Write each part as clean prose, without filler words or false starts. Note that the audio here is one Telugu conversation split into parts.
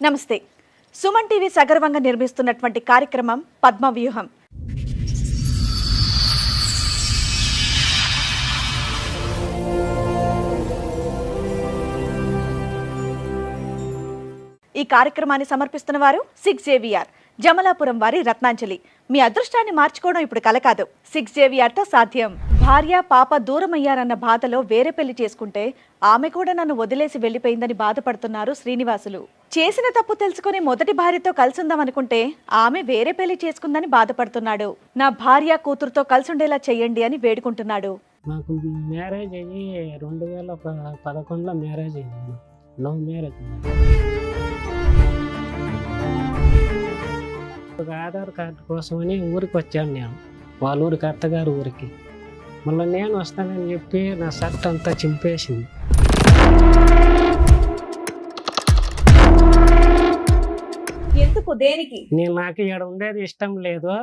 నమస్తే. సుమన్ టీవీ సగర్వంగా నిర్మిస్తున్నటువంటి కార్యక్రమం పద్మవ్యూహం. ఈ కార్యక్రమాన్ని సమర్పిస్తున్న వారు 6JVR జమలాపురం వారి రత్నాంజలి. మీ అదృష్టాన్ని మార్చుకోవడం ఇప్పుడు కల కాదు, 6JVRతో సాధ్యం. భార్య పాప దూరమయ్యారన్న బాధలో వేరే పెళ్లి చేసుకుంటే ఆమె కూడా నన్ను వదిలేసి వెళ్లిపోయిందని బాధపడుతున్నారు శ్రీనివాసులు. చేసిన తప్పు తెలుసుకుని మొదటి భార్యతో కలిసుందామనుకుంటే ఆమె వేరే పెళ్లి చేసుకుందని బాధపడుతున్నాడు. నా భార్య కూతురుతో కలిసుండేలా చెయ్యండి అని వేడుకుంటున్నాడు. నాకు మ్యారేజ్ అయ్యి 2011లో మ్యారేజ్ అయింది. Love marriage. ఒక ఆధార్ కార్డు కోసమని ఊరికి వచ్చాను నేను, వాళ్ళ ఊరికి, అత్తగారు ఊరికి. మళ్ళీ నేను వస్తానని చెప్పి నా షర్ట్ అంతా చింపేసింది. ఎందుకు, దేనికి? నాకు ఇక్కడ ఉండేది ఇష్టం లేదు,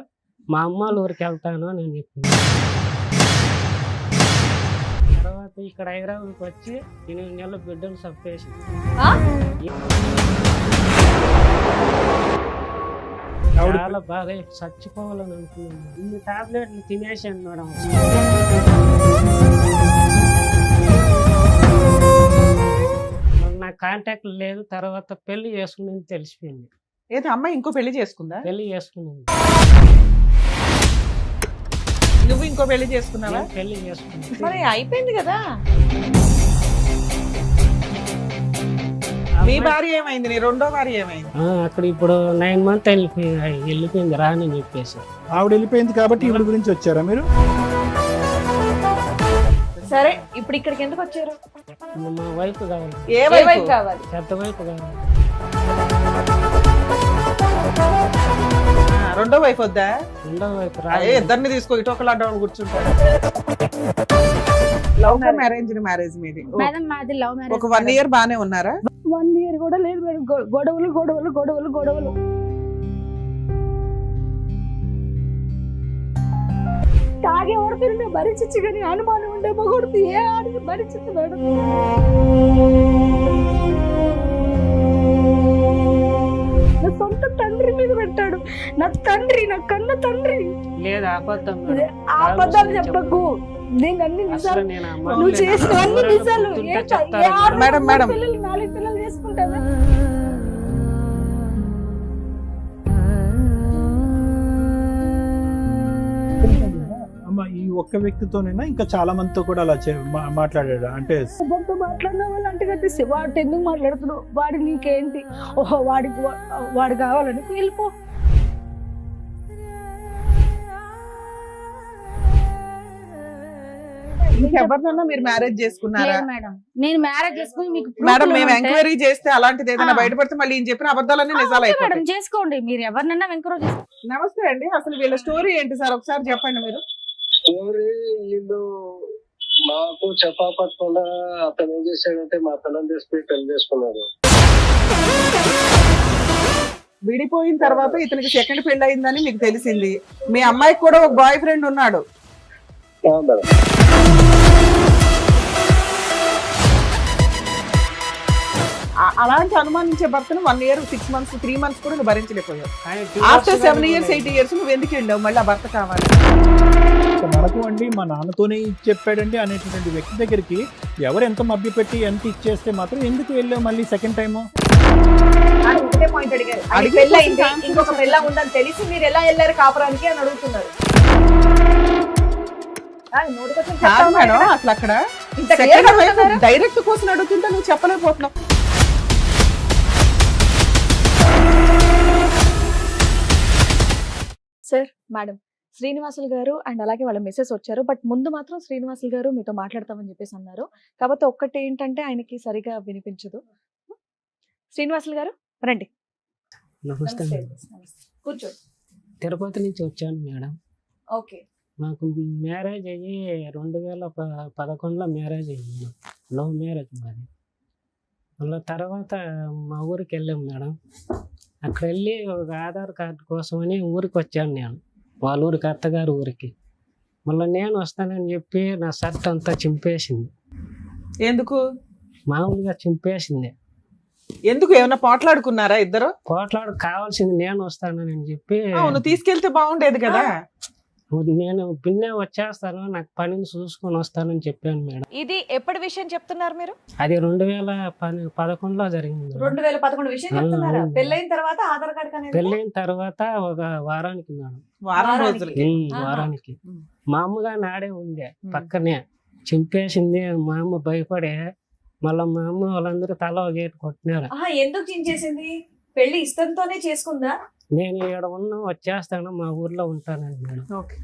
మా అమ్మ వాళ్ళ ఊరికి వెళ్తాను అని చెప్పింది. తర్వాత ఇక్కడ హైదరాబాద్కి వచ్చి 8 నెలల బిడ్డలు చంపేసింది. చాలా బాగా చచ్చిపోవాలని అనుకున్నాను. ఇన్ని టాబ్లెట్లు తినేసాను మేడం. నా కాంటాక్ట్ లేదు. తర్వాత పెళ్లి చేసుకుని తెలిసిపోయింది. ఏదో అమ్మాయి ఇంకో పెళ్లి చేసుకుందా? పెళ్లి చేసుకున్నాను. నువ్వు ఇంకో పెళ్లి చేసుకున్నావా? పెళ్లి చేసుకున్నాను. మరి అయిపోయింది కదా. మీ భార్య ఏమైంది? నీ రెండో భార్య ఏమైంది? అక్కడ ఇప్పుడు 9 months వెళ్ళిపోయింది రాని చెప్పేసి. ఆవిడ వెళ్ళిపోయింది కాబట్టి ఈవిడ గురించి వచ్చారా మీరు? సరే, ఇప్పుడు ఇక్కడికి ఎందుకు వచ్చారు? మా వైఫ్ కావాలి. ఏ వైపు కావాలి? పెద్ద వైఫ్ కావాలి. రెండో వైపు వద్దా? రెండో వైఫ్ ఇద్దరిని తీసుకో, ఇటు ఒకళ్ళు అడ్డ కూర్చుంటారు. లవ్ మ్యారేజ్ మీది? మేడం మాది లవ్ మ్యారేజ్. ఒక 1 year బానే ఉన్నారా? 1 year కూడా లేదు మేడం. గొడవలు గొడవలు గొడవలు గొడవలు. తాగే వరకు భరించచ్చు కానీ అనుమానం ఉండే మొగుడుతూ ఏ ఆడికి భరించచ్చు మేడం. నా సొంత తండ్రి మీద పెట్టాడు. నా తండ్రి, నా కన్న తండ్రి. లేదు, అబద్ధం. అబద్ధాలు చెప్పకు. నేను అన్ని నిజాలు, నువ్వు చేసిన అన్ని నిజాలు. మేడం 4 పిల్లలు చేసుకుంటావా? అమ్మ, ఈ ఒక్క వ్యక్తితోనైనా ఇంకా చాలా మందితో కూడా అలా మాట్లాడాడు అంటే? మాట్లాడిన వాళ్ళు అంటే కట్టేసి వాడు ఎందుకు మాట్లాడుతున్నావు, వాడి నీకేంటి, ఓహో వాడు కావాలని వెళ్ళిపో. ఎవరినన్నా మీరు మ్యారేజ్ చేసుకున్నారా? మేడం నేను మ్యారేజ్ చేసుకుని మీకు మేడం మేము ఎంక్వైరీ చేస్తే అలాంటిది ఏదైనా బయటపడితే మళ్ళీ ఈయన చెప్పిన అబద్ధాలన్నీ నిజాలు అయిపోతాయి. చేసుకోండి మీరు ఎవరినన్నా ఎంకరేజ్. నమస్తే అండి, అసలు వీళ్ళ స్టోరీ ఏంటి సార్ ఒకసారి చెప్పండి మీరు. స్టోరీ వీళ్ళు మాకు చెప్పకుండా అతను ఏం చేశాడంటే మా పిల్లలు తీసుకుని పెళ్లి చేసుకున్నారు. విడిపోయిన తర్వాత ఇతనికి సెకండ్ పెళ్లి అయిందని మీకు తెలిసింది. మీ అమ్మాయికి కూడా ఒక బాయ్ ఫ్రెండ్ ఉన్నాడు. అలాంటి అనుమానించే భర్తను 1 year 6 months 3 months కూడా నువ్వు భరించలేకపోయావు. ఆఫ్టర్ 7 years 8 years నువ్వు ఎందుకు వెళ్ళావు? మళ్ళీ ఆ భర్త కావాలి మనకు అండి, మా నాన్నతోనే చెప్పాడండి అనేటువంటి వ్యక్తి దగ్గరికి ఎవరు ఎంత మభ్య పెట్టి ఎంత ఇచ్చేస్తే మాత్రం ఎందుకు వెళ్ళావు మళ్ళీ సెకండ్ టైము? ఇంకొక పిల్ల ఉందని తెలిసి మీరు ఎలా వెళ్ళారు కాపురానికి అని అడుగుతున్నారు. అసలు అక్కడ డైరెక్ట్ కోసం అడుగుతుంటే నువ్వు చెప్పలేకపోతున్నావు. సార్, మేడం శ్రీనివాసులు గారు అండ్ అలాగే వాళ్ళ మెసేజ్ వచ్చారు. బట్ ముందు మాత్రం శ్రీనివాసులు గారు మీతో మాట్లాడతామని చెప్పేసి అన్నారు. కాబట్టి ఒక్కటి ఏంటంటే ఆయనకి సరిగా వినిపించదు. శ్రీనివాసులు గారు రండి. నమస్తే. కూర్చో. తిరుపతి నుంచి వచ్చాను మేడం. ఓకే. నాకు మ్యారేజ్ అయ్యి 2011లో మ్యారేజ్ అయ్యింది. లవ్ మ్యారేజ్ మాది. మళ్ళీ తర్వాత మా ఊరికి వెళ్ళాం మేడం. అక్కడ వెళ్ళి ఒక ఆధార్ కార్డు కోసమని ఊరికి వచ్చాను నేను, వాళ్ళ ఊరికి, అత్తగారు ఊరికి. మళ్ళీ నేను వస్తానని చెప్పి నా షర్ట్ అంతా చింపేసింది. ఎందుకు? మామూలుగా చింపేసింది. ఎందుకు ఏమైనా పోట్లాడుకున్నారా ఇద్దరు? కోట్లాడు కావాల్సింది నేను వస్తానని చెప్పి అవును, తీసుకెళ్తే బాగుండేది కదా. నేను పిన్నే వచ్చేస్తాను, నాకు పనిని చూసుకొని వస్తానని చెప్పాను మేడం. ఇది ఎప్పటి విషయం చెప్తున్నారు మీరు? అది 2011లో జరిగింది మేడం. 2011 విషయం చెప్తున్నారా? అవును. పెళ్ళైన తర్వాత ఆధార్ కార్డ్ అనేది పెళ్ళైన తర్వాత ఒక వారానికి మేడం. వారం వారానికి. రోజులకి. ఆహా. వారానికి ఉమ్. మా అమ్మగా నాడే ఉంది పక్కనే, చింపేసింది. మా అమ్మ భయపడే, మళ్ళీ మా అమ్మ వాళ్ళందరూ తల ఒక గేటు కొట్టినారు. ఎందుకు చించేసింది? పెళ్లి ఇష్టంతోనే చేసుకుందా? నేను ఇక్కడ వచ్చేస్తాను, మా ఊర్లో ఉంటానండి మేడం. ఓకే.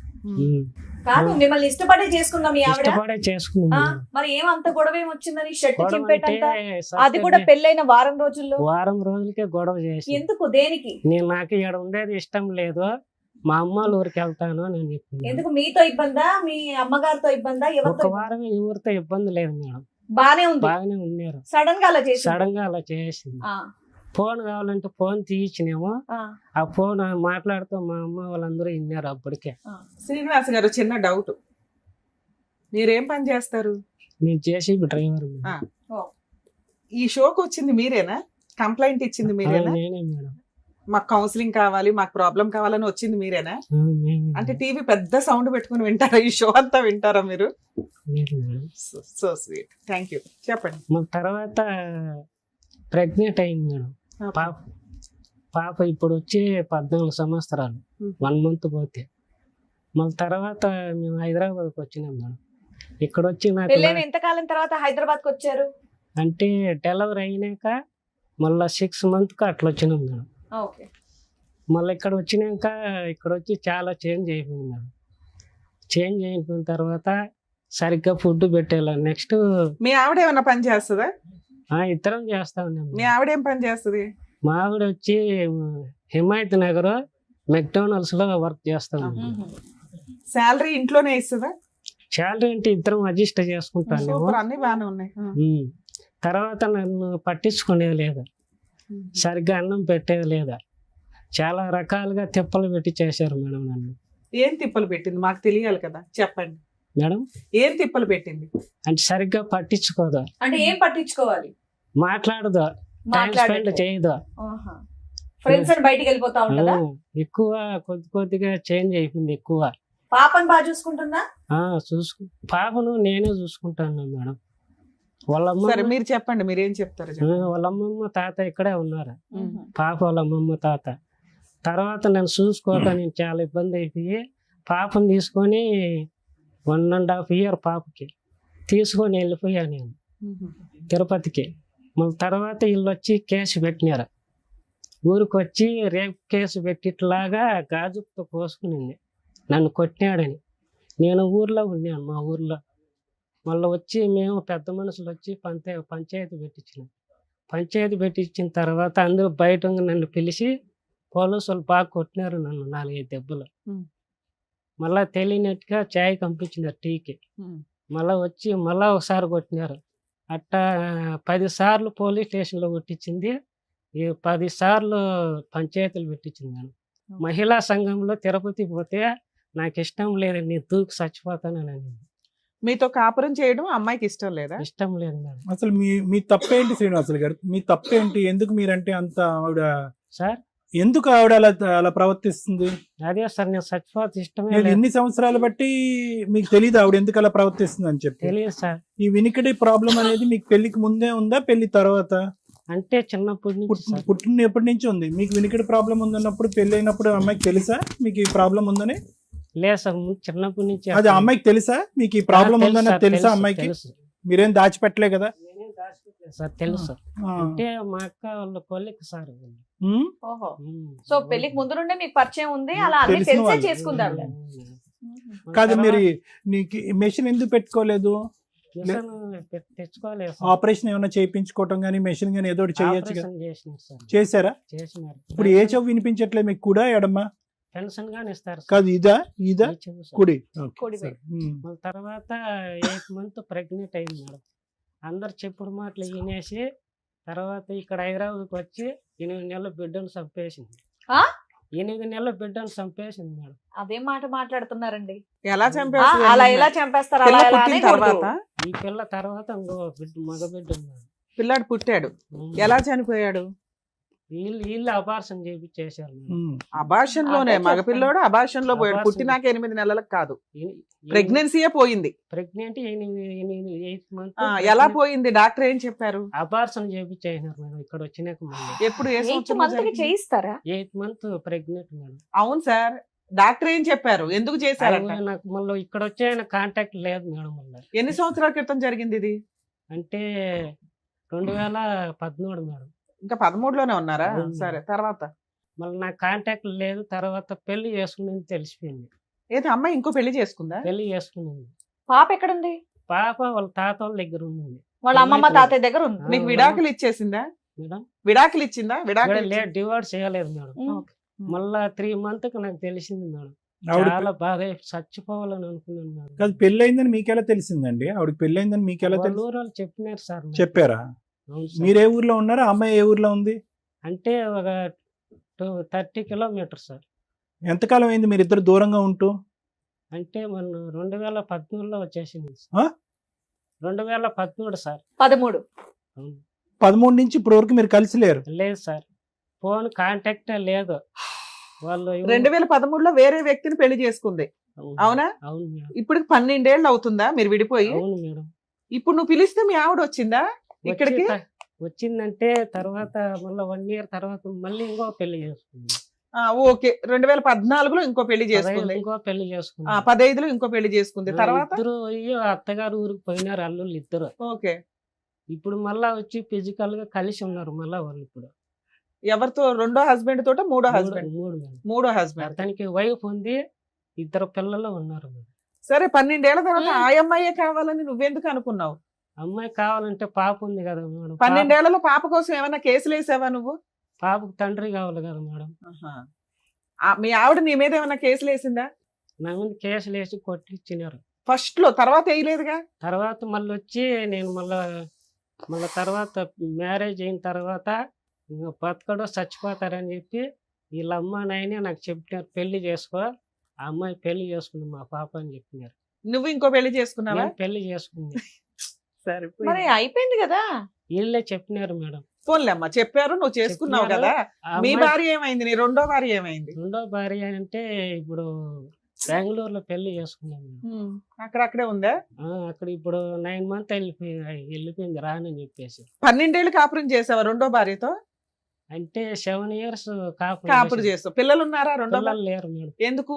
ఉమ్. కాదు, మిమ్మల్ని ఇష్టపడే చేసుకుందాం మీ ఆవిడ. ఇష్టపడే చేసుకున్నాను మేడం. మరి ఏమంత గొడవ ఏమొచ్చిందని షర్ట్ గొడవ చింపేటంత? అంటే అది కూడా పెళ్ళైన వారం రోజుల్లో. వారం రోజులకే గొడవ చేసి, ఎందుకు? దేనికి? నాకు ఇక్కడ ఉండేది ఇష్టం లేదు, మా అమ్మ వాళ్ళ ఊరికి వెళ్తాను అని చెప్పింది. ఎందుకు? మీతో ఇబ్బందా? మీ అమ్మగారితో ఇబ్బందా? ఒక ఎవరితో? వారం ఎవరితో ఇబ్బంది లేదు మేడం, బానే ఉంది. బాగానే ఉన్నారు. సడన్ గా అలా చేసి సడన్ గా అలా చేసింది. ఫోన్ కావాలంటే ఫోన్ తీయించినేమో, ఆ ఫోన్ మాట్లాడుతూ మా అమ్మ వాళ్ళందరూ విన్నారు అప్పటికే. శ్రీనివాస్ గారు, చిన్న డౌట్, మీరేం పని చేస్తారు? నేను జేసీబీ డ్రైవర్ మేడం. ఈ షోకి వచ్చింది మీరేనా? కంప్లైంట్ ఇచ్చింది మీరేనా? నేనే మేడం. మాకు కౌన్సిలింగ్ కావాలి, మాకు ప్రాబ్లం కావాలని వచ్చింది మీరేనా? నేనే అంటే మేడం. టీవీ పెద్ద సౌండ్ పెట్టుకుని వింటారా? ఈ షో అంతా వింటారా మీరు? లేదు madam. So sweet, thank you. చెప్పండి. మళ్ళీ తర్వాత ప్రెగ్నెంట్ అయింది మేడం. పాప ఇప్పుడు వచ్చి 14 సంవత్సరాలు, 1 month పోతే. మళ్ళీ తర్వాత మేము హైదరాబాద్కి వచ్చినాం మేడం. ఇక్కడ వచ్చి నాకు పెళ్ళైన ఎంతకాలం తర్వాత హైదరాబాద్ కు వచ్చారు? అంటే డెలివరీ అయినాక మళ్ళీ 6 months అట్లా వచ్చినాం మేడం. ఓకే. మళ్ళీ ఇక్కడ వచ్చినాక ఇక్కడ వచ్చి చాలా చేంజ్ అయిపోయింది మేడం. చేంజ్ అయిపోయిన తర్వాత సరిగ్గా ఫుడ్ పెట్టేలా. నెక్స్ట్ మీ ఆవిడ ఏమైనా పని చేస్తుందా? ఇద్దరం చేస్తా ఉన్నాం మీ మేడం. ఆవిడ ఏం పని చేస్తుంది? మా ఆవిడ వచ్చి హిమాయత్ నగర్ మెక్డోనల్డ్స్ లో వర్క్ చేస్తా ఉన్నాం. శాలరీ ఇంట్లోనే ఇస్తుందా? శాలరీ అంటే ఇద్దరం అడ్జస్ట్ చేసుకుంటాను. సూపర్, అన్ని బాగానే ఉన్నాయి. తర్వాత నన్ను పట్టించుకునేది లేదా, సరిగ్గా అన్నం పెట్టేది లేదా, చాలా రకాలుగా తిప్పలు పెట్టి చేశారు మేడం నన్ను. ఏం తిప్పలు పెట్టింది మాకు తెలియాలి కదా, చెప్పండి మేడం. ఏం తిప్పలు పెట్టింది? అంటే సరిగ్గా పట్టించుకోదు, అంటే ఏం పట్టించుకోవాలి? మాట్లాడదు, టైం స్పెండ్ చేయదు. ఫ్రెండ్స్ అని బయటికి వెళ్ళిపోతా ఉంటదా? ఎక్కువ కొద్దిగా చేంజ్ అయిపోయింది ఎక్కువ. పాపని బాగా చూసుకుంటుందా? పాపను నేనే చూసుకుంటాను మేడం. వాళ్ళ సరే అమ్మ, మీరు చెప్పండి, మీరు ఏం చెప్తారు చెప్పండి. వాళ్ళ అమ్మమ్మ తాత ఇక్కడే ఉన్నారు. పాప వాళ్ళ అమ్మమ్మ తాత. తర్వాత నన్ను చూసుకోక నేను చాలా ఇబ్బంది అయిపోయి పాపను తీసుకొని 1.5 year పాపకి తీసుకొని వెళ్ళిపోయాను నేను తిరుపతికి. మళ్ళీ తర్వాత వీళ్ళు వచ్చి కేసు పెట్టినారు. ఊరికి వచ్చి రేపు కేసు పెట్టిట్లాగా గాజుతో పోసుకునింది నన్ను కొట్టినాడని. నేను ఊర్లో ఉన్నాను, మా ఊర్లో. మళ్ళీ వచ్చి మేము పెద్ద మనుషులు వచ్చి పంచాయతీ పెట్టించినాం. పంచాయతీ పెట్టించిన తర్వాత అందరూ బయట నన్ను పిలిచి పోలీసు వాళ్ళు బాగా కొట్టినారు నన్ను 4-5 దెబ్బలు. మళ్ళీ తెలియనట్టుగా చాయ్ పంపించినారు టీకి. మళ్ళీ వచ్చి మళ్ళీ ఒకసారి కొట్టినారు. అట్టా 10 సార్లు పోలీస్ స్టేషన్లో కొట్టించింది, 10 సార్లు పంచాయతీలు పెట్టించింది నేను. మహిళా సంఘంలో తిరుపతి పోతే నాకు ఇష్టం లేదండి, నేను దూకి చచ్చిపోతానని. మీతో కాపురం చేయడం అమ్మాయికి ఇష్టం లేదా? ఇష్టం లేదు మేడం. అసలు మీ తప్పేంటి శ్రీనివాసులు గారు? మీ తప్పేంటి? ఎందుకు మీరంటే అంత ఆవిడ, సార్ ఎందుకు ఆవిడ అలా ప్రవర్తిస్తుంది? అదే సార్, నేను చచ్చిపోతే ఇష్టమే నేను లేదు. ఎన్ని సంవత్సరాలు బట్టి మీకు తెలియదు ఆవిడ ఎందుకు అలా ప్రవర్తిస్తుంది అని చెప్పి? తెలియదు సార్. ఈ వినికిడి ప్రాబ్లం అనేది మీకు పెళ్లికి ముందే ఉందా, పెళ్లి తర్వాత? అంటే చిన్నప్పటి నుంచి సార్. పుట్టినప్పటి నుంచి ఉంది. మీకు వినికిడి ప్రాబ్లం ఉందన్నప్పుడు, పెళ్లి అయినప్పుడు అమ్మాయికి తెలుసా మీకు ఈ ప్రాబ్లం ఉందని? లేదు సార్, చిన్నప్పటి నుంచి. అది అమ్మాయికి తెలుసా మీకు ఈ ప్రాబ్లం తెలుసు ఉందని? సార్, తెలుసా తెలుసు, అమ్మాయికి? తెలుసు. మీరేం దాచిపెట్టలే కదా? నేనేం దాచిపెట్టలేదు సార్, తెలుసు. అంటే మా అక్క వాళ్ళ కొలిక్ సార్ వీళ్ళు. ఓహో. సో పెళ్లికి ముందు నుండే మీకు పరిచయం ఉంది, అలా అన్ని తెలిసిన తెలిసే వాళ్ళు. చేసుకుంది ఆవిడ. కాదు, మీరు నీకు మెషిన్ ఎందుకు పెట్టుకోలేదు? మిషన్ తెచ్చుకోలేదు సార్. ఆపరేషన్ ఏమైనా చేయించుకోవటం కానీ మెషిన్ కానీ ఏదో ఒకటి చేయొచ్చు కదా? ఆపరేషన్ చేసినారు సార్. చేశారా? చేసినారు. ఇప్పుడు ఏ చెవు వినిపించట్లే మీకు, కూడా ఎడమా? పెన్షన్ గాని ఇస్తారు సార్. కాదు, ఇదా ఈ చెవు సార్. కుడి? కుడి సరే. మళ్ళీ తర్వాత 8 months ప్రెగ్నెంట్ అయింది మేడం. అందరు చెప్పుడు మాటలు వినేసి తర్వాత ఇక్కడ హైదరాబాద్కి వచ్చి 8 నెలల బిడ్డను చంపేసింది. 8 నెలల బిడ్డను చంపేసింది మేడం. అదేం మాట మాట్లాడుతున్నారండి? ఎలా చంపేస్తారు? అలా ఎలా చంపేస్తారు? పిల్ల అలా ఎలా పుట్టిన అనేకూడదు. తర్వాత ఈ పిల్ల తర్వాత ఇంకో మగ బిడ్డ ఉన్నాడు. పిల్లాడు పుట్టాడు, ఉమ్. ఎలా చనిపోయాడు? వీళ్ళు అబార్షన్ చేశారు మేడం. అబార్షన్ లోనే అదే మగపిల్లోడు అబార్షన్ లో పోయాడు. అబార్షన్. పుట్టినాక 8 నెలలకు కాదు, ప్రెగ్నెన్సీయే పోయింది. ప్రెగ్నెంట్ 8 మంత్ ఎలా పోయింది? డాక్టర్ ఏం చెప్పారు? అబార్షన్ చేయించేసినారు మేడం ఇక్కడ వచ్చినాక మళ్ళీ ఎప్పుడు ఏ 8 సంవత్సరంలో మంత్ కి జరిగింది? చేయిస్తారా? 8 మంత్ ప్రెగ్నెంట్ మేడం. అవును సార్, డాక్టర్ ఏం చెప్పారు? ఎందుకు చేశారంట? అది నాకు మళ్ళీ ఇక్కడ వచ్చే కాంటాక్ట్ లేదు మేడం మళ్ళీ. ఎన్ని సంవత్సరాల క్రితం జరిగింది ఇది? అంటే 2013 మేడం. ఇంకా 13లోనే ఉన్నారా? అవును. సరే, తర్వాత మళ్ళీ నాకు కాంటాక్ట్ లేదు. తర్వాత పెళ్లి చేసుకుని తెలిసిపోయింది. ఏది అమ్మాయి ఇంకో పెళ్లి చేసుకుందా? పెళ్లి చేసుకునింది. పాప ఎక్కడుంది? పాప వాళ్ళ తాత వాళ్ళ దగ్గర ఉంది వాళ్ళ అమ్మమ్మ తాతయ్య దగ్గర ఉంది. నీకు విడాకులు ఇచ్చేసిందా? మేడం. విడాకులు ఇచ్చిందా? విడాకులు లేదు, డివోర్స్ చేయలేదు మేడం. ఉమ్. మళ్ళా 3 months కి నాకు తెలిసింది మేడం. ఆవిడ చాలా బాధ, చచ్చిపోవాలని అనుకున్నాను మేడం. కాదు, పెళ్ళయిందని మీకెలా తెలిసిందండి? ఆవిడకి పెళ్ళయిందని మీకెలా వాళ్ళ తెలుసు? ఊరు వాళ్ళు చెప్పినారు సార్ నాకు. చెప్పారా? అవును సార్. మీరు ఏ ఊర్లో ఉన్నారు? ఆ అమ్మాయి ఏ ఊర్లో ఉంది? అంటే ఒక 30 kilometers సార్. ఎంతకాలం అయింది మీరిద్దరు దూరంగా ఉంటూ? అంటే మనం 2013లో వచ్చేసింది ఆ? సార్. 2013 సార్. 13. అవును. 13 నుంచి ఇప్పటి వరకు మీరు కలిసి లేరు? లేదు సార్, ఫోన్ కాంటాక్ట్ లేదు. వాళ్ళు 2013లో వేరే వ్యక్తిని పెళ్లి చేసుకుంది, అవును. అవునా? అవును మేడం. ఇప్పుడు 12 ఏళ్ళు అవుతుందా మీరు విడిపోయి? అవును మేడం. ఇప్పుడు నువ్వు పిలిస్తే మీ ఆవిడ వచ్చిందా ఇక్కడికి? వచ్చిందంటే తర్వాత మళ్ళీ 1 year తర్వాత మళ్ళీ ఇంకో పెళ్లి చేసుకుంది. ఓకే, 2014లో ఇంకో పెళ్లి చేసుకుంది. ఇంకో పెళ్లి చేసుకుంది. 15లో ఇంకో పెళ్లి చేసుకుంది. తర్వాత ఇద్దరు అయ్యో అత్తగారు ఊరికి పోయినారు అల్లుళ్ళు ఇద్దరు. ఓకే, ఇప్పుడు మళ్ళా వచ్చి ఫిజికల్ గా కలిసి ఉన్నారు మళ్ళా వాళ్ళు ఇప్పుడు. ఎవరితో? రెండో హస్బెండ్ తోట? మూడో హస్బెండ్? మూడు మేడం. మూడో హస్బెండ్. అతనికి వైఫ్ ఉంది, 2 పిల్లలు ఉన్నారు మేడం. సరే, 12 ఏళ్ల తర్వాత ఆ అమ్మాయే కావాలని నువ్వెందుకు అనుకున్నావు? అమ్మాయి కావాలంటే పాప ఉంది కదా మేడం. 12 ఏళ్లలో పాప కోసం ఏమైనా కేసులు వేసావా నువ్వు? పాపకు తండ్రి కావాలి కదా మేడం. మీ ఆవిడ నీ మీద ఏమైనా కేసులు వేసిందా? నా మీద కేసులు వేసి కొట్టించినారు ఫస్ట్ లో, తర్వాత వేయలేదుగా? తర్వాత మళ్ళీ వచ్చి నేను మళ్ళీ తర్వాత మ్యారేజ్ అయిన తర్వాత ఇంకా బతకడో చచ్చిపోతారని చెప్పి వీళ్ళ అమ్మ నాయనే నాకు చెప్పినారు, పెళ్లి చేసుకో, ఆ అమ్మాయి పెళ్లి చేసుకుంది మా పాప అని చెప్పినారు. నువ్వు ఇంకో పెళ్లి చేసుకున్నావా? నేను పెళ్లి చేసుకుంది. సరే, మరి అయిపోయింది కదా. వీళ్ళే చెప్పినారు మేడం. ఫోన్లే అమ్మా, చెప్పారు, నువ్వు చేసుకున్నావు కదా. ఆ మీ అమ్మాయి భార్య ఏమైంది? నీ రెండో భార్య ఏమైంది? రెండో భార్య అంటే ఇప్పుడు బెంగళూరులో పెళ్లి చేసుకున్నాను మేడం. అక్కడే ఉందా? అక్కడ ఇప్పుడు 9 months వెళ్ళిపోయింది రానని చెప్పేసి. 12 ఏళ్ళు కాపురం చేసావా రెండో భార్యతో? అంటే 7 years కాపురం చేస్తావు. పిల్లలు ఉన్నారా రెండో పిల్లలు లేరు మేడం. ఎందుకు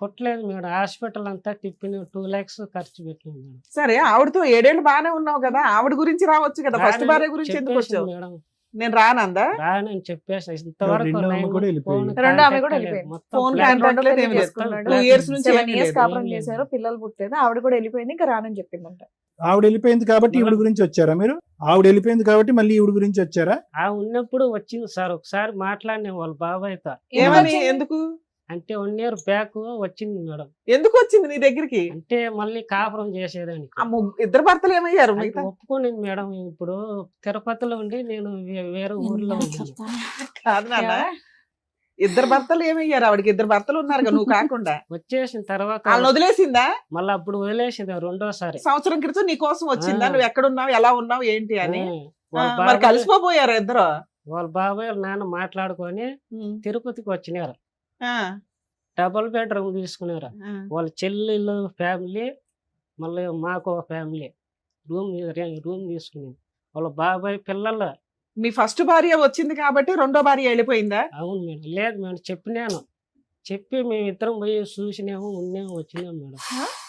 పుట్టలేదు మేడం. హాస్పిటల్ అంతా తిప్పిన 2 lakhs ఖర్చు పెట్టింది మేడం. సరే, ఆవిడతో 7 ఏళ్ళు బాగానే ఉన్నావు కదా, ఆవిడ గురించి రావచ్చు కదా. ఫస్ట్ భార్య గురించి ఎందుకు చెప్పేసి వచ్చావు? మేడం నేను రానందా? రానని చెప్పేసి ఇంతవరకు రెండో ఆమె 9 కూడా months వెళ్ళిపోయింది. phone రెండో ఆమె కూడా contact లేదు. వెళ్ళిపోయింది. మొత్తం ఫోన్ flat కాంటాక్ట్ లేదు, ఏమీ లేదు. చేసుకున్నాడు. 2 years నుంచి 7 ఏమీ years లేదు. కాపురం ఏం లేదు. చేశారు, పిల్లలు పుట్టలేదు. ఆవిడ కూడా వెళ్ళిపోయింది, ఇంకా రానని చెప్పిందంట. ఆవిడ వెళ్ళిపోయింది కాబట్టి ఈవిడ గురించి వచ్చారా మీరు? ఆవిడ వెళ్ళిపోయింది కాబట్టి మళ్ళీ ఈవిడ గురించి వచ్చారా? ఆ ఉన్నప్పుడు వచ్చింది సార్, ఒకసారి మాట్లాడిన వాళ్ళ బాబాయ్తో. ఏమని? వచ్చింది? ఎందుకు అంటే 1 year బ్యాక్ వచ్చింది మేడం. ఎందుకు వచ్చింది నీ దగ్గరికి? అంటే మళ్ళీ కాపురం చేసేదానికి. ఇద్దరు భర్తలు ఏమయ్యారు? అంటే మిగతా ఒప్పుకునింది మేడం. ఇప్పుడు తిరుపతిలో ఉండి నేను వేరే ఊర్లో ఉన్నాను. కాదు నాన్న, ఇద్దరు భర్తలు ఏమయ్యారు? ఆవిడకి 2 భర్తలు ఉన్నారు కదా, నువ్వు కాకుండా. వచ్చేసిన తర్వాత వాళ్ళని వదిలేసిందా? మళ్ళీ అప్పుడు వదిలేసింది రెండోసారి. సంవత్సరం క్రితం నీ కోసం వచ్చిందా? నువ్వు ఎక్కడున్నావు, ఎలా ఉన్నావు, ఏంటి అని? వాళ్ళ మరి బాబాయ్ కలిసిపోయారు ఇద్దరు? వాళ్ళ బాబాయ్ వాళ్ళ నాన్న మాట్లాడుకొని తిరుపతికి వచ్చినారు. ఆ, 2 bedroom తీసుకున్నారు. ఆ. వాళ్ళ చెల్లెళ్ళు ఫ్యామిలీ, మళ్ళీ మాకు ఒక ఫ్యామిలీ రూమ్ తీసుకుని వాళ్ళ బాబాయ్ పిల్లలు. మీ ఫస్ట్ భార్య వచ్చింది కాబట్టి రెండో భార్య వెళ్ళిపోయిందా? అవును మేడం. లేదు మేడం, చెప్పినాను. చెప్పి మేము ఇద్దరం పోయి చూసినాము, ఉన్నాము, వచ్చినాము మేడం.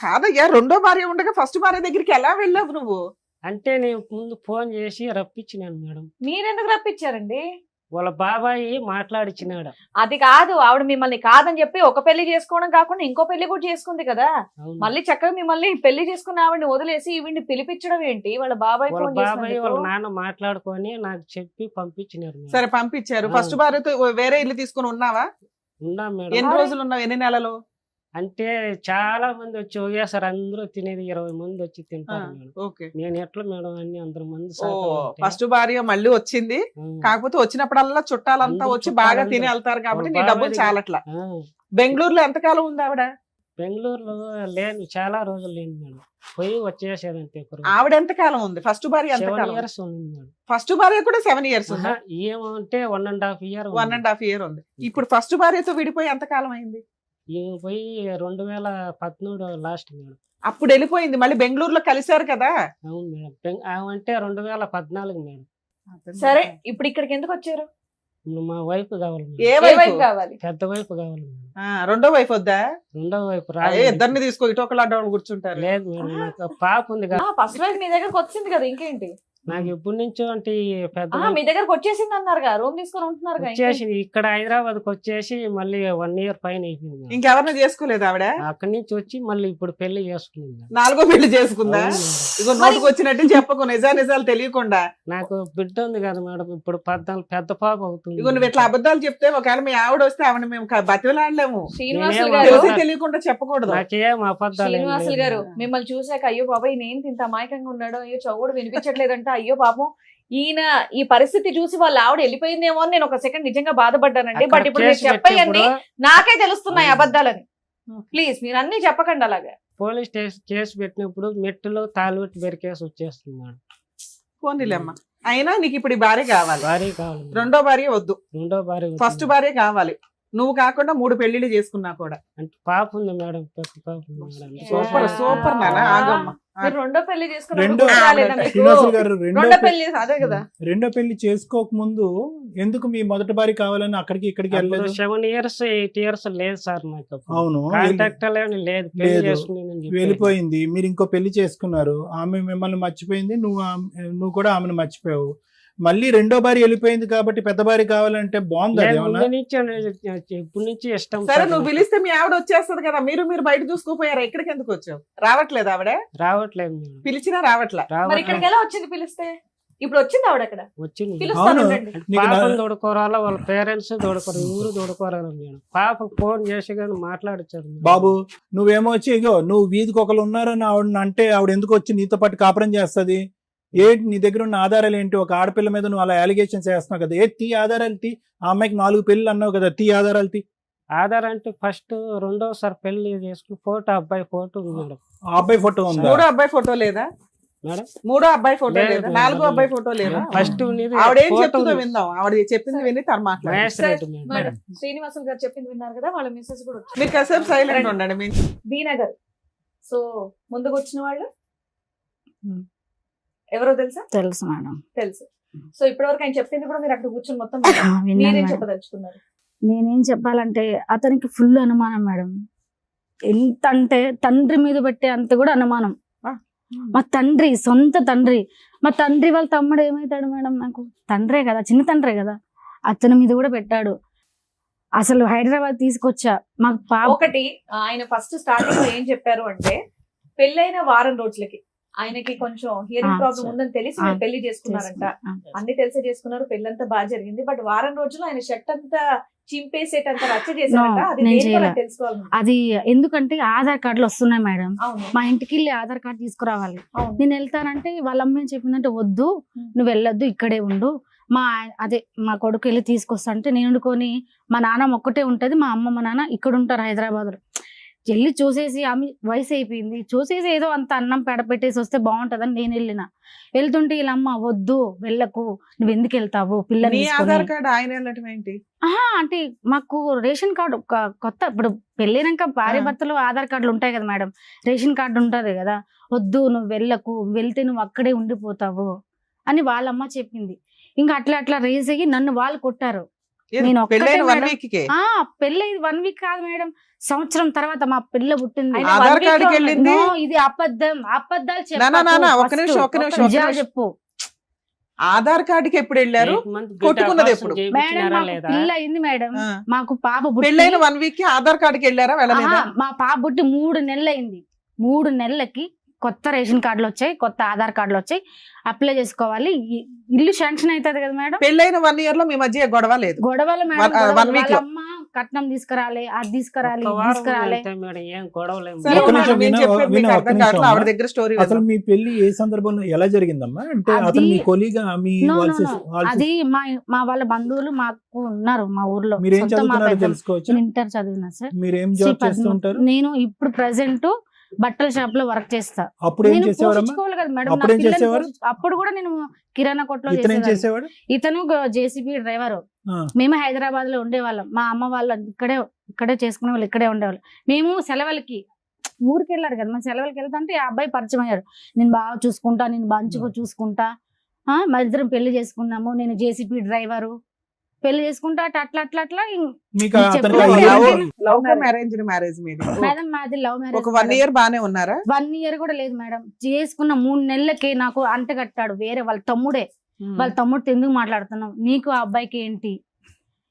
కాదయ్యా, రెండో భార్య ఉండగా ఫస్ట్ భార్య దగ్గరికి ఎలా వెళ్ళావు నువ్వు? అంటే నేను ముందు ఫోన్ చేసి రప్పించినాను మేడం. మీరెందుకు రప్పించారండి? వాళ్ళ బాబాయ్ మాట్లాడిచ్చినాడు. అది కాదు, ఆవిడ మిమ్మల్ని కాదని చెప్పి ఒక పెళ్లి చేసుకోవడం కాకుండా ఇంకో పెళ్లి కూడా చేసుకుంది కదా. అవును. మళ్ళీ చక్కగా మిమ్మల్ని పెళ్లి చేసుకున్న ఆవిడని వదిలేసి ఈవిడ్ని పిలిపించడం ఏంటి? వాళ్ళ బాబాయ్ వాళ్ళ ఫోన్ బాబాయ్ వాళ్ళ చేసినందుకు. నాన్న మాట్లాడుకొని నాకు చెప్పి పంపించినారు మేడం. సరే, పంపించారు. ఆ. ఫస్ట్ భార్యతో వేరే ఇల్లు తీసుకుని ఉన్నావా? ఉన్నాం మేడం. ఎన్ని రోజులు ఉన్నావు? ఎన్ని నెలలు? అంటే చాలా మంది వచ్చి ఒకేసారి అందరూ తినేది 20 మంది వచ్చి తింటారు మేడం. ఓకే. నేను ఎట్లా మేడం అన్ని అందరు మంది ఓ, ఫస్ట్ భార్య మళ్ళీ వచ్చింది, కాకపోతే వచ్చినప్పుడల్లా చుట్టాలంతా అందరూ వచ్చి బాగా చుట్టాలందరూ. తిని వెళ్తారు కాబట్టి నీ వాళ్ళ డబ్బులు బాబాయ్ చాలట్లా. బెంగళూరులో ఎంతకాలం ఉంది ఆవిడ? బెంగళూరులో లేను, చాలా రోజులు లేను మేడం. పోయి వచ్చేసేదంతే. ఆవిడ ఎంత కాలం ఉంది? ఫస్ట్ భార్య ఎంత 7 కాలం? years ఉంది మేడం. ఫస్ట్ భార్య కూడా 7 years ఉంది. ఏమంటే 1.5 year 1.5 year ఉంది. ఇప్పుడు ఫస్ట్ భార్యతో విడిపోయి ఎంత కాలం అయింది? ఈమె పోయి 2013 లాస్ట్ మేడం. అప్పుడు వెళ్ళిపోయింది, మళ్ళీ బెంగళూరులో కలిశారు కదా. అవును మేడం. ఆమె అంటే 2014 మేడం. సరే ఇప్పుడు ఇక్కడికి ఎందుకు వచ్చారు? ఇప్పుడు మా వైఫ్ కావాలి మేడం. ఏ ఏ వైపు? వైపు కావాలి? పెద్ద వైఫ్ కావాలి మేడం. రెండో వైపు వద్దా? రెండో వైపు ఇద్దరిని తీసుకో, ఇటు ఒకళ్ళు అడ్డవాళ్ళు కూర్చుంటారు. లేదు మేడం, నాకు పాప ఉంది కదా. ఫస్ట్ వైపు మీ దగ్గరకు వచ్చింది కదా, ఇంకేంటి? నాకు ఎప్పటి నుంచో అంటే ఈ పెద్ద మీ దగ్గరకు వచ్చేసింది అన్నారుగా, రూమ్ తీసుకొని ఉంటున్నారు వచ్చేసి ఇక్కడ హైదరాబాద్ కి వచ్చేసి మళ్ళీ 1 year పైన అయిపోయింది మేడం. ఇంకెవరిని చేసుకోలేదు ఆవిడ? అక్కడి నుంచి వచ్చి మళ్ళీ ఇప్పుడు పెళ్లి చేసుకున్నాను మేడం. 4వ పెళ్లి చేసుకుందా? అవును మేడం. ఇగో నోటుకు వచ్చినట్టు చెప్పకు, నిజాలు తెలియకుండా. నాకు బిడ్డ ఉంది కదా మేడం, ఇప్పుడు 14 పెద్ద పాప అవుతుంది. ఇగో నువ్వు ఇట్లా అబద్ధాలు చెప్తే ఒకవేళ మీ ఆవిడ వస్తే ఆవిడ మేము బతిలాడలేము. శ్రీనివాసులు నేనేం గారు, తెలిసి తెలియకుండా చెప్పకూడదు. నాకేం అబద్ధాలు ఏం శ్రీనివాసులు లేదు గారు, మేడం. మిమ్మల్ని చూసాక అయ్యో బాబా ఈయన ఏంటి ఇంత అమాయకంగా ఉన్నాడు, అయ్యో చౌడు వినిపించట్లేదంట, అయ్యో పాపం ఈయన ఈ పరిస్థితి చూసి వాళ్ళ ఆవిడ వెళ్ళిపోయిందేమో అని నేను ఒక సెకండ్ నిజంగా బాధపడ్డానండి. అక్కడ బట్ ఇప్పుడు మీరు కేసు చెప్పండి, పెట్టినప్పుడు నాకే తెలుస్తున్నాయి అబద్ధాలని. ప్లీజ్ మీరు అన్ని చెప్పకండి అలాగే. పోలీస్ స్టేషన్ కేసు పెట్టినప్పుడు మెట్టులో తాళుబెట్టి బెరికేసి వచ్చేస్తుంది మేడం. పోనీలేమ్మా. అయినా నీకు ఇప్పుడు ఈ భార్య కావాలి, భార్య కావాలి మేడం. రెండో భార్య వద్దు, రెండో భార్య వద్దు ఫస్ట్ మేడం. భార్య కావాలి. నువ్వు కాకుండా 3 పెళ్లిళ్ళు చేసుకున్నా కూడా. అంటే పాప ఉంది మేడం, పెద్ద పాప ఉంది మేడం. సూపర్ సూపర్ నాన్న, ఆగమ్మా. మీరు రెండో పెళ్లి రెండో చేసుకున్నప్పుడు రాలేదా మీకు? శ్రీనివాసులు గారు రెండో పెళ్లి అదే కదా. రెండో పెళ్లి చేసుకోక ముందు ఎందుకు మీ మొదటి భార్య కావాలని అక్కడికి ఇక్కడికి వెళ్ళలేదు? 7 years 8 years లేదు సార్ నాకు అప్పుడు. అవును, కాంటాక్ట్ లేదు, పెళ్లి లేదు. చేసుకున్నానని చెప్పి. వెళ్ళిపోయింది, మీరు ఇంకో పెళ్లి చేసుకున్నారు, ఆమె మిమ్మల్ని మర్చిపోయింది, నువ్వు కూడా ఆమెను మర్చిపోయావు. మళ్ళీ రెండో భార్య వెళ్ళిపోయింది కాబట్టి పెద్ద భార్య కావాలంటే బాగుంది లేదు, అదేమన్నా? ముందు నుంచి ఇప్పటి నుంచి ఇష్టం సరే సార్ నువ్వు నాకు. పిలిస్తే మీ ఆవిడ వచ్చేస్తది కదా, మీరు బయట చూసుకోపోయారా? ఇక్కడికి ఎందుకు వచ్చావు? రావట్లేదు ఆవిడ? రావట్లేదు మేడం. పిలిచినా రావట్లే. మరి రావట్లేదు. ఇక్కడికి ఎలా వచ్చింది పిలిస్తే? ఇప్పుడు వచ్చింది ఆవిడ అక్కడ, వచ్చింది పిలుస్తాను అవును. రండి. నీకు పాపను నా- తోడుకోరాలా, వాళ్ళ పేరెంట్స్ తోడుకోరు, ఊరు తోడుకోరాలి మేడం. పాపకు ఫోన్ చేసి కానీ మాట్లాడచ్చారు మేడం. బాబు నువ్వేమో వచ్చి ఇగో నువ్వు వీధికి ఒకరు ఉన్నారని ఆవిడ అంటే ఆవిడ ఎందుకు వచ్చి నీతో పాటు కాపురం చేస్తుంది? ఏంటి నీ దగ్గర ఉన్న ఆధారాలు ఏంటి? ఒక ఆడపిల్ల మీద నువ్వు అలా అలిగేషన్స్ చేస్తున్నావు కదా, తీ ఆధారాలు తీ. ఆ అమ్మాయికి 4 పెళ్లి అన్నావు కదా, తీ ఆధారాలు తీ. ఆధార్ అంటే ఫస్ట్ రెండోసారి పెళ్లి చేసుకుని ఫోటో, అబ్బాయి ఫోటో ఉంది మేడం. ఆ అబ్బాయి ఫోటో ఉందా? 3వ అబ్బాయి ఫోటో లేదా? మేడం 3వ అబ్బాయి ఫోటో లేదు, లేదా? లేదు, 4వ లేదు. అబ్బాయి ఫోటో లేదా? ఫస్ట్ ఉండేది ఆవిడేం ఫోటో చెప్తుందో ఉంది. విందాం. ఆవిడ చెప్పింది విని తను మాట్లాడు. మహేష్ రెడ్డి మేడం. మేడం శ్రీనివాసులు గారు చెప్పింది విన్నారు కదా, వాళ్ళ మిస్సెస్ కూడా వచ్చారు. మీరు కాసేపు సైలెంట్ ఉండండి. మీ బి నగర్. సో ముందుకు వచ్చిన వాళ్ళు ఎవరో తెలుసా? తెలుసు మేడం. తెలుసు. సో ఇప్పటివరకు ఆయన చెప్పింది కూడా మీరు అక్కడ కూర్చొని మొత్తం విన్నారు. విన్నాను మీరేం మేడం. చెప్పదలుచుకున్నారు? నేనేం చెప్పాలంటే అతనికి ఫుల్ అనుమానం మేడం. ఎంత అంటే తండ్రి మీద పెట్టే అంత కూడా అనుమానం. మా తండ్రి, సొంత తండ్రి, మా తండ్రి వాళ్ళ తమ్ముడు ఏమవుతాడు మేడం? నాకు తండ్రే కదా, చిన్న తండ్రే కదా, అతని మీద కూడా పెట్టాడు. అసలు హైదరాబాద్ తీసుకొచ్చా మాకు పాప. ఒకటి ఆయన ఫస్ట్ స్టార్టింగ్ లో ఏం చెప్పారు అంటే, పెళ్ళైన వారం రోజులకి ఆయనకి కొంచెం హియరింగ్ ప్రాబ్లం సరే. ఉందని తెలిసి మీరు పెళ్లి చేసుకున్నారంట. అన్ని తెలిసే చేసుకున్నారు, పెళ్ళంతా బాగా జరిగింది. బట్ వారం రోజులు ఆయన షర్ట్ అంతా చింపేసేటంత రచ్చ చేశారంట. అది నేను దేనికో చేయలే. నాకు తెలుసుకోవాలి. అది ఎందుకంటే ఆధార్ కార్డులు వస్తున్నాయి మేడం, అవును మా ఇంటికి వెళ్ళి ఆధార్ కార్డు తీసుకురావాలి. అవును. నేను వెళ్తానంటే వాళ్ళ అమ్మ ఏం చెప్పిందంటే, వద్దు నువ్వు వెళ్ళొద్దు, ఇక్కడే ఉండు, మా కొడుకు వెళ్ళి తీసుకొస్తా అంటే నేను వండుకొని, మా నాన్న ఒక్కటే ఉంటది, మా అమ్మ మా నాన్న ఇక్కడ ఉంటారు హైదరాబాద్ లో. వెళ్ళి చూసేసి ఆమె వయసు అయిపోయింది, చూసేసి ఏదో అంత అన్నం పెడపెట్టేసి వస్తే బాగుంటదని నేను వెళ్ళిన. వెళ్తుంటే వీళ్ళమ్మ వద్దు వెళ్ళకు, నువ్వు ఎందుకు వెళ్తావు పిల్లల్ని నీ తీసుకొని. ఆధార్ కార్డు ఆయన వెళ్ళటం ఏంటి? అంటే మాకు రేషన్ కార్డు కొత్త, ఇప్పుడు పెళ్ళైనాక భార్య భర్తలు ఆధార్ కార్డులు ఉంటాయి కదా మేడం, రేషన్ కార్డు ఉంటది కదా. వద్దు నువ్వు వెళ్ళకు, వెళ్తే నువ్వు అక్కడే ఉండిపోతావు అని వాళ్ళమ్మ చెప్పింది. ఇంకా అట్లా రేస్ అయ్యి నన్ను వాళ్ళు కొట్టారు. నేను ఒక్కటే పెళ్ళైన 1 మేడం. week కే పెళ్ళి 1 week కాదు మేడం, సంవత్సరం తర్వాత మా పిల్ల పుట్టింది. ఆయన ఆధార్ 1 week కార్డుకి లో వెళ్ళింది. నో, ఇది అబద్ధాలు నానా, ఒక్క నిమిషం, ఒక్క నిమిషం. చెప్పు. ఆధార్ కార్డుకి ఎప్పుడు వెళ్ళారు? 8 months కొట్టుకున్నది బిడ్డ ఎప్పుడు? కోసం మేడం చేయించినారా మాకు లేదా? పిల్ల అయింది మేడం, ఆ. మాకు పాప పుట్టి పెళ్ళైన 1 week కి ఆధార్ కార్డుకి వెళ్ళారా వెళ్ళలేదా? మా పాప పుట్టి 3 నెలలు అయింది. 3 నెలలకి కొత్త రేషన్ కార్డులు వచ్చాయి, కొత్త ఆధార్ కార్డులు వచ్చాయి, అప్లై చేసుకోవాలి. ఇల్లు శాంక్షన్ అవుతుంది కదా మేడం. పెళ్ళైన 1 year లో మీ మధ్య గొడవ లేదు? గొడవలు మేడం, 1 week వాళ్ళ లో. అమ్మ కట్నం తీసుకురాలి, అది తీసుకురాలి, ఒక్క ఇది వారం తీసుకురాలి. అంతే మేడం, ఏం గొడవలేము. సరే ఒక్క నిమిషం మేడం, నేను విను, చెప్పేది మీకు విను, ఒక్క అర్థం నిమిషం కావట్లేదు. ఆవిడ అమ్మా. దగ్గర స్టోరీ అసలు మీ పెళ్లి ఏ సందర్భంలో ఎలా జరిగిందమ్మా? అంటే అతను మీ అది- కొలీగా మీ No, no, వాళ్ళ no. వాళ్ళ అది మా వాళ్ళ బంధువులు మాకు ఉన్నారు మా ఊర్లో. మీరేం సొంత మా చదువుతున్నారో పెద్దమ్మ. తెలుసుకోవచ్చు. నేను ఇంటర్ చదివినా సార్. మీరేం శ్రీ జాబ్ చేస్తూ పద్మ- ఉంటారు? నేను ఇప్పుడు ప్రెసెంట్ బట్టల షాప్ లో వర్క్ చేస్తా. అప్పుడు ఏం నేను చేసేవారమ్మా? పోషించుకోవాలి కదా మేడం, నా అప్పుడు ఏం పిల్లల్ని చేసేవారు? అప్పుడు కూడా నేను కిరాణా కొట్లో ఇతను ఏం చేసేదాన్ని. చేసేవాడు? ఇతను జేసీబీ డ్రైవర్. ఆ, మేము హైదరాబాద్ లో ఉండేవాళ్ళం. మా అమ్మ వాళ్ళు ఇక్కడే చేసుకునే వాళ్ళు, ఇక్కడే ఉండేవాళ్ళు. మేము సెలవులకి ఊరికి వెళ్ళారు కదా, మన సెలవులకి వెళ్తుంటే ఆ అబ్బాయి పరిచయం అయ్యాడు. నేను బాగా చూసుకుంటా, నేను మంచిగా చూసుకుంటా, మా ఇద్దరం పెళ్లి చేసుకున్నాము, నేను జేసీబీ డ్రైవరు, పెళ్లి చేసుకుంటా అట్లా అట్లా అట్లా. మీకు మీకు అతనికి చెప్పు. ఆ love- hero- love marriage marriage మీది మేడం మాది లవ్ ఒక మ్యారేజ్. 1 year బానే ఉన్నారా? 1 year కూడా లేదు మేడం. చేసుకున్న 3 నెలలకి నాకు అంటగట్టాడు వేరే వాళ్ళ తమ్ముడే. వాళ్ళ తమ్ముడితో ఎందుకు మాట్లాడుతున్నావు, నీకు ఆ అబ్బాయికి ఏంటి?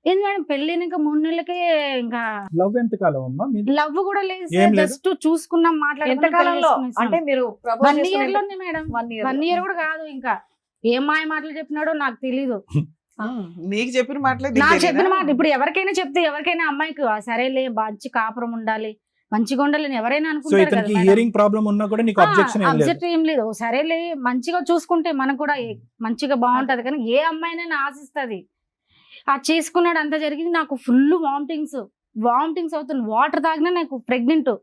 ఏంది మేడం, పెళ్ళైనాక 3 నెలలకే ఇంకా లవ్ ఎంత కాలం అమ్మా మీది? లవ్ కూడా లేదు. ఏం లేదు? జస్ట్ చూసుకున్నాం, ఎంత కాలంలో అంటే మీరు 1 year లోనే మేడం. 1 year కూడా కాదు. ఇంకా ఏం మాయ మాటలు చెప్పినాడో నాకు తెలీదు. నీకు చెప్పిన మాటలే నీకు నాకు తెలీదా? చెప్పిన మాట ఇప్పుడు ఎవరికైనా చెప్తే, ఎవరికైనా అమ్మాయికి సరేలే మంచి కాపురం ఉండాలి, మంచిగా ఉండాలి అని ఎవరైనా సో అనుకుంటారు కదా ఇతనికి మేడం. హియరింగ్ ప్రాబ్లం ఉన్నా కూడా నీకు అబ్జెక్షన్ ఏం లేదు? అబ్జెక్ట్ ఏం లేదు. సరేలే మంచిగా చూసుకుంటే మనకు కూడా మంచిగా బాగుంటది. కానీ ఏ అమ్మాయినైనా ఆశిస్తుంది. ఆ చేసుకున్నాడు, అంత జరిగింది. నాకు ఫుల్ వామిటింగ్స్ అవుతుంది. వాటర్ తాగినా నాకు ప్రెగ్నెంట్.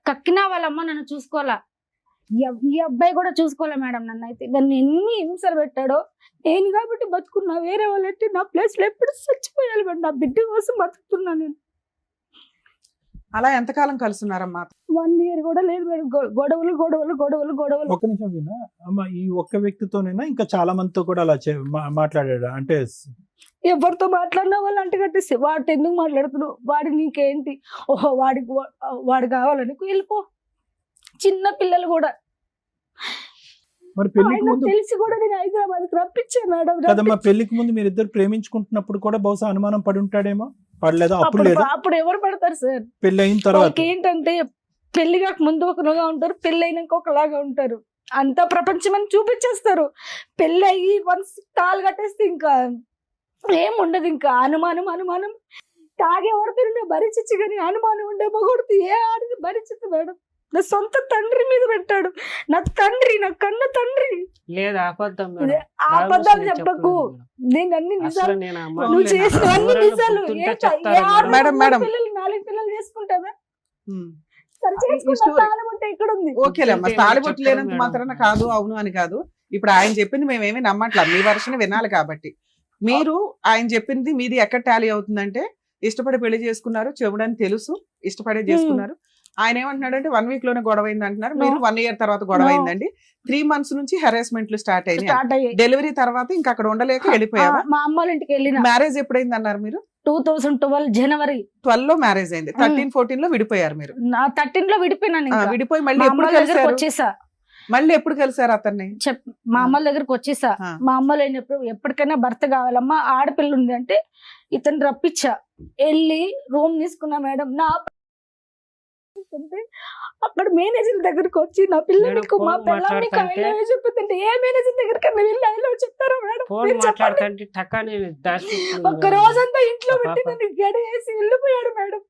కక్కినా వాళ్ళ అమ్మ నన్ను చూసుకోవాలా, ఈ అబ్బాయి కూడా చూసుకోలే మేడం. నన్ను అయితే నన్ను ఎన్ని హింసలు పెట్టాడో. నేను కాబట్టి బతుకున్నా, వేరే వాళ్ళంటే నా ప్లేస్ లో ఎప్పుడు చచ్చిపోయాలి మేడం. నా బిడ్డ కోసం బతుకుతున్నా నేను. అలా ఎంతకాలం కలుసున్నారమ్మా? 1 year కూడా లేదు మేడం. గొడవలు. ఒక్క నిమిషం వినా అమ్మ, ఈ ఒక్క వ్యక్తితోనైనా ఇంకా చాలా మందితో కూడా అలా మాట్లాడాడు అంటే? ఎవరితో మాట్లాడినా వాళ్ళు అంటే కట్టేసి, వాడితో ఎందుకు మాట్లాడుతున్నావు, వాడి నీకేంటి, ఓహో వాడు కావాలని వెళ్ళిపో. చిన్న పిల్లలు కూడా మరి పెళ్లికి ఆయన ముందు తెలిసి కూడా నేను హైదరాబాద్ రప్పించాను మేడం. కదమ్మా, పెళ్లికి ముందు మీరు ఇద్దరు ప్రేమించుకుంటున్నప్పుడు కూడా బహుశా అనుమానం పడి ఉంటాడేమో. పడలేదా? అప్పుడు లేదా? అప్పుడు ఎవరు పడతారు సార్? పెళ్లి అయిన తర్వాత వాళ్ళకి ఏంటంటే పెళ్లి కాక ముందు ఒకలాగా ఉంటారు, పెళ్లి అయినాక ఒకలాగా ఉంటారు. అంతా ప్రపంచం అని చూపించేస్తారు. పెళ్లి అయ్యి వన్స్ తాళి కట్టేస్తే ఇంకా ఏముండదు. ఇంకా అనుమానం తాగే వరకు భరించచ్చు, కానీ అనుమానం ఉండే మగొడితే ఏ ఆడిది భరించదు మేడం. నా సొంత తండ్రి మీద పెట్టాడు. నా కన్న తండ్రి. లేదు, అబద్ధం మేడం. ఆ అబద్ధాలు చెప్పకు. నేను అన్ని నిజాలు, నువ్వు చేసిన అన్ని నిజాలు. Madam, madam. 4 పిల్లలు చేసుకుంటావా? ఉమ్. సరే ఈ చేసుకుంటా, స్టోరీ- తాళి బొట్టు ఎక్కడుంది? ఓకేలేమ్మా, ఇంకేం తాళిబొట్టు చెప్పరు లేనంత మేడం. మాత్రాన కాదు, అవును అని కాదు. ఇప్పుడు ఆయన చెప్పింది మేమేమి నమ్మట్లా, మీ వర్షన్ వినాలి కాబట్టి. మీరు ఆయన చెప్పింది మీది ఎక్కడ టాలీ అవుతుందంటే, ఇష్టపడి పెళ్లి చేసుకున్నారు, చెవుడని తెలుసు, ఇష్టపడే చేసుకున్నారు. ఆయన ఏమంటున్నాడంటే 1 week లోనే గొడవ అయింది అంటున్నారు. మీరు 1 year తర్వాత గొడవ అయిందండి. 3 months నుంచి హెరాస్మెంట్లు స్టార్ట్ అయినాయి. స్టార్ట్ అయ్యాయి. డెలివరీ తర్వాత ఇంకా అక్కడ ఉండలేక వెళ్ళిపోయావా? మా అమ్మ వాళ్ళ ఇంటికి వెళ్ళిన మ్యారేజ్ ఎప్పుడైంది అన్నారు మీరు? 2012 జనవరి 12 లో మ్యారేజ్ అయింది. 13-14 లో విడిపోయారు మీరు. 13 లో విడిపోయినాను. ఇంకా విడిపోయి మళ్ళీ మా ఎప్పుడు అమ్మ దగ్గరకు కలిసారు? వచ్చేసా. మళ్ళీ ఎప్పుడు కలిసారు అతన్ని? మా అమ్మ దగ్గరకు వచ్చేసా. ఆ. మా అమ్మ లేనప్పుడు ఎప్పటికైనా భర్త కావాలమ్మా, ఆడపిల్ల ఉంది అంటే ఇతను రప్పించా. వెళ్ళి రూమ్ తీసుకున్నా మేడం. నా అక్కడ మేనేజర్ దగ్గరకు వచ్చి నా పిల్లలకు మా పిల్లల్ని చెప్తుంటే, ఏ మేనేజర్ దగ్గరికి వెళ్ళి ఐలో చెప్తారా మేడం? ఫోన్ మీరు చెప్పండి. మాట్లాడుతుంటే టకాని ఒక్క రోజంతా ఇంట్లో పెట్టి నన్ను గడియేసి వెళ్ళిపోయాడు మేడం.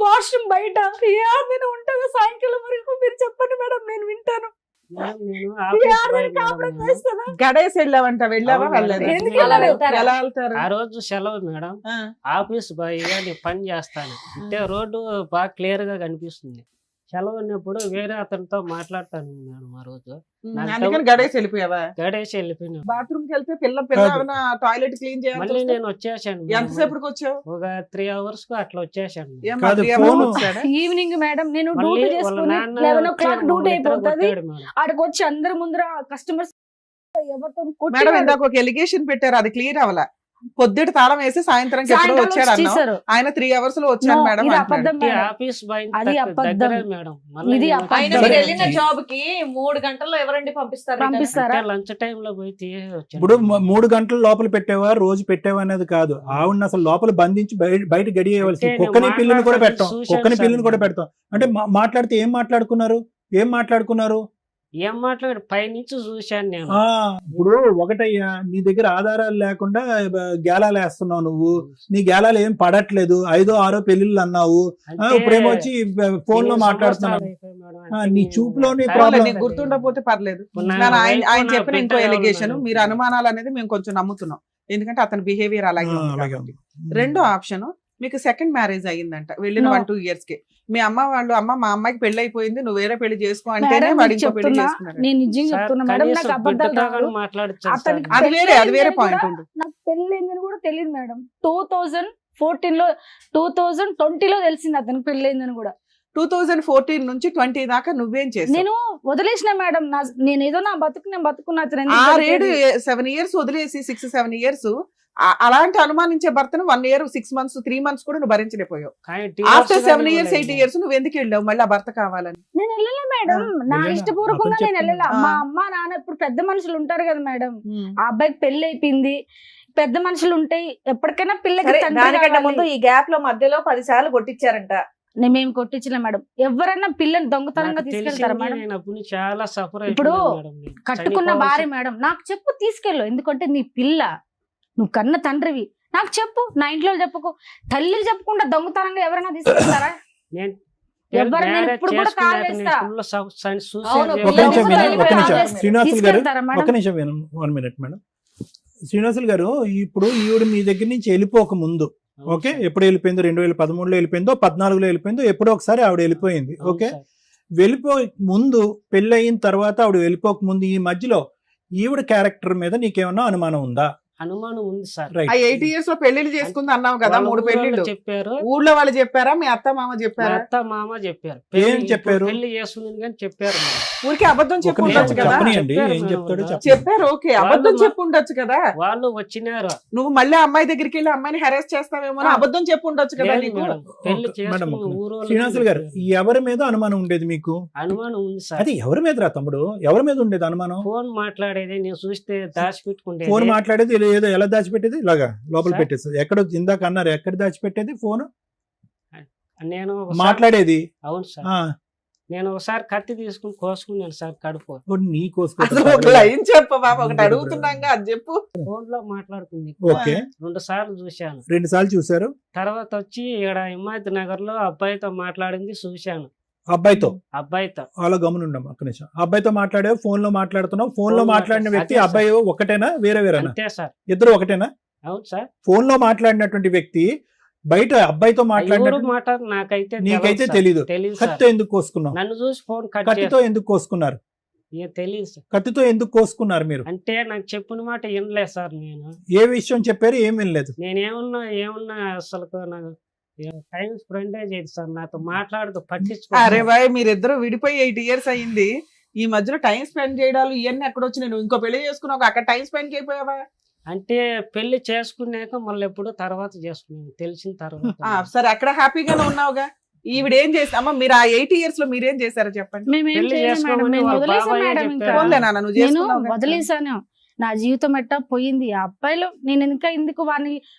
వాష్రూమ్ బయట ఏ ఆడదైనా ఉంటుందో సాయంకాలం వరకు? మీరు చెప్పండి మేడం, నేను వింటాను. ఏ ఆడదైనా కాపురం చేస్తుందా? గడేసి వెళ్ళావంట, వెళ్ళావా? అవును వెళ్ళలేదు. మేడం. ఎందుకు వెళ్ళలేదు? ఎలా వెళ్తారు? ఆ రోజు సెలవు మేడం. ఆ. ఆఫీస్ బాయ్ గా నేను పని చేస్తాను. అంటే రోడ్డు బాగా క్లియర్ గా కనిపిస్తుంది. సెలవు ఉన్నప్పుడు వేరే అతనితో మాట్లాడతాను మేడం. ఆ రోజు అందుకని గడేసి వెళ్ళిపోయావా? గడేసి వెళ్ళిపోయినా. బాత్రూమ్ కి వెళ్తే పిల్ల టాయిలెట్ క్లీన్ మళ్ళీ చేయాలి. నేను వచ్చేసాను మేడం. ఎంతసేపటికి వచ్చావు? ఒక 3 hours కు అట్లా వచ్చేసాను. ఏమ్మా, కాదు, 3 hours ఫోను. వచ్చాడా? ఈవినింగ్ మేడం నేను మళ్ళీ డ్యూటీ వాళ్ళ చేసుకుని నాన్న 11 o'clock వచ్చి డ్యూటీ నిద్ర అయిపోతుంది. కొట్టాడు మేడం. ఆడికి వచ్చి అందరి ముందర కస్టమర్స్ ఎవరితో మేడం కొట్టినాడు. ఇందాక ఒక ఎలిగేషన్ పెట్టారు, అది క్లియర్ అవ్వాల. పొద్దుట తాళం వేసి సాయంత్రం ఎప్పుడో సాయంత్రం వచ్చాడు అన్నావు. వచ్చేసారు. ఆయన 3 hours లో వచ్చాను No, మేడం ఇది అంటున్నాడు. అబద్ధం ఈ మేడం. ఆఫీస్ బాయ్ అది అబద్ధం. దగ్గరే మేడం. మళ్ళీ ఇది నేను అబద్ధం. ఆయన సరే. మీరు వెళ్ళిన జాబ్ కి 3 గంటల్లో ఎవరండి పంపిస్తారు? పంపిస్తారా? లంచ్ టైం లో పోయి వచ్చాను. ఇప్పుడు 3 గంటలు లోపల పెట్టావా, రోజు పెట్టావా అనేది కాదు. ఆవిడని అసలు లోపల బంధించి బయట గడియేయవలసింది. అంటే కుక్కని నేను పిల్లని కూడా పెట్టాం, మాట్లాడుతున్న కుక్కని చూశాను పిల్లని కూడా సార్. పెడతాం. అంటే మాట్లాడితే ఏం మాట్లాడుకున్నారు? ఏం మాట్లాడు పైనుంచి చూశాను నేను. ఆ, ఇప్పుడు ఒకటయ్యా, నీ దగ్గర ఆధారాలు లేకుండా గేలాలు వేస్తున్నావు నువ్వు. నీ గేలాలు ఏం పడట్లేదు, 5 6 పెళ్లిళ్ళు అన్నావు. అంటే ఇప్పుడేమో వచ్చి ఫోన్ లో ఎన్ని మాట్లాడుతున్నావు. సంవత్సరాలు అయిపోయి మేడం, ఆ, అంటే నీ నేను చూపులోనే టైం problem. నీకు గుర్తుండకపోతే పర్లేదు. నా నేను ఆయన వైఫ్ ఆయన నా చెప్పిన ఇంకో బిడ్డ ఎలిగేషన్, ఉన్నారు. మీరు అనుమానాలు అనేది మేము కొంచెం నమ్ముతున్నాం, ఎందుకంటే అతని బిహేవియర్ అలాగే ఉంది అలాగే కాబట్టి. ఉంది. రెండో ఆప్షన్, మీకు సెకండ్ మ్యారేజ్ అయ్యిందంట వెళ్ళిన No. 1-2 years కి. మీ అమ్మ వాళ్ళు, అమ్మ మా అమ్మాయికి పెళ్లి అయిపోయింది, నువ్వు వేరే పెళ్లి చేసుకో అంటేనే మేడం, వాడు నీకు ఇంకో పెళ్లి చెప్తున్నా, చేసుకున్నాడు. నేను నిజంగా సార్, చెప్తున్నా మేడం, కనీసం నాకు అబద్ధాలు బిడ్డతో రావు. కానీ మాట్లాడొచ్చు సార్. అతనికి అది వేరే పెళ్ళయిందని పాయింట్ కూడా ఉంటుంది. నాకు పెళ్ళైందని కూడా తెలియదు మేడం. 2014లో 2020లో తెలిసింది అతనికి పెళ్ళైందని కూడా. 2014 నుంచి 20 దాకా నువ్వేం చేసావు? నేను వదిలేసిన మేడం, నేను ఏదో నా బతుకు నేను బతుకున్నా, అతను ఎందుకు 6-7 దొరికాడు? 7 years వదిలేసి 6-7 years అలాంటి అనుమానించే భర్తను 1 year 6 months 3 months కూడా నువ్వు భరించలేకపోయావు. కానీ ఆఫ్టర్ divorce 7 కానీ years 8 ఇవ్వలేదు. years నువ్వు ఎందుకు వెళ్ళావు మళ్ళీ ఆ భర్త కావాలని? నేను వెళ్ళలే మేడం, నా వెళ్ళినా, ఇష్టపూర్వకంగా అతను నేను వెళ్ళలే. చెప్పింది. మా అమ్మ నాన్న ఇప్పుడు పెద్ద మనుషులు ఉంటారు కదా మేడం, ఆ అబ్బాయికి పెళ్లి అయిపోయింది, పెద్ద మనుషులు ఉంటాయి, ఎప్పటికైనా పిల్లకి సరే, తండ్రి దానికంటే కావాలి. ముందు ఈ గ్యాప్ లో మధ్యలో 10 సార్లు కొట్టించారంట. మేము కొట్టించలే మేడం. ఎవరైనా పిల్లని దొంగతనంగా నాకు తీసుకెళ్తారా తెలిసింది, మేడం? నేను అప్పుడు చాలా సఫర్ ఇప్పుడు అయిపోయాను మేడం. కట్టుకున్న భార్య మేడం, నాకు చెప్పు తీసుకెళ్ళు, ఎందుకంటే నీ పిల్ల, నువ్వు కన్న తండ్రివి, నాకు చెప్పు, నా ఇంట్లో చెప్పుకో. తల్లికి చెప్పకుండా దొంగతనంగా ఎవరైనా తీసుకెళ్తారా? ఎవరు నేను ఇప్పుడు కూడా కాల్ చేస్తా. అవును, ఒక నిమిషం పిల్లలు వినండి, ఒక నిమిషం. తీసుకెళ్తారా శ్రీనివాసులు గారు తీసుకెళ్తారా ఒక మేడం? నిమిషం వినండి, 1 minute మేడం. శ్రీనివాసులు గారు, ఇప్పుడు ఈవిడ మీ దగ్గర నుంచి వెళ్ళిపోక ముందు, ఓకే, ఎప్పుడు వెళ్ళిపోయిందో, 2013లో వెళ్ళిపోయిందో, 14లో వెళ్ళిపోయిందో, ఎప్పుడో ఒకసారి ఆవిడ వెళ్ళిపోయింది. ఓకే, వెళ్ళిపోక ముందు, పెళ్ళి అయిన తర్వాత ఆవిడ వెళ్ళిపోక ముందు, ఈ మధ్యలో ఈవిడ క్యారెక్టర్ మీద నీకేమన్నా అనుమానం ఉందా? అనుమానం ఉంది సార్. రైట్. ఆ 8 years లో పెళ్లిళ్ళు చేసుకుంది అన్నావు కదా, వాళ్ళ 3 ఊరోళ్ళు పెళ్లిళ్ళు. చెప్పారు, ఊర్లో వాళ్ళు చెప్పారా, మీ అత్త మామ మా చెప్పారా? అత్త మామ చెప్పారు. ఏం పెళ్లి చెప్పారు? ఇప్పుడు పెళ్లి చేస్తుంది కానీ చెప్పారు మేడం. ఊరికి అబద్ధం ఒక చెప్పు నిమిషం ఉండొచ్చు కదా. చెప్పనియండి, చెప్పారు ఏం మేడం. చెప్తాడో చెప్పండి. చెప్పారు, ఓకే, అబద్ధం వాళ్ళు చెప్పు ఉండొచ్చు కదా. వాళ్ళు వచ్చినారు. నువ్వు మళ్ళీ అమ్మాయి దగ్గరికి వెళ్ళి అమ్మాయిని హెరాస్ చేస్తావేమో అని అబద్ధం చెప్పు ఉండొచ్చు కదా లేదు నీకు. మేడం, పెళ్లి ఒక- మేడం, చేసుకున్న ఒక ఊరోళ్ళు శ్రీనివాసులు గారు, చెప్పారు. ఎవరి మీద అనుమానం ఉండేది మీకు? అనుమానం ఉంది సార్. అది ఎవరి మీద రా తమ్ముడు, ఎవరి మీద ఉండేది అనుమానం? ఫోన్ మాట్లాడేది నేను చూస్తే దాచిపెట్టుకుంటే ఫోన్ మాట్లాడేది ఏదో ఎలా దాచిపెట్టేది, ఇలాగా లోపల సార్. పెట్టేది. ఎక్కడ ఇందాక అన్నారు, ఎక్కడ దాచిపెట్టేది ఫోన్? నేను ఒకసారి- మాట్లాడేది. అవును సార్, ఆ, నేను ఒకసారి కత్తి తీసుకుని కోసుకున్నాను సార్ కడుపు. ఓ, నీ అసలు ఒక లైన్ చెప్పు బాబు, ఒకటి అడుగుతున్నాగా అది చెప్పు. ఫోన్ లో మాట్లాడుకుంది. ఓకే, 2 సార్లు చూశాను. 2 సార్లు చూసారు. తర్వాత వచ్చి ఇక్కడ హిమాయత్ నగర్ లో అబ్బాయితో మాట్లాడింది చూశాను. అబ్బాయితో అబ్బాయితో అలా గమనుండం ఒక్క నిమిషం. అబ్బాయితో మాట్లాడావు, ఫోన్ లో మాట్లాడుతున్నావు. ఫోన్ లో ఫోన్ మాట్లాడిన వ్యక్తి అదే సార్. అబ్బాయి ఒకటేనా, వేరే వేరేనా? అంతే సార్. ఇద్దరు ఒకటేనా? అవును సార్. ఫోన్ లో మాట్లాడినటువంటి వ్యక్తి బయట అబ్బాయితో ఎవరు మాట్లాడిన మాట నాకైతే నీకైతే తెలియదు సార్. తెలీదు. తెలీదు సార్. కత్తితో ఎందుకు కోసుకున్నావు? నన్ను చూసి ఫోన్ కట్ కత్తితో ఎందుకు కోసుకున్నారు? తెలియదు సార్. కత్తితో ఎందుకు కోసుకున్నారు మీరు? అంటే నాకు చెప్పిన మాట వినలేదు సార్. నేను ఏ విషయం చెప్పారు, ఏం వినలేదు? ఏమున్నా అసలు నాకు టైం స్పెండ్ చేయదు సార్, నాతో మాట్లాడుతూ అరే పట్టించుకో. బాయ్, మీరిద్దరు విడిపోయి 8 years అయింది. ఈ మధ్యలో టైం స్పెండ్ చేయడాలు ఇవన్నీ ఎక్కడ వచ్చి, నేను ఇంకో పెళ్లి చేసుకున్నావు, అక్కడ టైం స్పెండ్ చేయపోయావా? అంటే పెళ్లి చేసుకున్నాక మళ్ళీ ఎప్పుడు తర్వాత చేసుకున్నాను తెలిసిన తర్వాత. సరే, అక్కడ హ్యాపీగానే ఉన్నావుగా. ఈవిడ ఏం చేసి, అమ్మ మీరు ఆ 8 years లో మీరేం చేశారో చెప్పండి. మేమేం పెళ్లి చేయలేదు మేడం, చేసుకోమని నేను వాళ్ళ వదిలేసాను బాబాయే మేడం. ఇంకా చెప్పారు. పోన్లే నాన్న, నువ్వు నేను చేసుకున్నావు. వదిలేసాను. నా జీవితం ఎట్టా పోయింది. ఆ అబ్బాయిలో నేను ఇంకా ఎందుకు వాడిని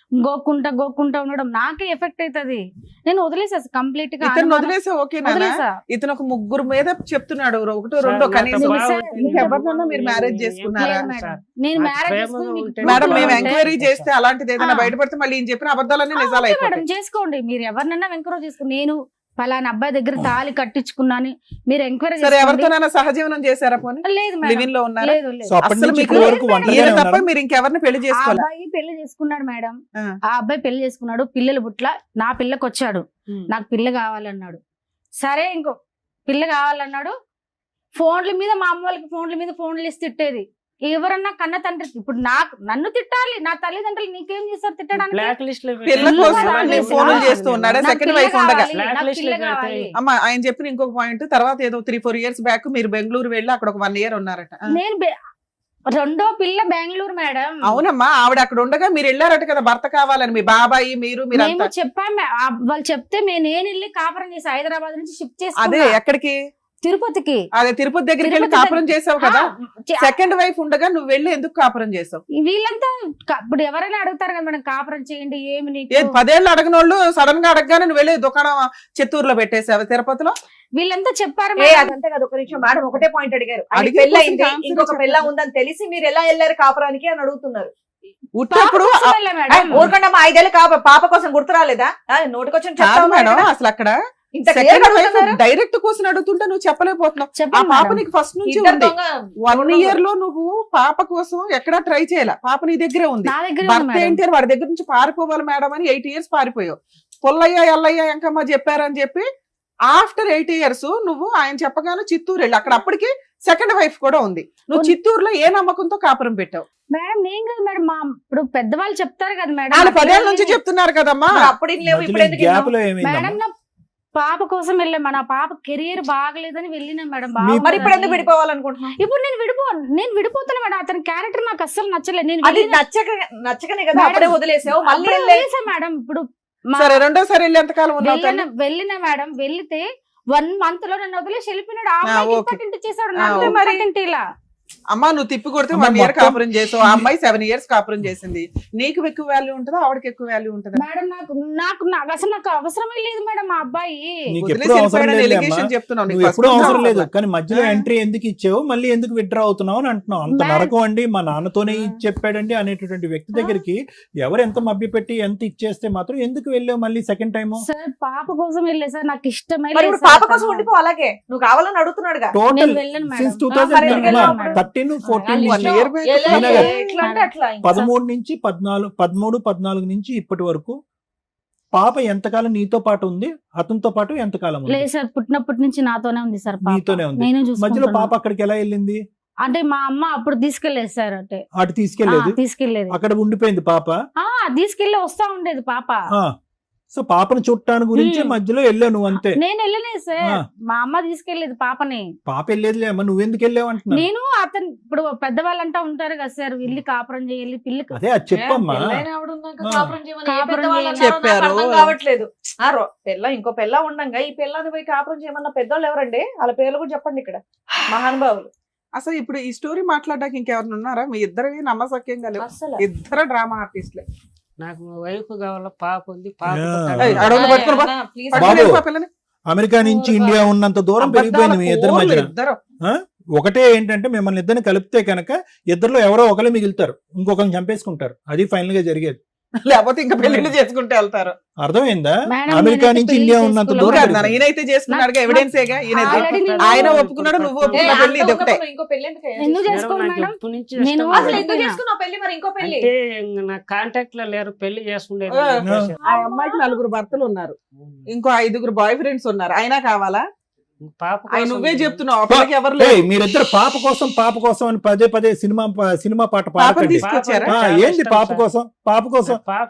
గోక్కుంటా ఉండడం నాకే ఎఫెక్ట్ అవుతుంది. నేను వదిలేసా కంప్లీట్ గా. ఇతను వదిలేసా ఓకే నాన్న. వదిలేసా. ఇతను ఒక 3 మీద చెప్తున్నాడు, 1 2 సార్, కనీసం. నాతో బాగా బాగుంటుంది. ఇంకెవరినైనా మీరు మ్యారేజ్ చేసుకున్నారా? లేదు మేడం. సార్, నేను నాకు మ్యారేజ్ ప్రేమగా చేసుకుని మీకు ఉంటే మేడం, ఇప్పుడు మేము బాగుంటుంది. ఎంక్వైరీ చేస్తే అలాంటిది ఏదైనా ఆ. బయటపడితే మళ్ళీ ఈయన చెప్పిన అబద్ధాలన్నీ నిజాలు ఓకే మేడం, అయిపోతాయి. చేసుకోండి. మీరు ఎవరినైనా ఎంక్వైరీ చేసుకోండి. నేను పలానా అబ్బాయి దగ్గర తాళి కట్టించుకున్నాను, మీరు ఎంక్వైరీ సరే, చేసుకోండి. ఎవరితోనైనా సహజీవనం చేశారా పోనీ? లేదు మేడం, లివింగ్ లో ఉన్నారా? లేదు లేదు. సో అప్పటి అసలు నుంచి మీకు ఇప్పటి వరకు లేదు ఒంటరిగానే ఈయన తప్ప ఉన్నారు. మీరు ఇంకెవరిని పెళ్లి ఆ చేసుకోవాలి? అబ్బాయి పెళ్లి చేసుకున్నాడు మేడం. ఆ. ఆ అబ్బాయి పెళ్లి చేసుకున్నాడు, పిల్లలు పుట్ల, నా పిల్లకి వచ్చాడు, నాకు పిల్ల కావాలన్నాడు. సరే, ఇంకో పిల్ల కావాలన్నాడు. ఫోన్ల మీద మా అమ్మ వాళ్ళకి ఫోన్లు ఇస్తే తిట్టేది. ఎవరన్నా కన్న తండ్రి ఇప్పుడు నన్ను తిట్టాలి, నా తల్లిదండ్రులు నీకేం చేస్తారు తిట్టడానికి? బ్లాక్ లిస్ట్ లో పిల్ల పిల్ల కోసం కావాలి. నేను ఫోన్లు చేస్తూ ఉన్నాడా? నాకు సెకండ్ పిల్ల వైఫ్ ఉండగా. కావాలి, Black నాకు list పిల్ల లో పెడితే- కావాలి. అమ్మ, ఆయన చెప్పిన ఇంకొక పాయింట్, తర్వాత ఏదో 3-4 years బ్యాక్ మీరు బెంగళూరు వెళ్ళి అక్కడ ఒక 1 year ఉన్నారట. నేను రెండో పిల్ల బెంగళూరు మేడం. అవునమ్మా, ఆవిడ అక్కడ ఉండగా మీరు వెళ్ళారట కదా భర్త కావాలని, మీ బాబాయి మీరు మేము మీరంతా. చెప్పాము, వాళ్ళు చెప్తే నేను వెళ్ళి కాపురం చేసి హైదరాబాద్ నుంచి షిఫ్ట్ అదే చేసి ఎక్కడికి? తిరుపతికి. అదే తిరుపతి దగ్గరికి వెళ్ళి తిరుపతి కాపురం చేసావు కదా, ఆ, సెకండ్ వైఫ్ ఉండగా నువ్వు వెళ్ళి ఎందుకు కాపురం చేసావు? వీళ్ళంతా ఇప్పుడు ఎవరైనా అడుగుతారు కదా మేడం కాపురం చేయండి ఏమి నీకు. 10 ఏళ్ళు అడగనోళ్ళు సడన్ గా అడగగానే నువ్వు వెళ్ళి దుకాణం చిత్తూరులో పెట్టేసావు తిరుపతిలో. వీళ్ళంతా చెప్పారు ఏ మేడం. అదంతే కదా, ఒక నిమిషం మేడం ఒకటే పాయింట్ అడిగారు. ఆయన అడిగే పెళ్ళి అయింది, question కి ఇంకొక answer పెళ్ళ చెప్పండి. ఉందని తెలిసి మీరు ఎలా వెళ్ళారు కాపురానికి అని అడుగుతున్నారు. ఉట్టప్పుడు పాప కోసం వెళ్ళా మేడం. ఊరకుండా మా 5 ఏళ్ళు పాప కోసం గుర్తు రాలేదా? నోటికొచ్చిన కాదు చెప్తావు మేడం, మేడం. అసలు అక్కడ ఇంత clear గా అడుగుతున్నారు. డైరెక్ట్ క్వశ్చన్ అడుగుతుంటే నువ్వు చెప్పలేకపోతున్నావు. ఆ చెప్పండి పాప మేడం. నీకు ఫస్ట్ నుంచి ఇద్దరు ఉంది. దొంగ 1 ఇయర్ లో నువ్వు పాప కోసం ఎక్కడా ట్రై చేయాల, పాప నీ దగ్గరే ఉంది. నా దగ్గర భర్త ఏంటి అని వాడి దగ్గర నుంచి పారిపోవాలి మేడం అని 8 years పారిపోయావు. పుల్లయ్య ఎల్లయ్య ఎంకమ్మ చెప్పారని చెప్పి ఆఫ్టర్ 8 years నువ్వు ఆయన చెప్పగానే చిత్తూరు వెళ్ళి అక్కడ అప్పటికి సెకండ్ వైఫ్ కూడా ఉంది. నువ్వు చిత్తూరులో ఏ నమ్మకంతో కాపురం పెట్టావు? మేడం నేను కదా మేడం, మా ఇప్పుడు పెద్దవాళ్ళు చెప్తారు కదా మేడం. వాళ్ళు 10 ఏళ్ళ నుంచి చెప్తున్నారు కదమ్మా. మరి అప్పుడు ఇన్ని లేవు, ఇప్పుడు ఎందుకు గ్యాప్ ఇన్నావు? లో ఏమైందమ్మా? మేడం నా పాప కోసం వెళ్ళాం. నా పాప కెరియర్ బాగలేదని వెళ్ళినా మేడం. మరి ఇప్పుడు ఎందుకు విడిపోవాలనుకుంటున్నావు? ఇప్పుడు నేను విడిపోతాను మేడం. అతని క్యారెక్టర్ నాకు అస్సలు నచ్చలేదు. నేను అది వెళ్ళిన- నచ్చకనే కదా మేడం, అప్పుడే వదిలేసావు. మళ్ళీ అప్పుడే వెళ్ళే- వదిలేసా మేడం. ఇప్పుడు మా- సరే రెండోసారి వెళ్ళి ఎంతకాలం ఉన్నావు తల్లి? వెళ్ళిన మేడం వెళ్తే 1 month లో నన్ను వదిలేసి వెళ్ళిపోయినాడు. ఆ ఆ, అమ్మాయికి ఓకే. ఇంపార్టెంట్ చేశాడు. ఆ, నాకు ఓకే. ఇంపార్టెంట్ ఇలా. అమ్మా నువ్వు తిప్పి కొడితే అమ్మ, 1 year మొత్తం- కాపురం చేసావు, ఆ అమ్మాయి 7 years కాపురం చేసింది. నీకు ఎక్కువ వాల్యూ ఉంటుందా ఆవిడకి ఎక్కువ వాల్యూ ఉంటుందా? మేడం నాకు అసలు నాకు అవసరమే లేదు మేడం మా అబ్బాయి. నీకు వదిలేసి ఎప్పుడు అవసరం వెళ్ళిపోయాడని లేదు allegation అమ్మా. చెప్తున్నావు. నీకు నువ్వు first ఎప్పుడు నుంచి అవసరం లేదు, అవసరం. కానీ మధ్యలో ఆ. ఎంట్రీ ఎందుకు ఇచ్చావు, మళ్ళీ ఎందుకు విత్డ్రా అవుతున్నావు అని అంటున్నావు. అంత మేడం. నరకం అండి, మా నాన్నతోనే ఆ. ఇది చెప్పాడండి అనేటటువంటి వ్యక్తి దగ్గరికి ఎవరు ఎంత మభ్య పెట్టి ఎంత ఇచ్చేస్తే మాత్రం ఎందుకు వెళ్ళావు మళ్ళీ సెకండ్ టైం? సార్ పాప కోసం వెళ్ళే సార్, నాకు ఇష్టమే మరి లేదు ఇప్పుడు సార్ పాప కోసం అతను. ఉండిపో, అలాగే నువ్వు కావాలని అడుగుతున్నాడుగా. టోటల్ నేను వెళ్ళను మేడం. సిన్స్ మరి ఎందుకు వెళ్ళావు అప్పుడు? 2013 14 1 year back. ఎలా- ఈయన ఎట్లా అంటే అట్లా ఇంకా. 13 నుంచి 14 నుంచి ఇప్పటి వరకు పాప ఎంతకాలం నీతో పాటు ఉంది, అతనితో పాటు ఎంతకాలం ఉంది? లేదు సార్, పుట్టినప్పటి నుంచి నాతోనే ఉంది సార్ పాప. నీతోనే ఉంది. నేను మధ్యలో చూసుకుంటున్నాను. పాప అక్కడికి ఎలా వెళ్ళింది? అంటే మా అమ్మ అప్పుడు తీసుకెళ్లేదు సార్. అంటే అటు తీసుకెళ్లేదు, తీసుకెళ్లేదు. అక్కడ ఉండిపోయింది పాప. తీసుకెళ్లి వస్తా ఉండేది పాప. ఆ సో పాపను చూడటానికి గురించి మ్మ్. మధ్యలో వెళ్ళావు నువ్వు అంతే. నేను వెళ్ళలేదు సార్, ఆ. మా అమ్మ తీసుకెళ్లేదు పాపని. పాప వెళ్ళేదిలే అమ్మ, నువ్వెందుకు వెళ్ళావు అంటున్నా. నేను అతను ఇప్పుడు పెద్దవాళ్ళంటా ఉంటారు కదా సార్, వెళ్ళి కాపురం చేయాలి పిల్లకి. అదే అది చెప్పమ్మా. పెళ్ళైన ఆవిడ ఉన్నాక ఆ. కాపురం చేయమని ఏ కాపురం పెద్దవాళ్ళు చేయమని అన్నారో నాకు చెప్పారు. అర్థం కావట్లేదు. ఇంకో పెళ్ళ ఉండంగా ఈ పిల్లని పోయి కాపురం చేయమన్న పెద్దోళ్ళు ఎవరండి? వాళ్ళ పేర్లు కూడా చెప్పండి ఇక్కడ, మహానుభావులు. అసలు ఇప్పుడు ఈ స్టోరీ మాట్లాడడానికి ఇంకెవరు ఉన్నారా? మీ ఇద్దరు నమ్మసక్యంగా లేవు, అసలు ఇద్దరు డ్రామా ఆర్టిస్ట్లే. నాకు వైఫ్ కావాల, పాప ఉంది, పాప యా. పుట్టాలి. ఏయ్, అడవులు పట్టుకుని బా. ప్లీజ్ బాబు. పట్టుకుని వెళ్ళిపో పిల్లని. అమెరికా నుంచి ఇండియా ఉన్నంత దూరం పెరిగిపోయింది మీ ఇద్దరి అబద్ధాల మధ్యన. కోర్లు ఇద్దరు. ఒకటే ఏంటంటే మిమ్మల్ని ఇద్దరిని కలిపితే కనుక ఇద్దరిలో ఎవరో ఒకరు మిగులుతారు, ఇంకొకరిని చంపేసుకుంటారు. అది ఫైనల్ గా జరిగేది. లేకపోతే ఇంకా పెళ్లిళ్ళు చేసుకుంటే వెళ్తారు. అర్థమైందా? మేడం, అమెరికా నేనైతే నుంచి పెళ్లి ఇండియా ఉన్నంత చేసుకోలేదు. దూరం కాదు పెరిగిపోయింది. నాన్న, ఈయనైతే చేసుకున్నాడుగా, ఎవిడెన్స్ ఏగా ఈయన Already నేను- ఆయన ఒప్పుకున్నాడు, నువ్వు ఒప్పుకున్నావు, పెళ్లి ఇది ఒకటే. ఇంకో పెళ్లి ఎందుకు ఎందుకు మేడం, చేసుకోను నాకు మేడం? ఎప్పటి నుంచి నేను ఇష్టం అసలు లేదు. ఎందుకు చేసుకున్నావు పెళ్లి? మరి ఇంకో పెళ్లి అంటే ఇంక నా కాంటాక్ట్ లో లేరు, పెళ్లి చేసుకుండేది. ఆ. ఆ అమ్మాయికి 4 భర్తలు ఉన్నారు, ఇంకో 5 బాయ్ ఫ్రెండ్స్ ఉన్నారు, అయినా కావాలా? పాప ఆయన కోసం నువ్వే చెప్తున్నావు, అప్పటికి ఎవరు ఏయ్, లేరు. మీరిద్దరు పాప కోసం అని పదే సినిమా పాట పాపని పాడకండి. తీసుకొచ్చారా? ఆ, ఏంది పాప కోసం పాప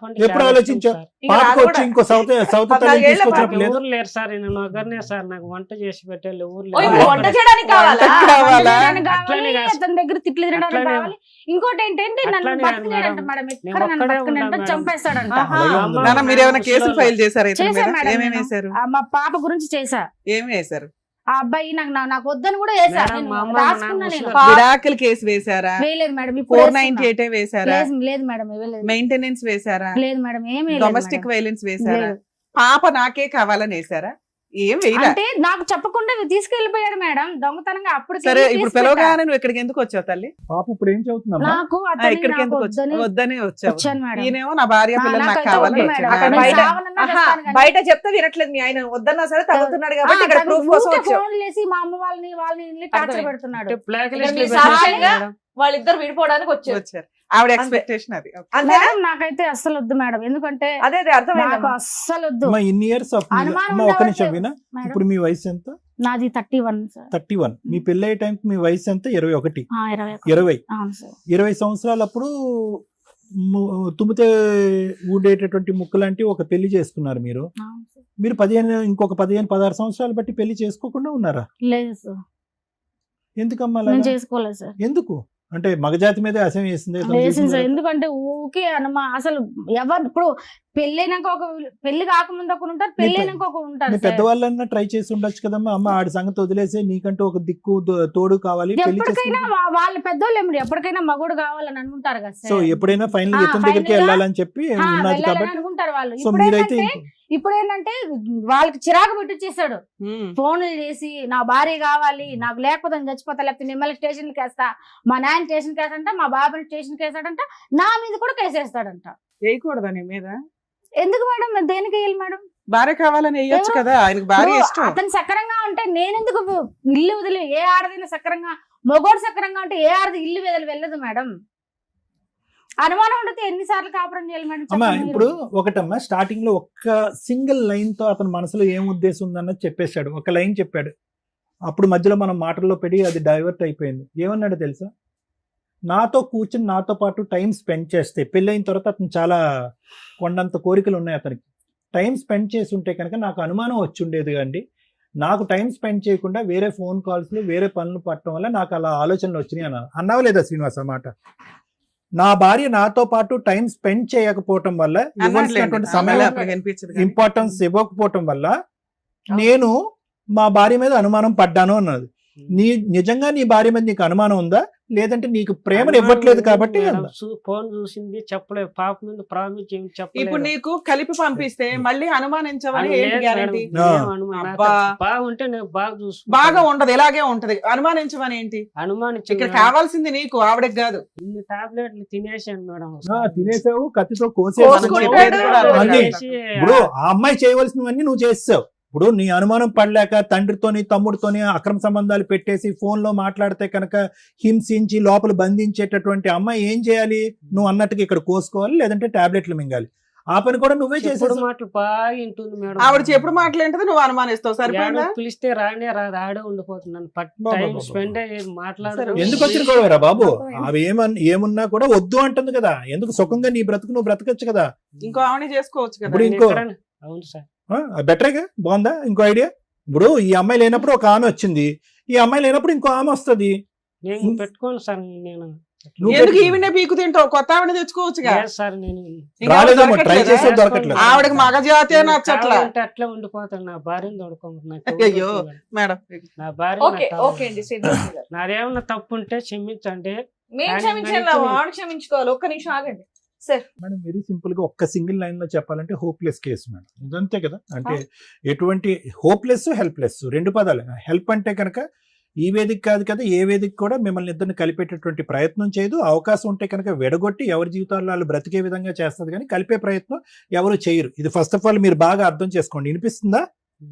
అంటే ఎప్పుడు చాలా ఆలోచించావు? ఇష్టం సార్. ఇంకా పాపకు రాదు వచ్చి కూడా. ఇంకో సౌత్ 14 తల్లి ఏళ్ల తీసుకొచ్చినప్పుడు నాకు లేదు. ఎవరు లేరు సార్, నేను ఒకరినే సార్, నాకు వంట చేసి పెట్టాలి, ఎవరు ఓ, లేరు. ఇప్పుడు వంట చేయడానికి కావాలా? వంట కావాలా? తినడానికి అట్లనే కావాలి, కాదు. అతని దగ్గర తిట్లు తినడానికి అట్లనే కావాలి. ఇంకోటి ఏంటంటే నన్ను అట్లనే బతకలేడంట మేడం. మేడం, నేను ఎక్కడ నన్ను ఒక్కడే బతకలేడంట, ఉన్నా మేడం. చంపేస్తాడంట. ఆహా. అలాగే నాన్న మీరు ఏమైనా కేసులు ఫైల్ చేశారా ఇతని చేశా మీద? మేడం ఏమేమి నేను. వేశారు? మా పాప గురించి చేసా. ఏమి వేశారు? ఆ అబ్బాయి నాకు వద్దని కూడా వేసా. మేడం, నేను మా అమ్మ, రాసుకున్నా మా నేను. నాన్న విడాకుల కేసు వేశారా? వేయలేదు మేడం, ఇప్పుడు 498 వేశారా? లేదు మేడం, ఇవ్వలేదు. మెయింటెనెన్స్ వేశారా? లేదు మేడం, ఏమీ డొమెస్టిక్ వైలెన్స్ వేశారా? లేదు. పాప నాకే కావాలని వేశారా? ఏం వేయరా? అంటే నాకు చెప్పకుండా తీసుకెళ్లిపోయాడు మేడం దొంగతనంగా. అప్పుడు సరే ఇప్పుడు పిలవగానే నువ్వు ఇక్కడికి ఎందుకు వచ్చావు తల్లి? పాప ఇప్పుడు ఏం చదువుతుందమ్మా? నాకు ఆ, అతన్ని ఇక్కడికి నాకు ఎందుకు వచ్చావు? వద్దని వద్దనే వచ్చావు. వచ్చాను మేడం. ఈయనేమో నా భార్య పిల్లలు నాకు నాకైతే కావాలని వద్దు మేడం. వచ్చాడు. అతను బయట- సావనన్నా ఆహా, చేస్తాను కానీ. బయట చెప్తే వినట్లేదు మీ ఆయన, వద్దన్నా సరే తగ్గుతున్నాడు కాబట్టి ఇక్కడ తను ప్రూఫ్ కోసం ఊరికే వచ్చావు. ఫోన్లు చేసి మా అమ్మ వాళ్ళని టార్చర్ అర్థమైంది. పెడుతున్నాడు. అంటే బ్లాక్ ఇక్కడ లిస్ట్ మీ లో పెట్టారు సాక్ష్యంగా మేడం. వాళ్ళిద్దరు విడిపోవడానికి వచ్చారు. వచ్చారు. ఆవిడ ఎక్స్పెక్టేషన్ అది. అంతేనా? మేడం నాకైతే అస్సలు వద్దు మేడం, ఎందుకంటే అదే నాకు అర్థమైంది. అస్సలు వద్దు అమ్మా, ఇన్ని ఇయర్స్ ఆఫ్ అనుమానం అమ్మా, ఒక్క నిమిషం ఉండవట్లేదు. వినా. మేడం ఇప్పుడు మీ వయసు ఎంత? నాది 31 సార్. 31. మీ పెళ్లి అయ్యే టైంకి మీ వయసు ఎంత? 21. 21. 20 అవును సార్. 20 సంవత్సరాలప్పుడు తుమ్మితే ఊడేటటువంటి ముక్క లాంటి ఒక పెళ్లి చేసుకున్నారు మీరు. అవును సార్. మీరు ఇంకొక 15-16 సంవత్సరాలు బట్టి పెళ్లి చేసుకోకుండా ఉన్నారా? లేదు సార్, ఎందుకమ్మా నేను అలాగా? చేసుకోలేదు సార్. ఎందుకు అంటే మగజాతి మీద అసహ్యం వేసింది వేసింది సార్, ఎందుకంటే ఊకే అసలు ఎవరు ఇప్పుడు పెళ్ళైనాక పెళ్లి కాకముందు ఒకరు ఉంటారు, పెళ్ళైనాక ఒకరు ఉంటారు నీ సార్. పెద్దవాళ్ళన్నా ట్రై చేసి ఉండొచ్చు కదమ్మా. అమ్మ ఆడి సంగతి వదిలేసి నీకంటూ ఒక దిక్కు తోడు కావాలి, పెళ్లి ఎప్పటికైనా చేసుకుంటే వాళ్ళ పెద్దోళ్ళు ఏమిటి ఎప్పటికైనా మగోడు కావాలని అనుకుంటారు కదా సో సార్. ఎప్పుడైనా ఫైనల్ ఇతని final దగ్గరికి గా, వెళ్ళాలని చెప్పి ఉన్నది వెళ్ళాలని కాబట్టి అనుకుంటారు వాళ్ళు. సో మీరైతే ఇప్పుడు ఏంటంటే వాళ్ళకి చిరాకు పెట్టిచ్చేసాడు. ఉమ్. ఫోన్లు చేసి నా భార్య కావాలి, నాకు లేకపోతే నేను చచ్చిపోతా, లేకపోతే మిమ్మల్ని స్టేషన్కి వేస్తా, మా నాయన స్టేషన్కి వేస్తాడంట, మా బాబాని స్టేషన్కి వేస్తాడంట, నా మీద కూడా కేసేస్తాడంట. వేయకూడదా నీ మీద? ఎందుకు మేడం, నేను దేనికి వేయాలి మేడం? భార్య కావాలని వేయొచ్చు కదా, ఆయనకు భార్య ఇప్పుడు ఇష్టం. అతను సక్రంగా ఉంటే నేనెందుకు ఇల్లు వదిలి, ఏ ఆడదైనా సక్రంగా, మొగోడు సక్రంగా ఉంటే ఏ ఆడది ఇల్లు వదిలి వెళ్ళదు మేడం. అనుమానం ఉండితే ఎన్నిసార్లు కాపురం చేయాలి మేడం అమ్మా చెప్పండి ఇప్పుడు మీరు. ఒకటమ్మా స్టార్టింగ్ లో ఒక్క సింగిల్ లైన్ తో అతని మనసులో ఏం ఉద్దేశం ఉందన్నది చెప్పేశాడు, ఒక లైన్ చెప్పాడు. అప్పుడు మధ్యలో మనం మాటల్లో పెట్టి అది డైవర్ట్ అయిపోయింది. ఏమన్నాడు తెలుసా? నాతో కూర్చుని నాతో పాటు టైం స్పెండ్ చేస్తే, పెళ్ళైన తర్వాత అతను చాలా కొండంత కోరికలు ఉన్నాయి అతనికి, టైం స్పెండ్ చేసి ఉంటే కనుక నాకు అనుమానం వచ్చి ఉండేది అండి. నాకు టైం స్పెండ్ చేయకుండా వేరే ఫోన్ కాల్స్లో వేరే పనులు పట్టడం వల్ల నాకు అలా ఆలోచనలు వచ్చినాయి అన్నాను. అన్నావా లేదా శ్రీనివాస్ అన్నమాట? నా భార్య నాతో పాటు టైం స్పెండ్ చేయకపోవటం వల్ల, ఇవ్వాల్సినటువంటి సమయం ఇంపార్టెన్స్ ఇవ్వకపోవటం వల్ల నేను మా భార్య మీద అనుమానం పడ్డాను అన్నది. నిజంగా నీ భార్య మీద నీకు అనుమానం ఉందా, లేదంటే నీకు ప్రేమను ఇవ్వట్లేదు కాబట్టి ఉందా? ఫోన్ చూసింది చెప్పలేదు, పాప మీద ప్రామిస్ ఇప్పుడు చెప్పలేదు. నీకు కలిపి పంపిస్తే మళ్ళీ అనుమానించవని అది ఏంటి లేదు గ్యారంటీ? మేడం, ఆ. ఏం అనుమానం? అబ్బా. బాగుంటే నేను బాగా బాగా చూసుకుంటాను. ఉండదు, ఇలాగే ఉంటది. అనుమానించమని ఏంటి? అనుమానించి ఇక్కడ కావాల్సింది నీకు, ఆవిడకి కాదు. ఇన్ని టాబ్లెట్లు తినేసాను మేడం. తినేసావు, కత్తితో కోసుకుంటాడు. కోసేసావు అన్ని. తినేసి, ఇప్పుడు ఆ అమ్మాయి చేయవలసినవన్నీ నువ్వు చేసావు. ఇప్పుడు నీ అనుమానం పడలేక తండ్రితోని తమ్ముడితోని అక్రమ సంబంధాలు పెట్టేసి ఫోన్ లో మాట్లాడితే కనుక హింసించి లోపల బంధించేటటువంటి అమ్మాయి ఏం చేయాలి? నువ్వు అన్నట్టుగా ఇక్కడ కోసుకోవాలి, లేదంటే టాబ్లెట్లు మింగాలి. ఆ పని కూడా నువ్వే చెప్పుడు చేసేసావు. మాటలు బాగా వింటుంది మేడం. ఆవిడ చెప్పుడు మాట్లాడితే నువ్వు అనుమానిస్తావు, సరిపోయిందా? ఏడో పిలిస్తే రానే రాదు, ఆడే ఉండిపోతున్నాను. బాబా టైం బాబా. స్పెండ్ అయ్యేది మాట్లాడదు. ఎందుకు వచ్చిన గొడవరా బాబు? అవి ఏమున్నా కూడా వద్దు అంటుంది కదా. ఎందుకు సుఖంగా నీ బ్రతుకు నువ్వు బ్రతకచ్చు కదా. ఇంకో ఆవిడ చేసుకోవచ్చు కదా. ఇప్పుడు ఇంకో అవును సార్. బెటరేగా, బాగుందా? ఇంకో ఐడియా. ఇప్పుడు ఈ అమ్మాయి లేనప్పుడు ఒక ఆమె వచ్చింది, ఈ అమ్మాయి లేనప్పుడు ఇంకో ఆమె వస్తుంది. నేను పెట్టుకోను సార్. నేను నువ్వు ఎందుకు పెట్టు. ఈవినే పీకు తింటావు? కొత్త ఆవిడ తెచ్చుకోవచ్చుగా. లేదు సార్, నేను ఇంకా రాలేదేమో, ఆవిడ ట్రై దొరకట్లేదా? చేసే దొరకట్లేదు. ఆవిడకి మగజాతే నచ్చట్లా. కావాలంటే అట్లా ఉండిపోతాను. నా భార్యను తోడుకోమంటున్నా. అయ్యో మేడం, నా భార్య ఓకే ఓకే అండి శ్రీనివాస్ గారు, నాదేమన్నా తప్పు ఉంటే క్షమించండి. మేము కానీ క్షమించాలి, నన్ను వాడు క్షమించుకోవాలి. ఒక్క నిమిషం ఆగండి సార్. మేడం వెరీ సింపుల్ గా ఒక్క సింగిల్ లైన్ లో చెప్పాలంటే హోప్లెస్ కేసు మేడం. ఇదంతే కదా. అంటే ఎటువంటి హోప్లెస్ హెల్ప్లెస్ రెండు పదాలు. హెల్ప్ అంటే కనుక ఈ వేదిక కాదు కదా, ఏ వేదిక కూడా మిమ్మల్ని ఇద్దరిని కలిపేటటువంటి ప్రయత్నం చేయదు. అవకాశం ఉంటే కనుక విడగొట్టి ఎవరి జీవితాల్లో వాళ్ళు బ్రతికే విధంగా చేస్తుంది, కానీ కలిపే ప్రయత్నం ఎవరు చేయరు. ఇది ఫస్ట్ ఆఫ్ ఆల్ మీరు బాగా అర్థం చేసుకోండి. వినిపిస్తుందా?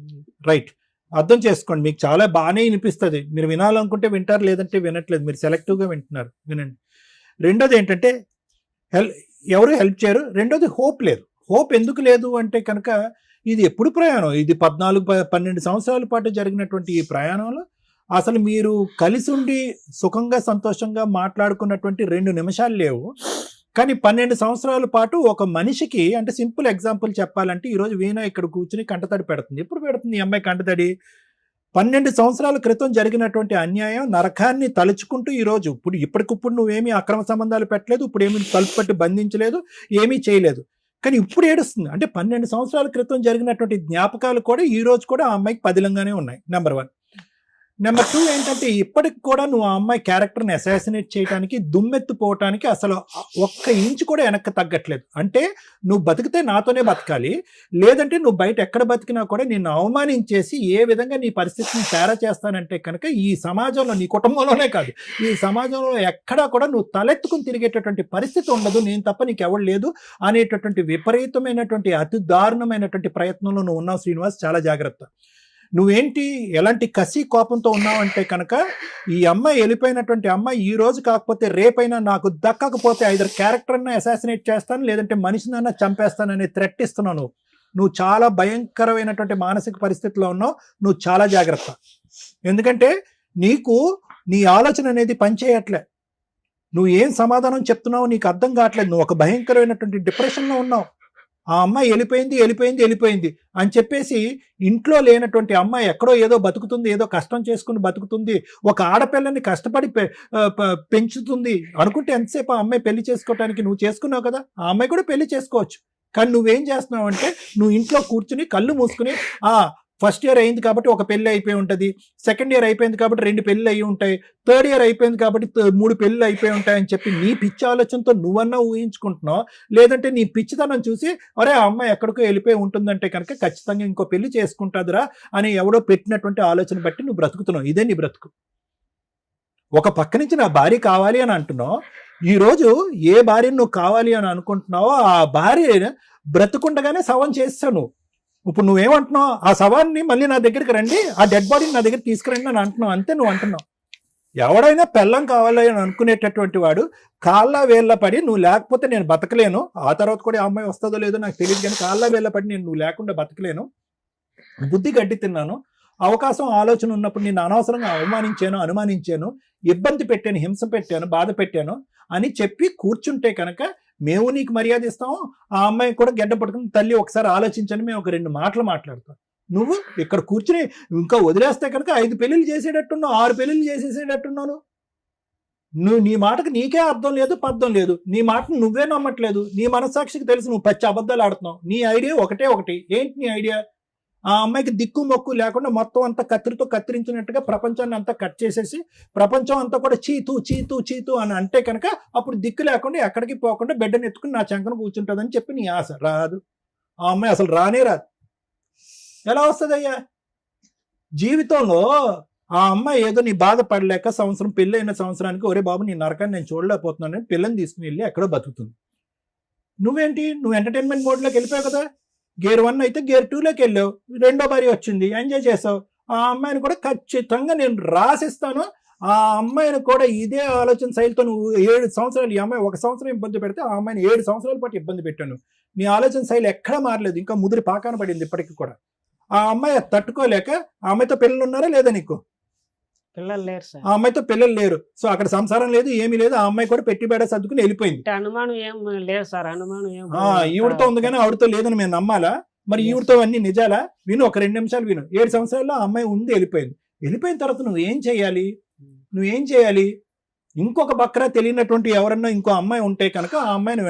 రైట్, అర్థం చేసుకోండి. మీకు చాలా బాగానే వినిపిస్తుంది. మీరు వినాలనుకుంటే వింటారు, లేదంటే వినట్లేదు. మీరు సెలెక్టివ్గా వింటున్నారు, వినండి. రెండోది ఏంటంటే ఎవరు హెల్ప్ చేయరు. రెండోది హోప్ లేదు. హోప్ ఎందుకు లేదు అంటే కనుక ఇది ఎప్పుడు ప్రయాణం, ఇది 14-12 సంవత్సరాల పాటు జరిగినటువంటి ఈ ప్రయాణంలో అసలు మీరు కలిసి ఉండి సుఖంగా సంతోషంగా మాట్లాడుకున్నటువంటి 2 నిమిషాలు లేవు. కానీ 12 సంవత్సరాల పాటు ఒక మనిషికి, అంటే సింపుల్ ఎగ్జాంపుల్ చెప్పాలంటే ఈరోజు వీణ ఇక్కడ కూర్చుని కంటతడి పెడుతుంది. ఎప్పుడు పెడుతుంది ఈ అమ్మాయి కంటతడి? 12 సంవత్సరాల క్రితం జరిగినటువంటి అన్యాయం నరకాన్ని తలుచుకుంటూ ఈరోజు ఇప్పటికిప్పుడు నువ్వేమీ అక్రమ సంబంధాలు పెట్టలేదు, ఇప్పుడు ఏమీ తలుపు పట్టి బంధించలేదు, ఏమీ చేయలేదు, కానీ ఇప్పుడు ఏడుస్తుంది. అంటే 12 సంవత్సరాల క్రితం జరిగినటువంటి జ్ఞాపకాలు కూడా ఈ రోజు కూడా ఆ అమ్మాయికి పదిలంగానే ఉన్నాయి. నెంబర్ 1. నెంబర్ 2 ఏంటంటే ఇప్పటికి కూడా నువ్వు ఆ అమ్మాయి క్యారెక్టర్ని అసాసినేట్ చేయడానికి, దుమ్మెత్తిపోవటానికి అసలు ఒక్క ఇంచు కూడా వెనక్కి తగ్గట్లేదు. అంటే నువ్వు బతికితే నాతోనే బతకాలి, లేదంటే నువ్వు బయట ఎక్కడ బతికినా కూడా నిన్ను అవమానించేసి ఏ విధంగా నీ పరిస్థితిని తేడా చేస్తానంటే కనుక ఈ సమాజంలో, నీ కుటుంబంలోనే కాదు, ఈ సమాజంలో ఎక్కడా కూడా నువ్వు తలెత్తుకుని తిరిగేటటువంటి పరిస్థితి ఉండదు, నేను తప్ప నీకు ఎవరు లేదు అనేటటువంటి విపరీతమైనటువంటి అతి దారుణమైనటువంటి ప్రయత్నంలో నువ్వు ఉన్నావు శ్రీనివాస్. చాలా జాగ్రత్త. నువ్వేంటి ఎలాంటి కసి కోపంతో ఉన్నావు అంటే కనుక ఈ అమ్మాయి వెళ్ళిపోయినటువంటి అమ్మాయి ఈ రోజు కాకపోతే రేపైనా నాకు దక్కకపోతే ఐదర్ క్యారెక్టర్ని అసాసినేట్ చేస్తాను, లేదంటే మనిషినన్నా చంపేస్తానని థ్రెట్ ఇస్తున్నావు. నువ్వు చాలా భయంకరమైనటువంటి మానసిక పరిస్థితిలో ఉన్నావు. నువ్వు చాలా జాగ్రత్త. ఎందుకంటే నీకు నీ ఆలోచన అనేది పనిచేయట్లే. నువ్వు ఏం సమాధానం చెప్తున్నావు నీకు అర్థం కావట్లేదు. నువ్వు ఒక భయంకరమైనటువంటి డిప్రెషన్లో ఉన్నావు. ఆ అమ్మాయి వెళ్ళిపోయింది అని చెప్పేసి ఇంట్లో లేనటువంటి అమ్మాయి ఎక్కడో ఏదో బతుకుతుంది, ఏదో కష్టం చేసుకుని బతుకుతుంది, ఒక ఆడపిల్లని కష్టపడి పెంచుతుంది అనుకుంటే ఎంతసేపు ఆ అమ్మాయి పెళ్లి చేసుకోవటానికి? నువ్వు చేసుకున్నావు కదా, ఆ అమ్మాయి కూడా పెళ్లి చేసుకోవచ్చు. కానీ నువ్వేం చేస్తున్నావు అంటే నువ్వు ఇంట్లో కూర్చుని కళ్ళు మూసుకుని ఫస్ట్ ఇయర్ అయింది కాబట్టి ఒక పెళ్లి అయిపోయి ఉంటుంది, సెకండ్ ఇయర్ అయిపోయింది కాబట్టి 2 పెళ్లి అయ్యి ఉంటాయి, థర్డ్ ఇయర్ అయిపోయింది కాబట్టి 3 పెళ్లి అయిపోయి ఉంటాయి అని చెప్పి నీ పిచ్చి ఆలోచనతో నువ్వన్నా ఊహించుకుంటున్నావు. లేదంటే నీ పిచ్చితనం చూసి అరే ఆ అమ్మాయి ఎక్కడికో వెళ్ళిపోయి ఉంటుందంటే కనుక ఖచ్చితంగా ఇంకో పెళ్లి చేసుకుంటుందిరా అని ఎవడో పెట్టినటువంటి ఆలోచన బట్టి నువ్వు బ్రతుకుతున్నావు. ఇదే నీ బ్రతుకు. ఒక పక్క నుంచి నా భార్య కావాలి అని అంటున్నావు, ఈరోజు ఏ భార్యను నువ్వు కావాలి అని అనుకుంటున్నావో ఆ భార్య బ్రతుకుండగానే శవం చేస్తావు నువ్వు. ఇప్పుడు నువ్వేమంటున్నావు, ఆ శవాన్ని మళ్ళీ నా దగ్గరికి రండి, ఆ డెడ్ బాడీని నా దగ్గర తీసుకురండి అని అంటున్నావు, అంతే నువ్వు అంటున్నావు. ఎవడైనా పెళ్ళం కావాలి అని అనుకునేటటువంటి వాడు కాళ్ళ వేళ్ళ పడి నువ్వు లేకపోతే నేను బతకలేను, ఆ తర్వాత కూడా ఆ అమ్మాయి వస్తుందో లేదో నాకు తెలియదు కానీ కాళ్ళ వేళ్ళ పడి నువ్వు లేకుండా బతకలేను, బుద్ధి గడ్డి తిన్నాను, అవకాశం ఆలోచన ఉన్నప్పుడు నేను అనవసరంగా అవమానించాను, అనుమానించాను, ఇబ్బంది పెట్టాను, హింస పెట్టాను, బాధ పెట్టాను అని చెప్పి కూర్చుంటే కనుక మేము నీకు మర్యాద ఇస్తాము, ఆ అమ్మాయి కూడా గడ్డ పట్టుకుని తల్లి ఒకసారి ఆలోచించని మేము ఒక 2 మాటలు మాట్లాడతాం. నువ్వు ఇక్కడ కూర్చుని ఇంకా వదిలేస్తే కనుక 5 పెళ్లిళ్ళు చేసేటట్టున్నావు, 6 పెళ్లిళ్ళు చేసేసేటట్టున్నాను. నువ్వు నీ మాటకు నీకే అర్థం లేదు, పర్థం లేదు, నీ మాటను నువ్వే నమ్మట్లేదు, నీ మనస్సాక్షికి తెలుసు నువ్వు పచ్చి అబద్ధాలు ఆడుతున్నావు. నీ ఐడియా ఒకటి, ఏంటి నీ ఐడియా? ఆ అమ్మాయికి దిక్కు మొక్కు లేకుండా మొత్తం అంతా కత్తిరితో కత్తిరించినట్టుగా ప్రపంచాన్ని అంతా కట్ చేసేసి ప్రపంచం అంతా కూడా చీతూ చీతూ చీతూ అని అంటే కనుక అప్పుడు దిక్కు లేకుండా ఎక్కడికి పోకుండా బిడ్డను ఎత్తుకుని నా చంకన కూర్చుంటుందని చెప్పి నీ ఆశ. రాదు, ఆ అమ్మాయి అసలు రానే రాదు. ఎలా వస్తుందయ్యా? జీవితంలో ఆ అమ్మాయి ఏదో నీ బాధపడలేక సంవత్సరం పెళ్ళైన సంవత్సరానికి ఒరే బాబు నీ నరకాన్ని నేను చూడలేకపోతున్నాను పిల్లని తీసుకుని వెళ్ళి ఎక్కడో బతుకుతుంది. నువ్వేంటి, నువ్వు ఎంటర్టైన్మెంట్ మోడ్లోకి వెళ్ళిపోయావు కదా, గేర్ 1 అయితే గేర్ 2లోకి వెళ్ళావు, 2వ భార్య వచ్చింది, ఎంజాయ్ చేసావు. ఆ అమ్మాయిని కూడా ఖచ్చితంగా నేను రాసిస్తాను, ఆ అమ్మాయిని కూడా ఇదే ఆలోచన శైలితో నువ్వు 7 సంవత్సరాలు, ఈ అమ్మాయి 1 సంవత్సరం ఇబ్బంది పెడితే ఆ అమ్మాయిని 7 సంవత్సరాల పాటు ఇబ్బంది పెట్టాను. నీ ఆలోచన శైలి ఎక్కడా మారలేదు, ఇంకా ముదిరి పాకాన పడింది ఇప్పటికీ కూడా. ఆ అమ్మాయి తట్టుకోలేక ఆ అమ్మాయితో పిల్లలు ఉన్నారా లేదా నీకు? పిల్లలు లేరు సార్. ఆ అమ్మాయితో పిల్లలు లేరు, సో అక్కడ సంసారం లేదు, ఏమీ లేదు, ఆ అమ్మాయి కూడా పెట్టి బేడ సర్దుకుని వెళ్ళిపోయింది. అనుమానం ఏం లేదు సార్, అనుమానం ఏం ఈవిడతో ఉంది కానీ ఆవిడతో లేదని మేము నమ్మాలా? మరి ఈవిడతో అన్ని నిజాలా? విను, ఒక 2 నిమిషాలు విను. 7 సంవత్సరాల్లో ఆ అమ్మాయి ఉంది, వెళ్ళిపోయింది. వెళ్ళిపోయిన తర్వాత నువ్వేం చేయాలి? ఇంకొక బక్రా తెలియనటువంటి ఎవరన్నా ఇంకో అమ్మాయి ఉంటే కనుక ఆ అమ్మాయిని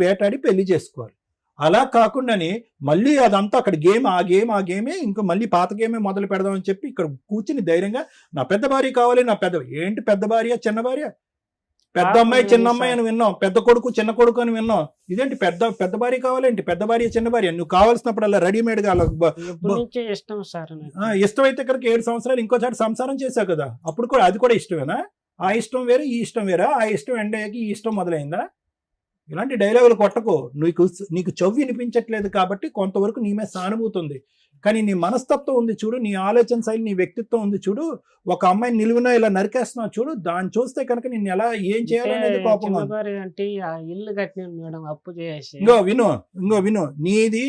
వేటాడి పెళ్లి చేసుకోవాలి. అలా కాకుండానే మళ్ళీ అదంతా అక్కడ ఆ గేమే ఇంకా మళ్ళీ పాత గేమే మొదలు పెడదామని చెప్పి ఇక్కడ కూర్చుని ధైర్యంగా నా పెద్ద భార్య కావాలి, నా ఏంటి పెద్ద భార్య చిన్న భార్య? పెద్ద అమ్మాయి చిన్న అమ్మాయి అని విన్నాం, పెద్ద కొడుకు చిన్న కొడుకు అని విన్నాం. ఇదేంటి పెద్ద భార్య కావాలేంటి? పెద్ద భార్య చిన్న భార్య నువ్వు కావాల్సినప్పుడు అలా రెడీమేడ్ గా ఇష్టం సార్. ఇష్టమైతే కనుక 7 సంవత్సరాలు ఇంకోసారి సంసారం చేశావు కదా, అప్పుడు కూడా అది కూడా ఇష్టమేనా? ఆ ఇష్టం వేరే ఈ ఇష్టం వేరా? ఆ ఇష్టం ఎండయ్యాకి ఈ ఇష్టం మొదలైందా? ఇలాంటి డైలాగులు కొట్టకు. నీకు చెవి వినిపించట్లేదు కాబట్టి కొంతవరకు నీ మీద సానుభూతి ఉంది, కానీ నీ మనస్తత్వం ఉంది చూడు, నీ ఆలోచన శైలి, నీ వ్యక్తిత్వం ఉంది చూడు. ఒక అమ్మాయిని నిలువునా ఇలా నరికేస్తున్నావు చూడు, దాన్ని చూస్తే కనుక నిన్ను ఎలా ఏం చేయాలనేది కోపం. అంటే ఇల్లు కట్టిన మేడం అప్పు చేసి. ఇంకో విను, నీది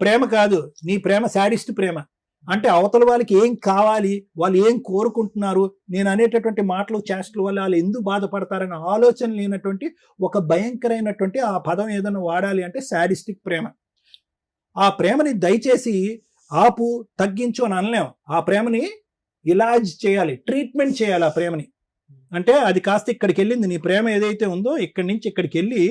ప్రేమ కాదు, నీ ప్రేమ శాడిస్ట్ ప్రేమ. అంటే అవతల వాళ్ళకి ఏం కావాలి, వాళ్ళు ఏం కోరుకుంటున్నారు, నేను అనేటటువంటి మాటలు చేష్టల వల్ల వాళ్ళు ఎందుకు బాధపడతారనే ఆలోచన లేనటువంటి ఒక భయంకరమైనటువంటి ఆ పదం ఏదైనా వాడాలి అంటే శాడిస్టిక్ ప్రేమ. ఆ ప్రేమని దయచేసి ఆపు, తగ్గించు అని అనలేం. ఆ ప్రేమని ఇలాజ్ చేయాలి, ట్రీట్మెంట్ చేయాలి ఆ ప్రేమని. అంటే అది కాస్త ఇక్కడికి వెళ్ళింది, నీ ప్రేమ ఏదైతే ఉందో ఇక్కడి నుంచి ఇక్కడికి వెళ్ళి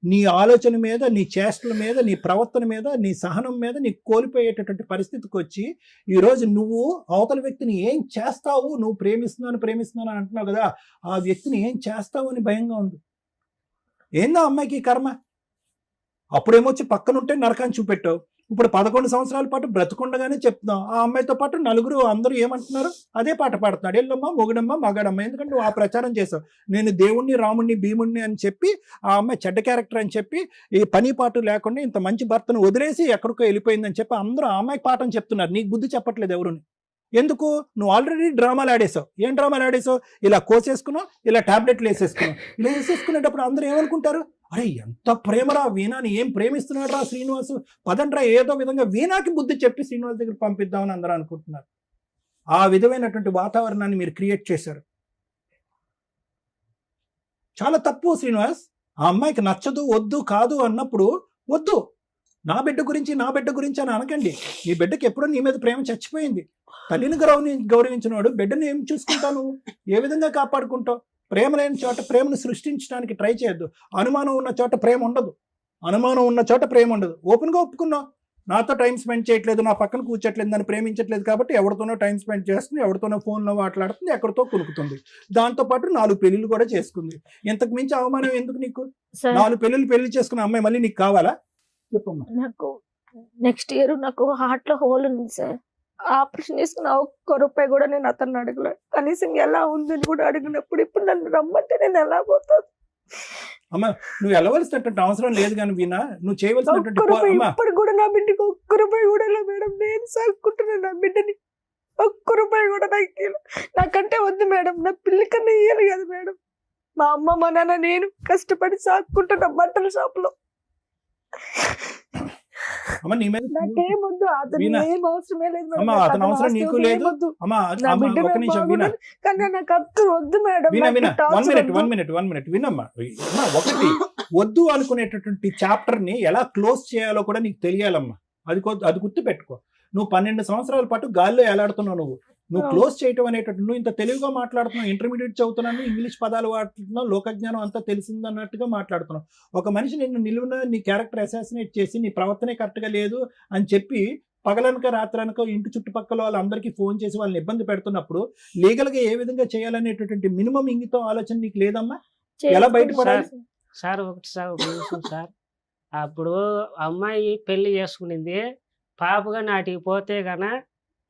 నీ ఆలోచన మీద, నీ చేష్టల మీద, నీ ప్రవర్తన మీద, నీ సహనం మీద నీ కోల్పోయేటటువంటి పరిస్థితికి వచ్చి ఈరోజు నువ్వు అవతల వ్యక్తిని ఏం చేస్తావు, నువ్వు ప్రేమిస్తున్నాను అంటున్నావు కదా, ఆ వ్యక్తిని ఏం చేస్తావు అని భయంగా ఉంది. ఏందో అమ్మాయికి కర్మ. అప్పుడేమొచ్చి పక్కనుంటే నరకాన్ని చూపెట్టావు, ఇప్పుడు 11 సంవత్సరాల పాటు బ్రతుకుండగానే చెప్తున్నావు. ఆ అమ్మాయితో పాటు నలుగురు అందరూ ఏమంటున్నారు, అదే పాట పాడుతున్నాడు, ఎల్లమ్మ మొగుడమ్మ మగాడమ్మ. ఎందుకంటే నువ్వు ఆ ప్రచారం చేసావు, నేను దేవుణ్ణి రాముణ్ణి భీముణ్ణి అని చెప్పి ఆ అమ్మాయి చెడ్డ క్యారెక్టర్ అని చెప్పి ఈ పని పాటు లేకుండా ఇంత మంచి భర్తను వదిలేసి ఎక్కడికో వెళ్ళిపోయిందని చెప్పి అందరూ ఆ అమ్మాయికి పాఠం చెప్తున్నారు. నీకు బుద్ధి చెప్పట్లేదు ఎవరుని. ఎందుకు? నువ్వు ఆల్రెడీ డ్రామాలు ఆడేసావు. ఏం డ్రామాలు ఆడేసావు? ఇలా కోసేసుకున్నావు, ఇలా టాబ్లెట్లు వేసేసుకున్నావు. ఇలా వేసేసుకునేటప్పుడు అందరూ ఏమనుకుంటారు, అరే ఎంత ప్రేమరా వీణాని, ఏం ప్రేమిస్తున్నాడు రా శ్రీనివాసు, పదండ్రా ఏదో విధంగా వీణాకి బుద్ధి చెప్పి శ్రీనివాస్ దగ్గర పంపిద్దామని అందరూ అనుకుంటున్నారు. ఆ విధమైనటువంటి వాతావరణాన్ని మీరు క్రియేట్ చేశారు. చాలా తప్పు శ్రీనివాస్. ఆ అమ్మాయికి నచ్చదు, వద్దు, కాదు అన్నప్పుడు వద్దు. నా బిడ్డ గురించి అని అనకండి. నీ బిడ్డకి ఎప్పుడో నీ మీద ప్రేమ చచ్చిపోయింది. తల్లిని గౌరవించినవాడు బిడ్డను ఏం చూసుకుంటావు, ఏ విధంగా కాపాడుకుంటావు? ప్రేమ లేని చోట ప్రేమను సృష్టించడానికి ట్రై చేయొద్దు. అనుమానం ఉన్న చోట ప్రేమ ఉండదు. అనుమానం ఉన్న చోట ప్రేమ ఉండదు. ఓపెన్గా ఒప్పుకున్నావు, నాతో టైం స్పెండ్ చేయట్లేదు, నా పక్కన కూర్చోట్లేదు, నన్ను ప్రేమించట్లేదు కాబట్టి ఎవరితోనో టైం స్పెండ్ చేస్తుంది, ఎవరితోనో ఫోన్లో మాట్లాడుతుంది, ఎక్కడితో కులుకుతుంది. దాంతోపాటు 4 పెళ్ళిళ్ళు కూడా చేసుకుంది. ఇంతకు మించి అవమానం ఎందుకు నీకు? సార్ 4 పెళ్లి చేసుకున్న అమ్మాయి మళ్ళీ నీకు కావాలా? చెప్పమ్మా. నాకు నెక్స్ట్ ఇయర్ నాకు హార్ట్ లో హోల్ ఉంది సార్. ఆపరేషన్ చేసుకున్న ఒక్క రూపాయి కూడా నేను అతన్ని అడగలేదు. కనీసం ఎలా ఉందని కూడా అడిగినప్పుడు ఇప్పుడు నన్ను రమ్మంటే నేను ఎలా పోతాను? అమ్మ, నువ్వు వెళ్ళవలసినటువంటి అవసరం లేదు కానీ వీణా, నువ్వు చేయవలసినటువంటి ఒక్క రూపాయి అమ్మా, ఇప్పుడు కూడా నా బిడ్డకి ఒక్క రూపాయి కూడా ఇలా మేడం. నేను సాగుకుంటున్నాను నా బిడ్డని. ఒక్క రూపాయి కూడా నాకు ఇయ్యలేదు. నాకంటే వద్దు మేడం, నా పిల్లి కన్నా ఇయ్యాలి కదా మేడం. మా అమ్మ మా నాన్న నేను కష్టపడి సాగుకుంటున్నా బట్టల షాప్ లో. అమ్మ నీ మీద నాకేం వద్దు, అతను వీణా, ఏం అవసరమే లేదు మేడం. అమ్మ నాకు అతని అవసరం ఆస్తి నీకు వద్దు, లేదు. ఏం వద్దు. అమ్మా నా అమ్మ బిడ్డ ఒక నాకు నిమిషం వీణా, బాగుండాలి. కానీ నాకు అత్తు వద్దు మేడం. వినా నాకు వినా టార్చర్ వన్ వద్దు. మినిట్ వినమ్మా. అమ్మా, ఒకటి వద్దు అనుకునేటటువంటి చాప్టర్ ని ఎలా క్లోజ్ చేయాలో కూడా నీకు తెలియాలమ్మా. అది గుర్తు పెట్టుకో. నువ్వు 12 సంవత్సరాల పాటు గాల్లో ఎలాడుతున్నావు. నువ్వు క్లోజ్ చేయటం అనేటట్టు, నువ్వు ఇంత తెలివిగా మాట్లాడుతున్నావు, ఇంటర్మీడియట్ చదువుతున్నాను, ఇంగ్లీష్ పదాలు వాడుతున్నావు, లోకజ్ఞానం అంతా తెలిసిందన్నట్టుగా మాట్లాడుతున్నావు. ఒక మనిషి నిన్ను నిలువున నీ క్యారెక్టర్ అసాసినేట్ చేసి నీ ప్రవర్తనే కరెక్ట్గా లేదు అని చెప్పి పగలనక రాత్రనక ఇంటి చుట్టుపక్కల వాళ్ళందరికీ ఫోన్ చేసి వాళ్ళని ఇబ్బంది పెడుతున్నప్పుడు లీగల్గా ఏ విధంగా చేయాలనేటటువంటి మినిమం ఇంగితం ఆలోచన నీకు లేదమ్మా? ఎలా బయటపడాలి? సార్ ఒకటి సార్ ఒక నిమిషం సార్. అప్పుడు అమ్మాయి పెళ్లి చేసుకునింది, పాపగా నాటికి పోతే గన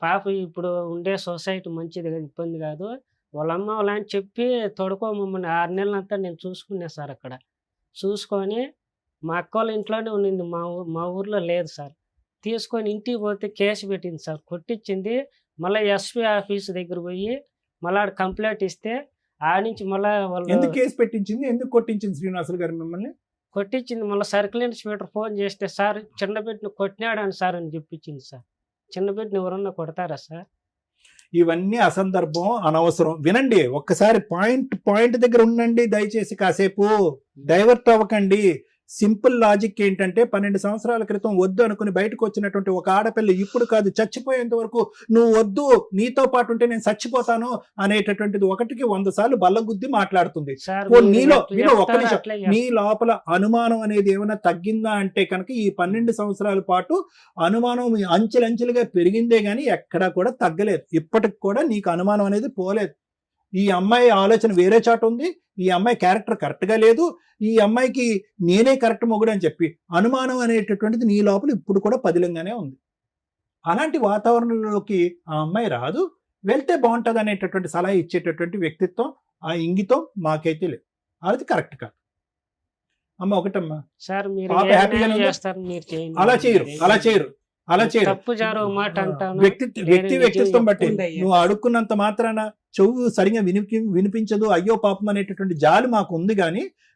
పాప ఇప్పుడు ఉండే సొసైటీ మంచిది కదా, ఇబ్బంది కాదు. వాళ్ళ అమ్మ వాళ్ళని చెప్పి తొడుకోమమ్మని 6 నెలలంతా నేను చూసుకున్నా సార్. అక్కడ చూసుకొని మా అక్క వాళ్ళ ఇంట్లోనే ఉన్నింది, మా ఊర్లో లేదు సార్. తీసుకొని ఇంటికి పోతే కేసు పెట్టింది సార్, కొట్టించింది. మళ్ళీ ఎస్పీ ఆఫీస్ దగ్గర పోయి మళ్ళీ ఆడ కంప్లైంట్ ఇస్తే ఆడ నుంచి మళ్ళీ వాళ్ళు ఎందుకు కేసు పెట్టించింది, ఎందుకు కొట్టించింది శ్రీనివాసులు గారు మిమ్మల్ని? కొట్టించింది. మళ్ళీ సర్కిల్ ఇన్స్పెక్టర్ ఫోన్ చేస్తే సార్ చిన్న బిడ్డను కొట్టినాడని సార్ అని చెప్పించింది సార్. చిన్న బిడ్డను ఎవరన్నా కొడతారా సార్? ఇవన్నీ అసందర్భం, అనవసరం. వినండి, ఒక్కసారి పాయింట్ దగ్గర ఉండండి దయచేసి. కాసేపు డైవర్ట్ అవ్వకండి. సింపుల్ లాజిక్ ఏంటంటే 12 సంవత్సరాల క్రితం వద్దు అనుకుని బయటకు వచ్చినటువంటి ఒక ఆడపిల్ల ఇప్పుడు కాదు చచ్చిపోయేంత వరకు నువ్వు వద్దు, నీతో పాటు ఉంటే నేను చచ్చిపోతాను అనేటటువంటిది 1కి 100 సార్లు బల్లగుద్ది మాట్లాడుతుంది. సార్ నీలో ఒక్క నిమిషం, నీ లోపల అనుమానం అనేది ఏమైనా తగ్గిందా అంటే కనుక ఈ 12 సంవత్సరాల పాటు అనుమానం అంచెలంచెలుగా పెరిగిందే గానీ ఎక్కడా కూడా తగ్గలేదు. ఇప్పటికి కూడా నీకు అనుమానం అనేది పోలేదు. ఈ అమ్మాయి ఆలోచన వేరే చాట ఉంది, ఈ అమ్మాయి క్యారెక్టర్ కరెక్ట్గా లేదు, ఈ అమ్మాయికి నేనే కరెక్ట్ మొగుడు అని చెప్పి అనుమానం అనేటటువంటిది నీ లోపల ఇప్పుడు కూడా పదిలంగానే ఉంది. అలాంటి వాతావరణంలోకి ఆ అమ్మాయి రాదు, వెళ్తే బాగుంటుంది అనేటటువంటి సలహా ఇచ్చేటటువంటి వ్యక్తిత్వం, ఆ ఇంగితం మాకైతే లేదు. అది కరెక్ట్ కాదు అమ్మ. ఒకటమ్మా, సార్ మీరు పాప ఏ హ్యాపీగానే న్యాయం ఉందా? చేస్తారు? మీరు చేయండి. అలా చేయరు. తప్పు జారు ఒక మాట అంటాను. వ్యక్తి వ్యక్తిత్వం బట్టి ఉందయ్యా. నువ్వు అడుక్కున్నంత మాత్రాన చెవు సరిగా వినిపించదు, అయ్యో పాపం అనేటటువంటి జాలి మాకు ఉంది.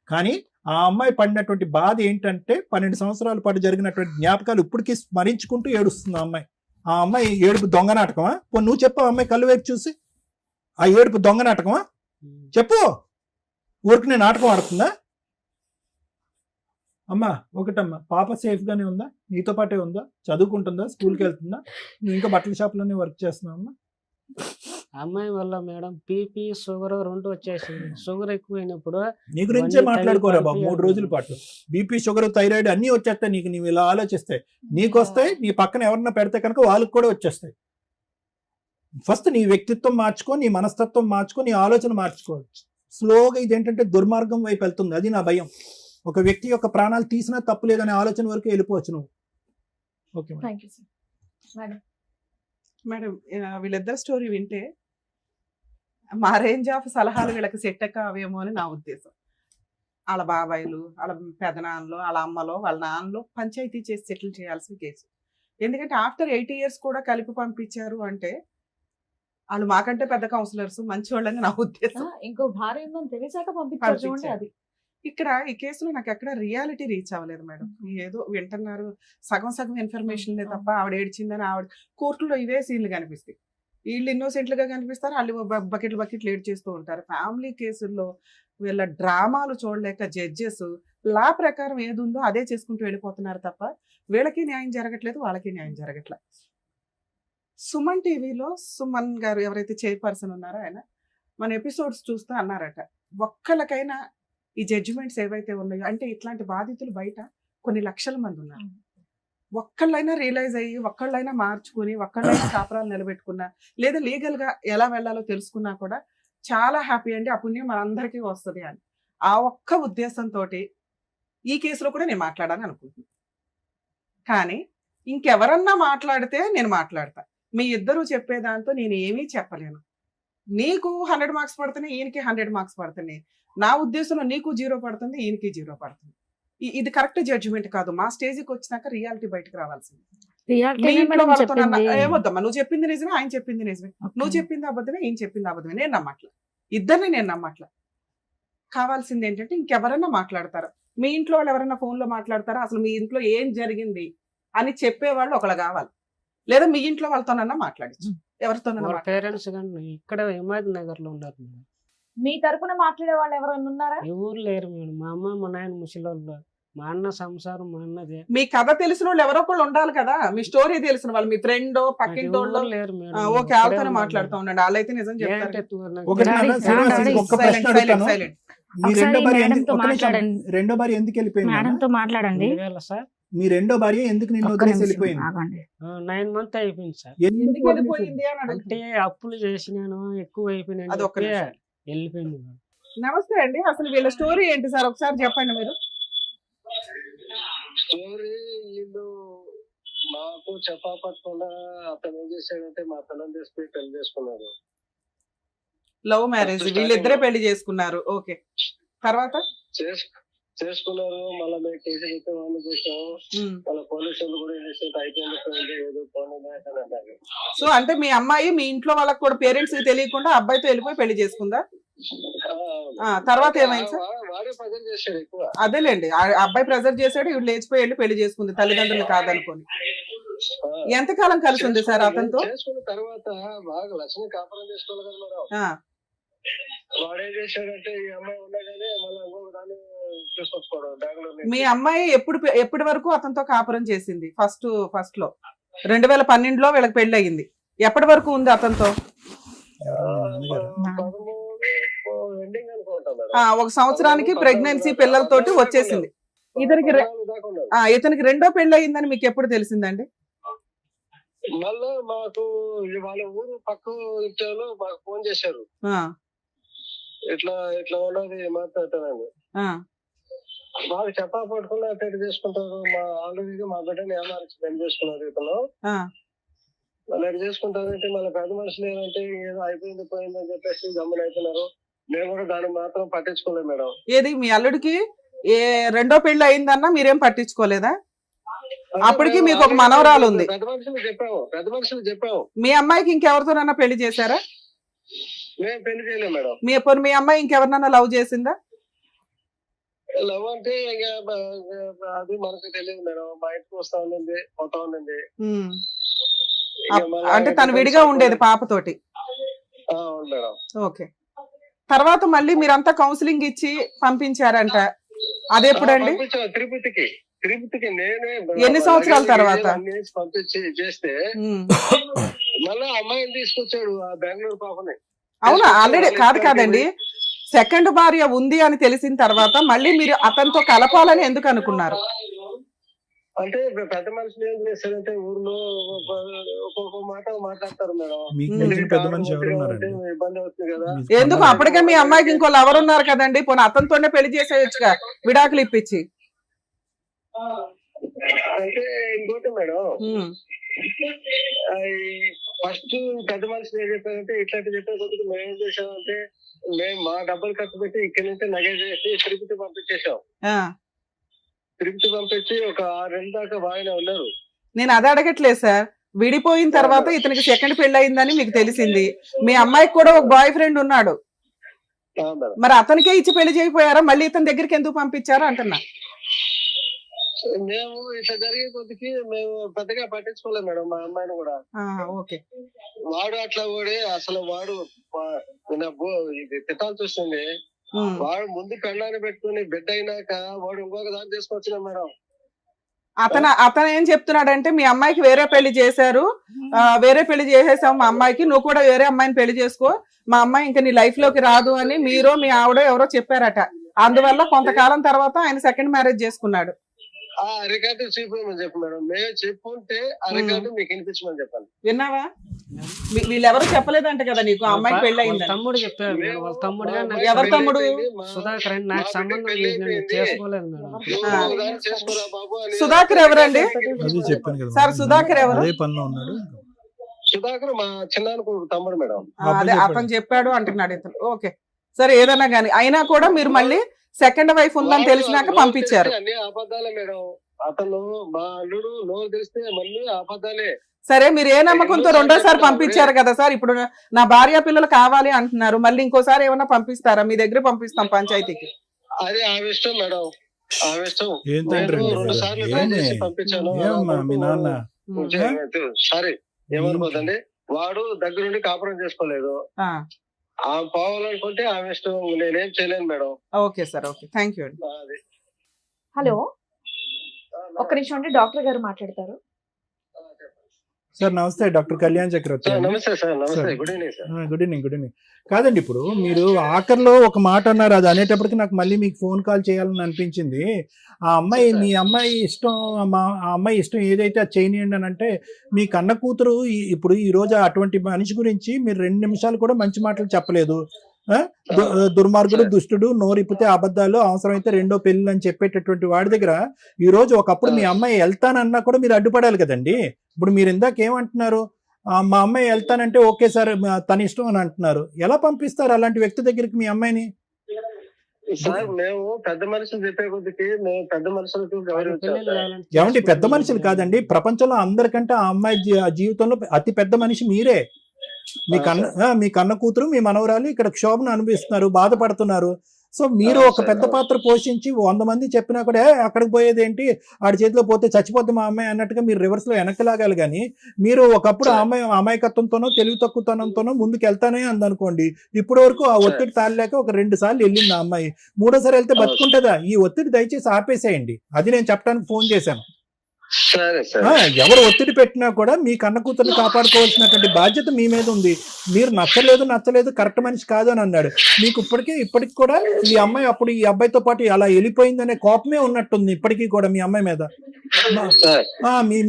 కానీ ఆ అమ్మాయి పడినటువంటి బాధ ఏంటంటే 12 సంవత్సరాల పాటు జరిగినటువంటి జ్ఞాపకాలు ఇప్పటికీ స్మరించుకుంటూ ఏడుస్తుంది ఆ అమ్మాయి. ఆ అమ్మాయి ఏడుపు దొంగ నాటకమా? నువ్వు చెప్పు, ఆ అమ్మాయి కళ్ళు వైపు చూసి ఆ ఏడుపు దొంగ నాటకమా చెప్పు. ఊరికి నేను నాటకం ఆడుతుందా? అమ్మా ఒకటమ్మా, పాప సేఫ్ గానే ఉందా? నీతో పాటే ఉందా? చదువుకుంటుందా? స్కూల్కి వెళ్తుందా? నువ్వు ఇంకా బట్టల షాప్లోనే వర్క్ చేస్తున్నావు అమ్మా? అమ్మాయి వల్ల మేడం బీపీ షుగర్ 2 వచ్చేసింది. షుగర్ ఎక్కువైనప్పుడు నీ గురించే మాట్లాడుకోరా బాబు 3 రోజుల పాటు. బీపీ షుగర్ థైరాయిడ్ అన్నీ వచ్చేస్తాయి నీకు. నీవు ఇలా ఆలోచిస్తాయి, నీకు వస్తాయి, నీ పక్కన ఎవరన్నా పెడితే కనుక వాళ్ళకి కూడా వచ్చేస్తాయి. ఫస్ట్ నీ వ్యక్తిత్వం మార్చుకో, నీ మనస్తత్వం మార్చుకో, నీ ఆలోచన మార్చుకో. స్లోగా ఇదేంటంటే దుర్మార్గం వైపు వెళ్తుంది. అది నా భయం. ఒక వ్యక్తి యొక్క ప్రాణాలు తీసినా తప్పు లేదనే ఆలోచన వరకు వెళ్ళిపోవచ్చు నువ్వు. Okay thank you sir. Madam, వీళ్ళిద్దరు స్టోరీ వింటే మా రేంజ్ ఆఫ్ సలహాలు వీళ్ళకి సెట్ కావేమో అని నా ఉద్దేశం. వాళ్ళ బాబాయిలు, వాళ్ళ పెదనాన్నలు, వాళ్ళ అమ్మలో, వాళ్ళ నాన్నలో పంచాయతీ చేసి సెటిల్ చేయాల్సిన కేసు. ఎందుకంటే ఆఫ్టర్ 8 years కూడా కలిపి పంపించారు అంటే వాళ్ళు మాకంటే పెద్ద కౌన్సిలర్స్, మంచి వాళ్ళని నా ఉద్దేశం. ఇంకో భార్య ఉందని తెలిసాక పంపించారు చూడండి. పంపించారు. అది ఇక్కడ ఈ కేసులో నాకు ఎక్కడ రియాలిటీ రీచ్ అవ్వలేదు మేడం. ఏదో వింటున్నారు, సగం ఇన్ఫర్మేషన్ తప్ప. ఆవిడ ఏడ్చిందని ఆవిడ కోర్టులో ఇవే సీన్లు కనిపిస్తాయి. వీళ్ళు ఇన్నోసెంట్లుగా కనిపిస్తారు, వాళ్ళు బకెట్లు ఏడ్ చేస్తూ ఉంటారు. ఫ్యామిలీ కేసుల్లో వీళ్ళ డ్రామాలు చూడలేక జడ్జెస్ లా ప్రకారం ఏది ఉందో అదే చేసుకుంటూ వెళ్ళిపోతున్నారు తప్ప వీళ్ళకి న్యాయం జరగట్లేదు, వాళ్ళకి న్యాయం జరగట్లేదు. సుమన్ టీవీలో సుమన్ గారు ఎవరైతే చైర్పర్సన్ ఉన్నారో ఆయన మన ఎపిసోడ్స్ చూస్తూ అన్నారట, ఒక్కళ్ళకైనా ఈ జడ్జిమెంట్స్ ఏవైతే ఉన్నాయో అంటే ఇట్లాంటి బాధితులు బయట కొన్ని లక్షల మంది ఉన్నారు. ఒక్కళ్ళైనా రియలైజ్ అయ్యి, ఒక్కళ్ళైనా మార్చుకుని, ఒక్కళ్ళైనా కాపురాలు నిలబెట్టుకున్నా, లేదా లీగల్ గా ఎలా వెళ్ళాలో తెలుసుకున్నా కూడా చాలా హ్యాపీ అండి. ఆ పుణ్యం మనందరికీ వస్తుంది అని ఆ ఒక్క ఉద్దేశంతో ఈ కేసులో కూడా నేను మాట్లాడాలని అనుకుంటున్నాను. కానీ ఇంకెవరన్నా మాట్లాడితే నేను మాట్లాడతా. మీ ఇద్దరు చెప్పేదాంతో నేను ఏమీ చెప్పలేను. నీకు 100 మార్క్స్ పడుతున్నాయి, ఈయనకి 100 మార్క్స్ పడుతున్నాయి. నా ఉద్దేశంలో నీకు 0 పడుతుంది, ఈయనకి 0 పడుతుంది. ఇది కరెక్ట్ జడ్జిమెంట్ కాదు. మా స్టేజ్కి వచ్చినాక రియాలిటీ బయటకు రావాల్సింది. మీ ఇంట్లో వాళ్ళతో ఏమొద్దమ్మా, నువ్వు చెప్పింది నిజమే, ఆయన చెప్పింది నిజమే, నువ్వు చెప్పింది అబద్ధమే, ఈయన చెప్పింది అబద్ధమే. నేను నమ్మట్లా, ఇద్దరిని నేను నమ్మట్లా. కావాల్సింది ఏంటంటే ఇంకెవరన్నా మాట్లాడతారు, మీ ఇంట్లో వాళ్ళు ఎవరైనా ఫోన్లో మాట్లాడతారా, అసలు మీ ఇంట్లో ఏం జరిగింది అని చెప్పేవాళ్ళు ఒకళ్ళు కావాలి. లేదా మీ ఇంట్లో వాళ్ళతోనన్నా మాట్లాడచ్చు, ఎవరితోనన్నా. పేరెంట్స్ కానీ ఇక్కడ హిమాయత్ నగర్ లో ఉన్నారు మేడం. మీ తరపున మాట్లాడే వాళ్ళు ఎవరైనా ఉన్నారా? ఎవరు లేరు మేడం. మా అమ్మ మా నాయన ముసలోళ్ళు, మా అన్న సంసారం మా అన్నదే. మీ కథ తెలిసిన వాళ్ళు ఎవరో ఒకళ్ళు ఉండాలి కదా, మీ స్టోరీ తెలిసిన వాళ్ళు, మీ ఫ్రెండ్ పక్కింటోళ్ళు. లేరు మేడం. ఓకే, వాళ్ళతోనే మాట్లాడుతూ ఉండండి, వాళ్ళైతే నిజం చెప్తారు. ఒకటి నాన్న, శ్రీనివాస్, ఒక్క ప్రశ్న అడుగుతాను. మీ రెండో భార్య మేడంతో ఒక్క నిమిషం, మాట్లాడండి. రెండో భార్య ఎందుకు వెళ్ళిపోయింది నాన్న? మేడంతో మాట్లాడండి. సార్ మీ రెండో భార్య ఎందుకు నిన్ను ఒక్క వదిలేసి నిమిషం వెళ్ళిపోయింది? ఆగండి. 9 months అయిపోయింది సార్. ఎందుకు వెళ్ళిపోయింది అని అడుగుతున్నా. అంటే అప్పులు చేసినాను, ఎక్కువ అయిపోయినాను, అది ఒక్క నిమిషం. వెళ్ళిపోయింది మేడం. నమస్తే అండి, అసలు వీళ్ళ స్టోరీ ఏంటి సార్ ఒకసారి చెప్పండి మీరు. స్టోరీ వీళ్ళు మాకు చెప్పకుండా అతను ఏం చేశాడంటే మా పిల్లలు తీసుకుని పెళ్లి చేసుకున్నారు. లవ్ మ్యారేజ్, వీళ్ళిద్దరే పెళ్లి చేసుకున్నారు. ఓకే, తర్వాత చేసుకున్నారు. మళ్ళీ మేము కేసు పెట్టి వాళ్ళు చేసాము. మళ్ళీ పోలీసులు కూడా అయిపోయింది ఏదో పోనీ అంటారు. సో అంటే మీ అమ్మాయి మీ ఇంట్లో వాళ్ళకి కూడా పేరెంట్స్ తెలియకుండా అబ్బాయితో వెళ్ళిపోయి పెళ్లి చేసుకుందా? తర్వాత ఏమైంది సార్? వాడే ప్రెజర్ చేశాడు ఎక్కువ. అదేలేండి, ఆ అబ్బాయి ప్రెజర్ చేశాడు, ఇవి లేచిపోయి వెళ్ళి పెళ్లి చేసుకుంది తల్లిదండ్రులు కాదనుకోని. ఎంతకాలం కలిసి ఉంది సార్ అతనితో? చేసుకున్న తర్వాత బాగా లక్ష్మి కాపురం చేసుకోవాలి కదా మేడం. వాడేం చేశాడంటే ఈ అమ్మాయి ఉండగానే మళ్ళీ ఇంకొక దాన్ని తీసుకొచ్చుకోవడం బెంగళూరు. మీ అమ్మాయి ఎప్పటి వరకు అతనితో కాపురం చేసింది? ఫస్ట్ లో 2012లో వీళ్ళకి పెళ్లి అయ్యింది. ఎప్పటి వరకు ఉంది అతనితో? ఎండింగ్ అనుకుంటాను. 1 సంవత్సరానికి ప్రెగ్నెన్సీ పిల్లలతోటి వచ్చేసింది. ఇతనికి రెండో పెళ్లి అయ్యిందని మీకు ఎప్పుడు తెలిసిందండి? మళ్ళా మాకు వాళ్ళ ఊరు పక్క ఇంట్లో మాకు ఫోన్ చేశారు, ఇట్లా ఇట్లా ఉన్నది మాట్లాడతానండి. మాకు చెప్పా పట్టుకున్నా అటెండ్ చేసుకుంటారు. మా ఆల్రెడీ మా బిడ్డని ఏమార్చి పెళ్లి చేసుకున్నారు ఇతను. మళ్ళీ ఎటు చేసుకుంటారంటే మళ్ళీ పెద్ద మనుషులు ఏంటంటే ఏదో అయిపోయింది పోయింది అని చెప్పేసి గమ్మని అవుతున్నారు. మేము కూడా దాన్ని మాత్రం పట్టించుకోలేదు మేడం. ఏది మీ అల్లుడికి రెండో పెళ్లి అయిందన్నా మీరేం పట్టించుకోలేదా? అప్పటికి మీకు ఒక మనవరాలు ఉంది. పెద్ద మనుషులు చెప్పాము. మీ అమ్మాయికి ఇంకెవరితోనన్నా పెళ్లి చేశారా? మేము పెళ్లి చేయలేము మేడం. మీ అమ్మాయి ఇంకెవరినన్నా లవ్ చేసిందా? లవ్ అంటే అది మనకు తెలియదు మేడం. మా ఇంటికి వస్తా ఉండింది, పోతా ఉండింది. అంటే తను విడిగా ఉండేది పాపతోటి. మేడం. ఓకే, తర్వాత మళ్ళీ మీరంతా కౌన్సిలింగ్ ఇచ్చి పంపించారంట, అదెప్పుడండి? తిరుపతికి నేనే. ఎన్ని సంవత్సరాల తర్వాత పంపించి చేస్తే మళ్ళీ అమ్మాయిని తీసుకొచ్చాడు, ఆ బెంగళూరు పాపని. అవునా? ఆల్రెడీ కాదండి, సెకండ్ భార్య ఉంది అని తెలిసిన తర్వాత మళ్ళీ మీరు అతనితో కలపాలని ఎందుకు అనుకున్నారు? అంటే పెద్ద మనుషులు ఏం చేస్తారంటే ఊర్లో ఒక్కొక్క మాట మాట్లాడతారు మేడం. ఇబ్బంది అవుతుంది కదా. ఎందుకు? అప్పటికే మీ అమ్మాయికి ఇంకో లవర్ ఉన్నారు కదండి, పోనీ అతనితోనే పెళ్లి చేసేయచ్చుగా, విడాకులు ఇప్పించి. అంటే ఇంకోటి మేడం, ఫస్ట్ పెద్ద మనుషులు ఏం చెప్పారంటే ఇట్లాంటి చెప్పే కొద్దిగా మేము ఏం చేసామంటే మేము మా డబ్బులు ఖర్చు పెట్టి ఇక్కడి నుంచి నగ చేసి తిరుపతి పంపించేసాం. తిరుపతి పంపించి ఒక 6 నెలల దాకా బాగానే ఉన్నారు. నేను అది అడగట్లేదు సార్, విడిపోయిన తర్వాత ఇతనికి సెకండ్ పెళ్లి అయిందని మీకు తెలిసింది, మీ అమ్మాయికి కూడా ఒక బాయ్ ఫ్రెండ్ ఉన్నాడు, మరి అతనికే ఇచ్చి పెళ్లి చేయకపోయారా? మళ్ళీ ఇతని దగ్గరికి ఎందుకు పంపించారు అంటున్నా. మేము ఇట్లా జరిగే కొద్దికి మేము పెద్దగా పట్టించుకోలేము మేడం మా అమ్మాయిని కూడా. ఓకే, వాడు అట్లా కూడా అసలు వాడు ఇది తిట్టాల్సి వస్తుంది. వాడు ముందు పెళ్ళాన్ని పెట్టుకుని బిడ్డ అయినాక వాడు ఇంకొక దాన్ని తీసుకొచ్చిన మేడం. అతను ఏం చెప్తున్నాడంటే మీ అమ్మాయికి వేరే పెళ్లి చేశారు, వేరే పెళ్లి చేసేసావు మా అమ్మాయికి, నువ్వు కూడా వేరే అమ్మాయిని పెళ్లి చేసుకో, మా అమ్మాయి ఇంకా నీ లైఫ్ లోకి రాదు అని మీరు మీ ఆవిడ ఎవరో చెప్పారట. అందువల్ల కొంతకాలం తర్వాత ఆయన సెకండ్ మ్యారేజ్ చేసుకున్నాడు. ఆ రికార్డు చూపించమని చెప్పు మేడం. మేము చెప్పుంటే ఆ రికార్డు మీకు వినిపించమని చెప్పాలి. విన్నావా? వీళ్ళెవరు చెప్పలేదంట కదా నీకు ఆ అమ్మాయికి పెళ్లి వాళ్ళ అయిందని? తమ్ముడు చెప్పాడు మేడం. వాళ్ళ తమ్ముడు గారు నాకు ఎవరి తమ్ముడు? సుధాకర్ అని. నాకు సంబంధం లేదు, నేను చేసుకోలేదు మేడం. నువ్వు దాన్ని చేసుకోరా బాబు అని. సుధాకర్ ఎవరండి? అది చెప్పాను కదా సార్, సుధాకర్ ఎవరు? అదే పనిలో ఉన్నాడు. సుధాకర్ మా చిన్నానికి తమ్ముడు మేడం. అదే అతను చెప్పాడు అంటున్నాడు ఇతను. ఓకే సరే, ఏదన్నా గానీ అయినా కూడా మీరు మళ్ళీ సెకండ్ వైఫ్ ఉందని తెలిసినాక పంపించారు. అన్ని అబద్ధాలే మేడం. అతను మా అల్లుడు నోరు తెలిస్తే మళ్ళీ అబద్ధాలే. సరే, మీరు ఏ నమ్మకంతో రెండోసారి పంపించారు కదా సార్? ఇప్పుడు నా భార్య పిల్లలు కావాలి అంటున్నారు, మళ్ళీ ఇంకోసారి ఏమన్నా పంపిస్తారా? మీ దగ్గర పంపిస్తాం పంచాయతీకి. అదే ఆమె ఇష్టం మేడం, ఆమె ఇష్టం. ఏం తండ్రి నేను 2 సార్లు ట్రై చేసి పంపించాను. ఏమమ్మా మీ నాన్న? సారీ ఏమనుకోదండి, వాడు దగ్గరుండి కాపురం చేసుకోలేదు. ఆమె పోవాలనుకుంటే ఆమె ఇష్టం, నేనేం చేయలేను madam. Okay sir, okay, thank you అండి. అది హలో, ఒక్క నిమిషం అండి, డాక్టర్ గారు మాట్లాడతారు. సార్ నమస్తే, డాక్టర్ కళ్యాణ్ చక్రవర్తి. సార్ నమస్తే సార్. నమస్తే, good evening sir. Good evening, good evening. కాదండి, ఇప్పుడు మీరు ఆఖరిలో ఒక మాట అన్నారు, అది అనేటప్పటికి నాకు మళ్ళీ మీకు ఫోన్ కాల్ చేయాలని అనిపించింది. ఆ అమ్మాయి, మీ అమ్మాయి ఇష్టం, ఆ అమ్మాయి ఇష్టం ఏదైతే అది చేయనియండి అని అంటే, మీ కన్న కూతురు ఇప్పుడు ఈ రోజు అటువంటి మనిషి గురించి మీరు 2 నిమిషాలు కూడా మంచి మాటలు చెప్పలేదు. దుర్మార్గుడు, దుష్టుడు, నోరిప్పితే అబద్ధాలు, అవసరమైతే 2వ పెళ్లి అని చెప్పేటటువంటి వాడి దగ్గర ఈ రోజు ఒకప్పుడు మీ అమ్మాయి వెళ్తానన్నా కూడా మీరు అడ్డుపడాలి కదండి. ఇప్పుడు మీరు ఇందాక ఏమంటున్నారు, మా అమ్మాయి వెళ్తానంటే ఓకే సార్ తన ఇష్టం అని అంటున్నారు. ఎలా పంపిస్తారు అలాంటి వ్యక్తి దగ్గరికి మీ అమ్మాయిని? సార్ మేము పెద్ద మనుషులు చెప్పే కొద్దికి మేము పెద్ద మనుషులకు గౌరవించాలి. ఏమంటే పెద్ద మనుషులు కాదండి, ప్రపంచంలో అందరికంటే ఆ అమ్మాయి జీవితంలో అతి పెద్ద మనిషి మీరే. మీ కన్న కూతురు, మీ మనవరాలు ఇక్కడ క్షోభను అనుభవిస్తున్నారు, బాధపడుతున్నారు. సో మీరు ఒక పెద్ద పాత్ర పోషించి 100 మంది చెప్పినా కూడా అక్కడికి పోయేది ఏంటి, ఆడి చేతిలో పోతే చచ్చిపోద్ది మా అమ్మాయి అన్నట్టుగా మీరు రివర్స్ లో వెనక్కి లాగాలి. కానీ మీరు ఒకప్పుడు ఆ అమ్మాయి అమాయకత్వంతోనో తెలివి తక్కువతనంతోనో ముందుకు వెళ్తానే అందనుకోండి, ఇప్పటి వరకు ఆ ఒత్తిడి తాళలేక ఒక 2 సార్లు వెళ్ళింది ఆ అమ్మాయి. 3వ సారి వెళ్తే బతుకుంటుందా? ఈ ఒత్తిడి దయచేసి ఆపేసేయండి, అది నేను చెప్పడానికి ఫోన్ చేశాను. ఎవరు ఒత్తిడి పెట్టినా కూడా మీ కన్న కూతుర్ని కాపాడుకోవాల్సినటువంటి బాధ్యత మీ మీద ఉంది. మీరు నచ్చలేదు కరెక్ట్ మనిషి కాదు అని అన్నాడు. మీకు ఇప్పటికి కూడా ఈ అమ్మాయి అప్పుడు ఈ అబ్బాయితో పాటు అలా వెళ్ళిపోయిందనే కోపమే ఉన్నట్టుంది ఇప్పటికీ కూడా మీ అమ్మాయి మీద.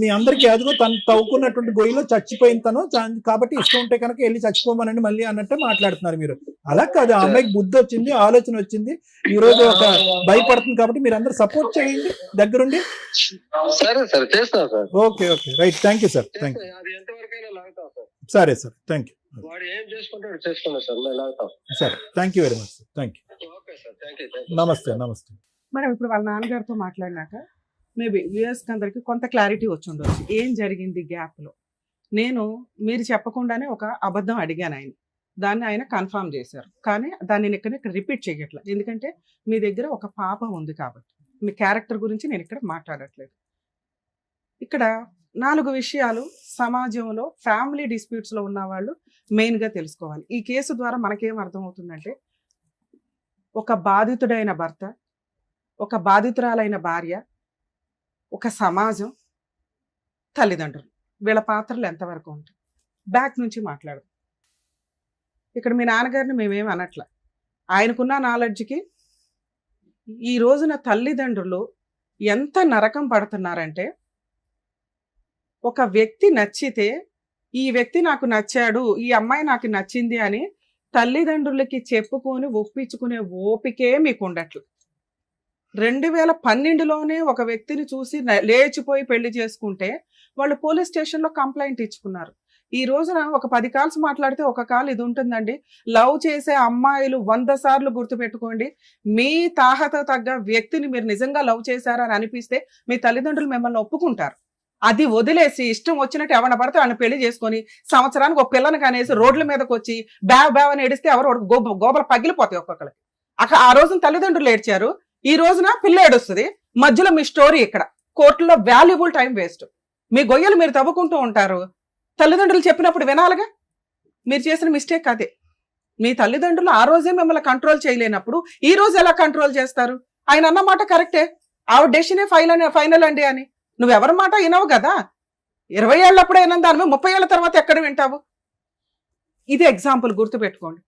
మీ అందరికీ అదిగో తను తవ్వుకున్నటువంటి గొయ్యిలో చచ్చిపోయిన తను, కాబట్టి ఇష్టం ఉంటే కనుక వెళ్ళి చచ్చిపోమనండి మళ్ళీ అన్నట్టే మాట్లాడుతున్నారు మీరు. అలా కాదు, ఆ అమ్మాయికి బుద్ధి వచ్చింది, ఆలోచన వచ్చింది, ఈ రోజు ఒక భయపడుతుంది. కాబట్టి మీరు అందరూ సపోర్ట్ చేయండి దగ్గరుండి. Okay okay, right, thank you sir, thank you. సరే సార్, థ్యాంక్ యూ. సరే, thank you very much sir, thank you. నమస్తే, నమస్తే మేడం. ఇప్పుడు వాళ్ళ నాన్నగారితో మాట్లాడినాక మేబీ వ్యూయర్స్కి అందరికి కొంత క్లారిటీ వచ్చి ఉండొచ్చు ఏం జరిగింది గ్యాప్లో. మీరు చెప్పకుండానే ఒక అబద్ధం అడిగాను ఆయన, దాన్ని ఆయన కన్ఫర్మ్ చేశారు. కానీ దాన్ని నేను ఇక్కడ రిపీట్ చేయట్లేదు, ఎందుకంటే మీ దగ్గర ఒక పాప ఉంది కాబట్టి. మీ క్యారెక్టర్ గురించి నేను ఇక్కడ మాట్లాడట్లేదు. ఇక్కడ 4 విషయాలు సమాజంలో ఫ్యామిలీ డిస్ప్యూట్స్లో ఉన్న వాళ్ళు మెయిన్గా తెలుసుకోవాలి. ఈ కేసు ద్వారా మనకేం అర్థమవుతుందంటే, ఒక బాధితుడైన భర్త, ఒక బాధితురాలైన భార్య, ఒక సమాజం, తల్లిదండ్రులు, వీళ్ళ పాత్రలు ఎంతవరకు ఉంటాయి. బ్యాక్ నుంచి మాట్లాడదు. ఇక్కడ మీ నాన్నగారిని మేమేమి అనట్ల, ఆయనకున్న నాలెడ్జ్కి ఈ రోజున తల్లిదండ్రులు ఎంత నరకం పడుతున్నారంటే, ఒక వ్యక్తి నచ్చితే ఈ వ్యక్తి నాకు నచ్చాడు, ఈ అమ్మాయి నాకు నచ్చింది అని తల్లిదండ్రులకి చెప్పుకొని ఒప్పించుకునే ఓపికే మీకు ఉండట్లు. 2012లోనే ఒక వ్యక్తిని చూసి లేచిపోయి పెళ్లి చేసుకుంటే వాళ్ళు పోలీస్ స్టేషన్లో కంప్లైంట్ ఇచ్చుకున్నారు. ఈ రోజున ఒక 10 కాల్స్ మాట్లాడితే ఒక కాల్ ఇది ఉంటుందండి. లవ్ చేసే అమ్మాయిలు 100 సార్లు గుర్తుపెట్టుకోండి, మీ తాహత తగ్గ వ్యక్తిని మీరు నిజంగా లవ్ చేశారని అనిపిస్తే మీ తల్లిదండ్రులు మిమ్మల్ని ఒప్పుకుంటారు. అది వదిలేసి ఇష్టం వచ్చినట్టు ఎవరిని పడితే ఆయన పెళ్లి చేసుకొని సంవత్సరానికి ఒక పిల్లని కనేసి రోడ్ల మీదకి వచ్చి బ్యావ్ అని ఏడిస్తే ఎవరు గోబలు పగిలిపోతాయి ఒక్కొక్కరికి. అక్కడ ఆ రోజున తల్లిదండ్రులు ఏడ్చారు, ఈ రోజున పిల్ల ఏడుస్తుంది. మధ్యలో మీ స్టోరీ ఇక్కడ కోర్టులో వాల్యుబుల్ టైం వేస్ట్. మీ గొయ్యలు మీరు తవ్వుకుంటూ ఉంటారు, తల్లిదండ్రులు చెప్పినప్పుడు వినాలిగా. మీరు చేసిన మిస్టేక్ అదే. మీ తల్లిదండ్రులు ఆ రోజే మిమ్మల్ని కంట్రోల్ చేయలేనప్పుడు ఈ రోజు ఎలా కంట్రోల్ చేస్తారు? ఆయన అన్నమాట కరెక్టే, ఆవిడ డెసిషనే ఫైనల్ అండి అని. నువ్వెవరి మాట వినవు కదా. 20 ఏళ్ళప్పుడే వినని దాని 30 ఏళ్ళ తర్వాత ఎక్కడ వింటావు? ఇది ఎగ్జాంపుల్ గుర్తుపెట్టుకోండి.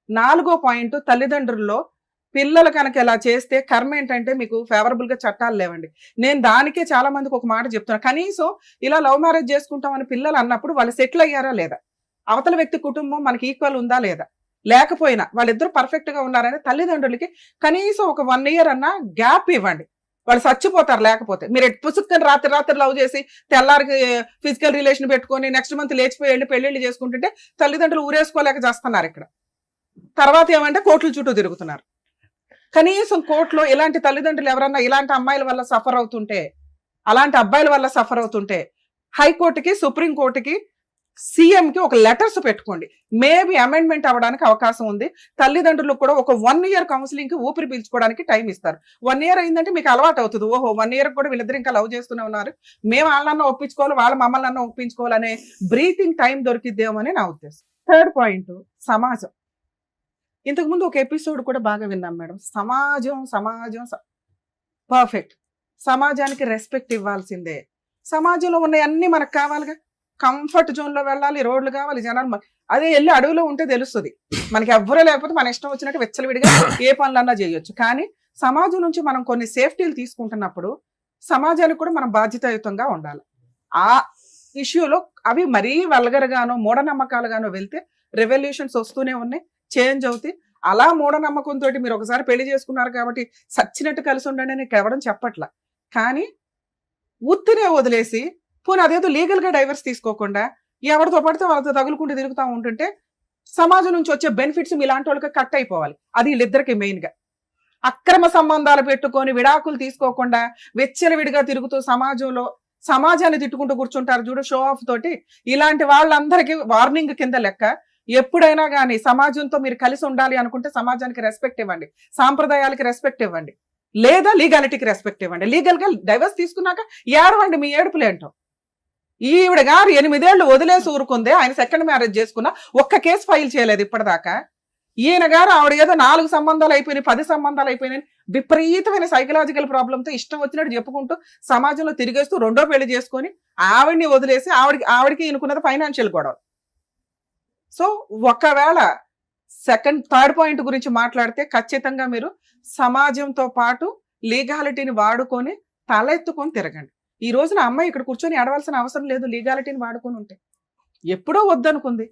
4వ పాయింట్, తల్లిదండ్రుల్లో పిల్లలు కనుక ఇలా చేస్తే కర్మ ఏంటంటే మీకు ఫేవరబుల్ గా చట్టాలు లేవండి. నేను దానికే చాలా మందికి ఒక మాట చెప్తున్నా, కనీసం ఇలా లవ్ మ్యారేజ్ చేసుకుంటామని పిల్లలు అన్నప్పుడు వాళ్ళు సెటిల్ అయ్యారా లేదా, అవతల వ్యక్తి కుటుంబం మనకి ఈక్వల్ ఉందా లేదా, లేకపోయినా వాళ్ళిద్దరు పర్ఫెక్ట్ గా ఉన్నారని తల్లిదండ్రులకి కనీసం ఒక 1 year అన్నా గ్యాప్ ఇవ్వండి. వాళ్ళు చచ్చిపోతారు లేకపోతే. మీరు పుసుక్కని రాత్రి లవ్ చేసి తెల్లారికి ఫిజికల్ రిలేషన్ పెట్టుకొని నెక్స్ట్ మంత్ లేచిపోయి వెళ్ళి పెళ్లిళ్ళు చేసుకుంటుంటే తల్లిదండ్రులు ఊరేసుకోలేక చేస్తున్నారు ఇక్కడ. తర్వాత ఏమంటే కోర్టుల చుట్టూ తిరుగుతున్నారు. కనీసం కోర్టులో ఇలాంటి తల్లిదండ్రులు ఎవరన్నా ఇలాంటి అమ్మాయిల వల్ల సఫర్ అవుతుంటే, అలాంటి అబ్బాయిల వల్ల సఫర్ అవుతుంటే హైకోర్టుకి, సుప్రీంకోర్టుకి, సీఎంకి ఒక లెటర్స్ పెట్టుకోండి. మేబీ అమెండ్మెంట్ అవ్వడానికి అవకాశం ఉంది. తల్లిదండ్రులకు కూడా ఒక 1 year కౌన్సిలింగ్ కి ఊపిరి పీల్చుకోవడానికి టైం ఇస్తారు. 1 year అయిందంటే మీకు అలవాటు అవుతుంది. ఓహో 1 year కూడా వీళ్ళిద్దరు ఇంకా లవ్ చేస్తూనే ఉన్నారు, మేము వాళ్ళన్నా ఒప్పించుకోవాలి, వాళ్ళ మమ్మల్ని ఒప్పించుకోవాలనే బ్రీతింగ్ టైం దొరికిద్దేమని నా ఉద్దేశం. 3rd పాయింట్, సమాజం. ఇంతకుముందు ఒక ఎపిసోడ్ కూడా బాగా విన్నాం మేడం. సమాజం పర్ఫెక్ట్. సమాజానికి రెస్పెక్ట్ ఇవ్వాల్సిందే. సమాజంలో ఉన్న అన్ని మనకు కావాలిగా. కంఫర్ట్ జోన్ లో వెళ్ళాలి, రోడ్లు కావాలి, జనాలు. అదే వెళ్ళి అడవిలో ఉంటే తెలుస్తుంది మనకి. ఎవ్వరూ లేకపోతే మన ఇష్టం వచ్చినట్టు వెచ్చలవిడిగా ఏ పనులన్నా చేయొచ్చు. కానీ సమాజం నుంచి మనం కొన్ని సేఫ్టీలు తీసుకుంటున్నప్పుడు సమాజానికి కూడా మనం బాధ్యతాయుతంగా ఉండాలి. ఆ ఇష్యూలో అవి మరీ వల్గరగానో మూఢనమ్మకాలుగానో వెళ్తే రెవల్యూషన్స్ వస్తూనే ఉన్నాయి, చేంజ్ అవుతాయి. అలా మూఢనమ్మకంతో మీరు ఒకసారి పెళ్లి చేసుకున్నారు కాబట్టి సచ్చినట్టు కలిసి ఉండండి అని ఎవడం చెప్పట్లా. కానీ ఉత్తినే వదిలేసి పోనీ అదేదో లీగల్ గా డైవర్స్ తీసుకోకుండా ఎవరితో పడితే వాళ్ళతో తగులుకుంటూ తిరుగుతూ ఉంటుంటే సమాజం నుంచి వచ్చే బెనిఫిట్స్ మీలాంటి వాళ్ళకి కట్ అయిపోవాలి. అది వీళ్ళిద్దరికి మెయిన్ గా. అక్రమ సంబంధాలు పెట్టుకొని విడాకులు తీసుకోకుండా విచ్చలవిడిగా తిరుగుతూ సమాజాన్ని తిట్టుకుంటూ కూర్చుంటారు చూడు, షో ఆఫ్ తోటి. ఇలాంటి వాళ్ళందరికీ వార్నింగ్ కింద లెక్క. ఎప్పుడైనా కానీ సమాజంతో మీరు కలిసి ఉండాలి అనుకుంటే సమాజానికి రెస్పెక్ట్ ఇవ్వండి, సాంప్రదాయాలకి రెస్పెక్ట్ ఇవ్వండి, లేదా లీగాలిటీకి రెస్పెక్ట్ ఇవ్వండి. లీగల్ గా డైవర్స్ తీసుకున్నాక ఏడవండి మీ ఏడుపులేంటో. ఈవిడ గారు 8 ఏళ్ళు వదిలేసి ఊరుకుందే, ఆయన 2nd మ్యారేజ్ చేసుకున్నా ఒక్క కేసు ఫైల్ చేయలేదు ఇప్పటిదాకా. ఈయన గారు ఆవిడ ఏదో 4 సంబంధాలు అయిపోయినాయి, 10 సంబంధాలు అయిపోయినాయి, విపరీతమైన సైకలాజికల్ ప్రాబ్లంతో ఇష్టం వచ్చినట్టు చెప్పుకుంటూ సమాజంలో తిరిగేస్తూ 2వ పెళ్లి చేసుకొని ఆవిడ్ని వదిలేసి ఆవిడకి ఈయనకున్నది ఫైనాన్షియల్ గొడవ. సో ఒకవేళ 3rd పాయింట్ గురించి మాట్లాడితే ఖచ్చితంగా మీరు సమాజంతో పాటు లీగాలిటీని వాడుకొని తలెత్తుకొని తిరగండి. ఈ రోజున అమ్మాయి ఇక్కడ కూర్చొని ఏడవలసిన అవసరం లేదు లీగాలిటీని వాడుకొని ఉంటే. ఎప్పుడో వద్దనుకుంది,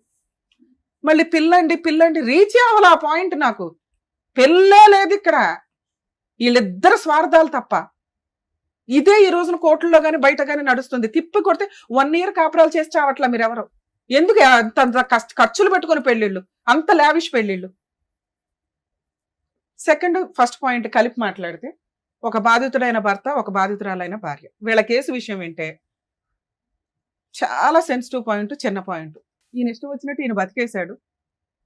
మళ్ళీ పిల్లండి రీచ్ అవ్వాలి ఆ పాయింట్. నాకు పెళ్ళే లేదు ఇక్కడ, వీళ్ళిద్దరు స్వార్థాలు తప్ప. ఇదే ఈ రోజున కోర్టుల్లో కానీ బయట కానీ నడుస్తుంది. తిప్పి కొడితే 1 year కాపురాలు చేసి చావట్లా మీరెవరు. ఎందుకు అంత ఖర్చులు పెట్టుకుని పెళ్ళిళ్ళు, అంత లావిష్ పెళ్ళిళ్ళు. ఫస్ట్ పాయింట్ కలిపి మాట్లాడితే, ఒక బాధితుడైన భర్త, ఒక బాధితురాలైన భార్య, వీళ్ళ కేసు విషయం ఏంటే చాలా సెన్సిటివ్ పాయింట్, చిన్న పాయింట్. ఈయన ఇష్టం వచ్చినట్టు ఈయన బతికేశాడు.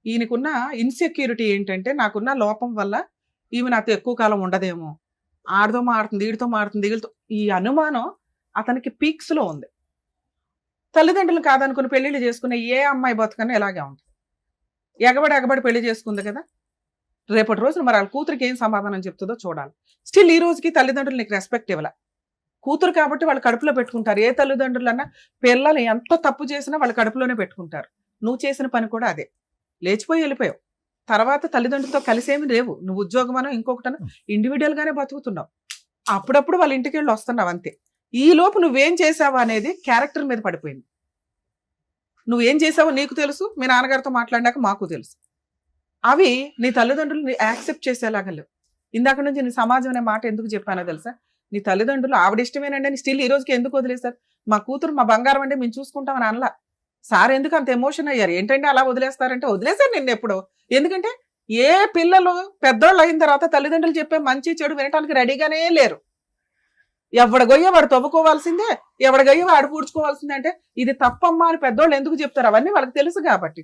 ఈయనకున్న ఇన్సెక్యూరిటీ ఏంటంటే, నాకున్న లోపం వల్ల ఈమె నాతో ఎక్కువ కాలం ఉండదేమో, ఆడతో మారుతుంది, వీడితో మారుతుంది, వీళ్ళతో, ఈ అనుమానం అతనికి పీక్స్ లో ఉంది. తల్లిదండ్రులు కాదనుకుని పెళ్లిళ్ళు చేసుకునే ఏ అమ్మాయి బతుకన్నా ఇలాగే ఉంటుంది. ఎగబడి పెళ్లి చేసుకుంది కదా, రేపటి రోజున మరి వాళ్ళ కూతురికి ఏం సమాధానం చెప్తుందో చూడాలి. స్టిల్ ఈ రోజుకి తల్లిదండ్రులు నీకు రెస్పెక్ట్ ఇవ్వాల. కూతురు కాబట్టి వాళ్ళు కడుపులో పెట్టుకుంటారు. ఏ తల్లిదండ్రులన్నా పిల్లలు ఎంత తప్పు చేసినా వాళ్ళు కడుపులోనే పెట్టుకుంటారు. నువ్వు చేసిన పని కూడా అదే. లేచిపోయి వెళ్ళిపోయావు, తర్వాత తల్లిదండ్రులతో కలిసేమి లేవు, నువ్వు ఉద్యోగమనో ఇంకొకటనో ఇండివిజువల్ గానే బతుకుతున్నావు. అప్పుడప్పుడు వాళ్ళ ఇంటికి వెళ్ళి వస్తున్నావు అంతే. ఈ లోపు నువ్వేం చేసావు అనేది క్యారెక్టర్ మీద పడిపోయింది. నువ్వేం చేసావో నీకు తెలుసు, మీ నాన్నగారితో మాట్లాడినాక మాకు తెలుసు. అవి నీ తల్లిదండ్రులు యాక్సెప్ట్ చేసేలాగా లేవు. ఇందాక నుంచి నీ సమాజం అనే మాట ఎందుకు చెప్పానో తెలుసా? నీ తల్లిదండ్రులు ఆవిడ ఇష్టమేనండి అని స్టిల్ ఈ రోజుకి ఎందుకు వదిలేశారు? మా కూతురు మా బంగారం అంటే మేము చూసుకుంటామని అనలా. సార్ ఎందుకు అంత ఎమోషన్ అయ్యారు? ఏంటంటే అలా వదిలేస్తారంటే వదిలేశారు నిన్ను ఎప్పుడో. ఎందుకంటే ఏ పిల్లలు పెద్దోళ్ళు అయిన తర్వాత తల్లిదండ్రులు చెప్పే మంచి చెడు వినటానికి రెడీగానే లేరు. ఎవడ గొయ్య వాడు తవ్వుకోవాల్సిందే, ఎవడ గొయ్య వాడు పూడ్చుకోవాల్సిందే. అంటే ఇది తప్పమ్మా అని పెద్దోళ్ళు ఎందుకు చెప్తారు? అవన్నీ వాళ్ళకి తెలుసు కాబట్టి.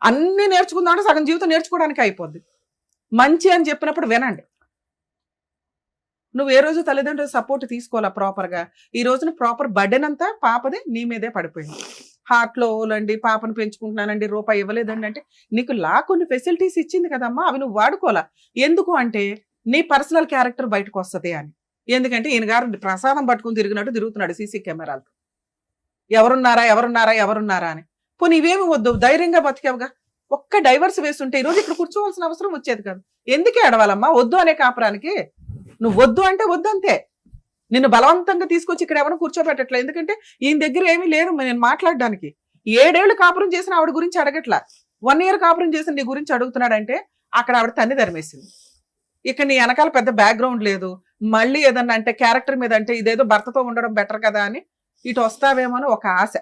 అన్ని నేర్చుకుందామంటే సగం జీవితం నేర్చుకోవడానికి అయిపోద్ది. మంచి అని చెప్పినప్పుడు వినండి. నువ్వు ఏ రోజు తల్లిదండ్రుల సపోర్ట్ తీసుకోవాలా ప్రాపర్గా. ఈ రోజున ప్రాపర్ బర్డెన్ అంతా పాపది నీ మీదే పడిపోయింది. హార్ట్లో ఓలండి, పాపను పెంచుకుంటున్నానండి, రూపాయి ఇవ్వలేదండి అంటే నీకు కొన్ని ఫెసిలిటీస్ ఇచ్చింది కదమ్మా, అవి నువ్వు వాడుకోవాలా. ఎందుకు అంటే నీ పర్సనల్ క్యారెక్టర్ బయటకు వస్తుంది అని. ఎందుకంటే ఈయన గారు ప్రసాదం పట్టుకుని తిరిగినట్టు తిరుగుతున్నాడు సీసీ కెమెరాలతో. ఎవరున్నారా అని. పోనీ ఇవేమి వద్దు, ధైర్యంగా బతికావుగా. ఒక్క డైవర్స్ వేస్తుంటే ఈరోజు ఇక్కడ కూర్చోవలసిన అవసరం వచ్చేది కాదు. ఎందుకే అడవాలమ్మా వద్దు అనే కాపురానికి? నువ్వు వద్దు అంటే వద్దు అంతే. నిన్ను బలవంతంగా తీసుకొచ్చి ఇక్కడ ఎవరు కూర్చోబెట్టట్లే. ఎందుకంటే ఈయన దగ్గర ఏమీ లేదు నేను మాట్లాడడానికి. 7 ఏళ్ళు కాపురం చేసిన ఆవిడ గురించి అడగట్లా, 1 ఇయర్ కాపురం చేసిన నీ గురించి అడుగుతున్నాడంటే అక్కడ ఆవిడ తన్ని ధర్మేసింది. ఇక నీ వెనకాల పెద్ద బ్యాక్గ్రౌండ్ లేదు. మళ్ళీ ఏదన్నా అంటే క్యారెక్టర్ మీద అంటే ఇదేదో భర్తతో ఉండడం బెటర్ కదా అని ఇటు వస్తావేమో అని ఒక ఆశ.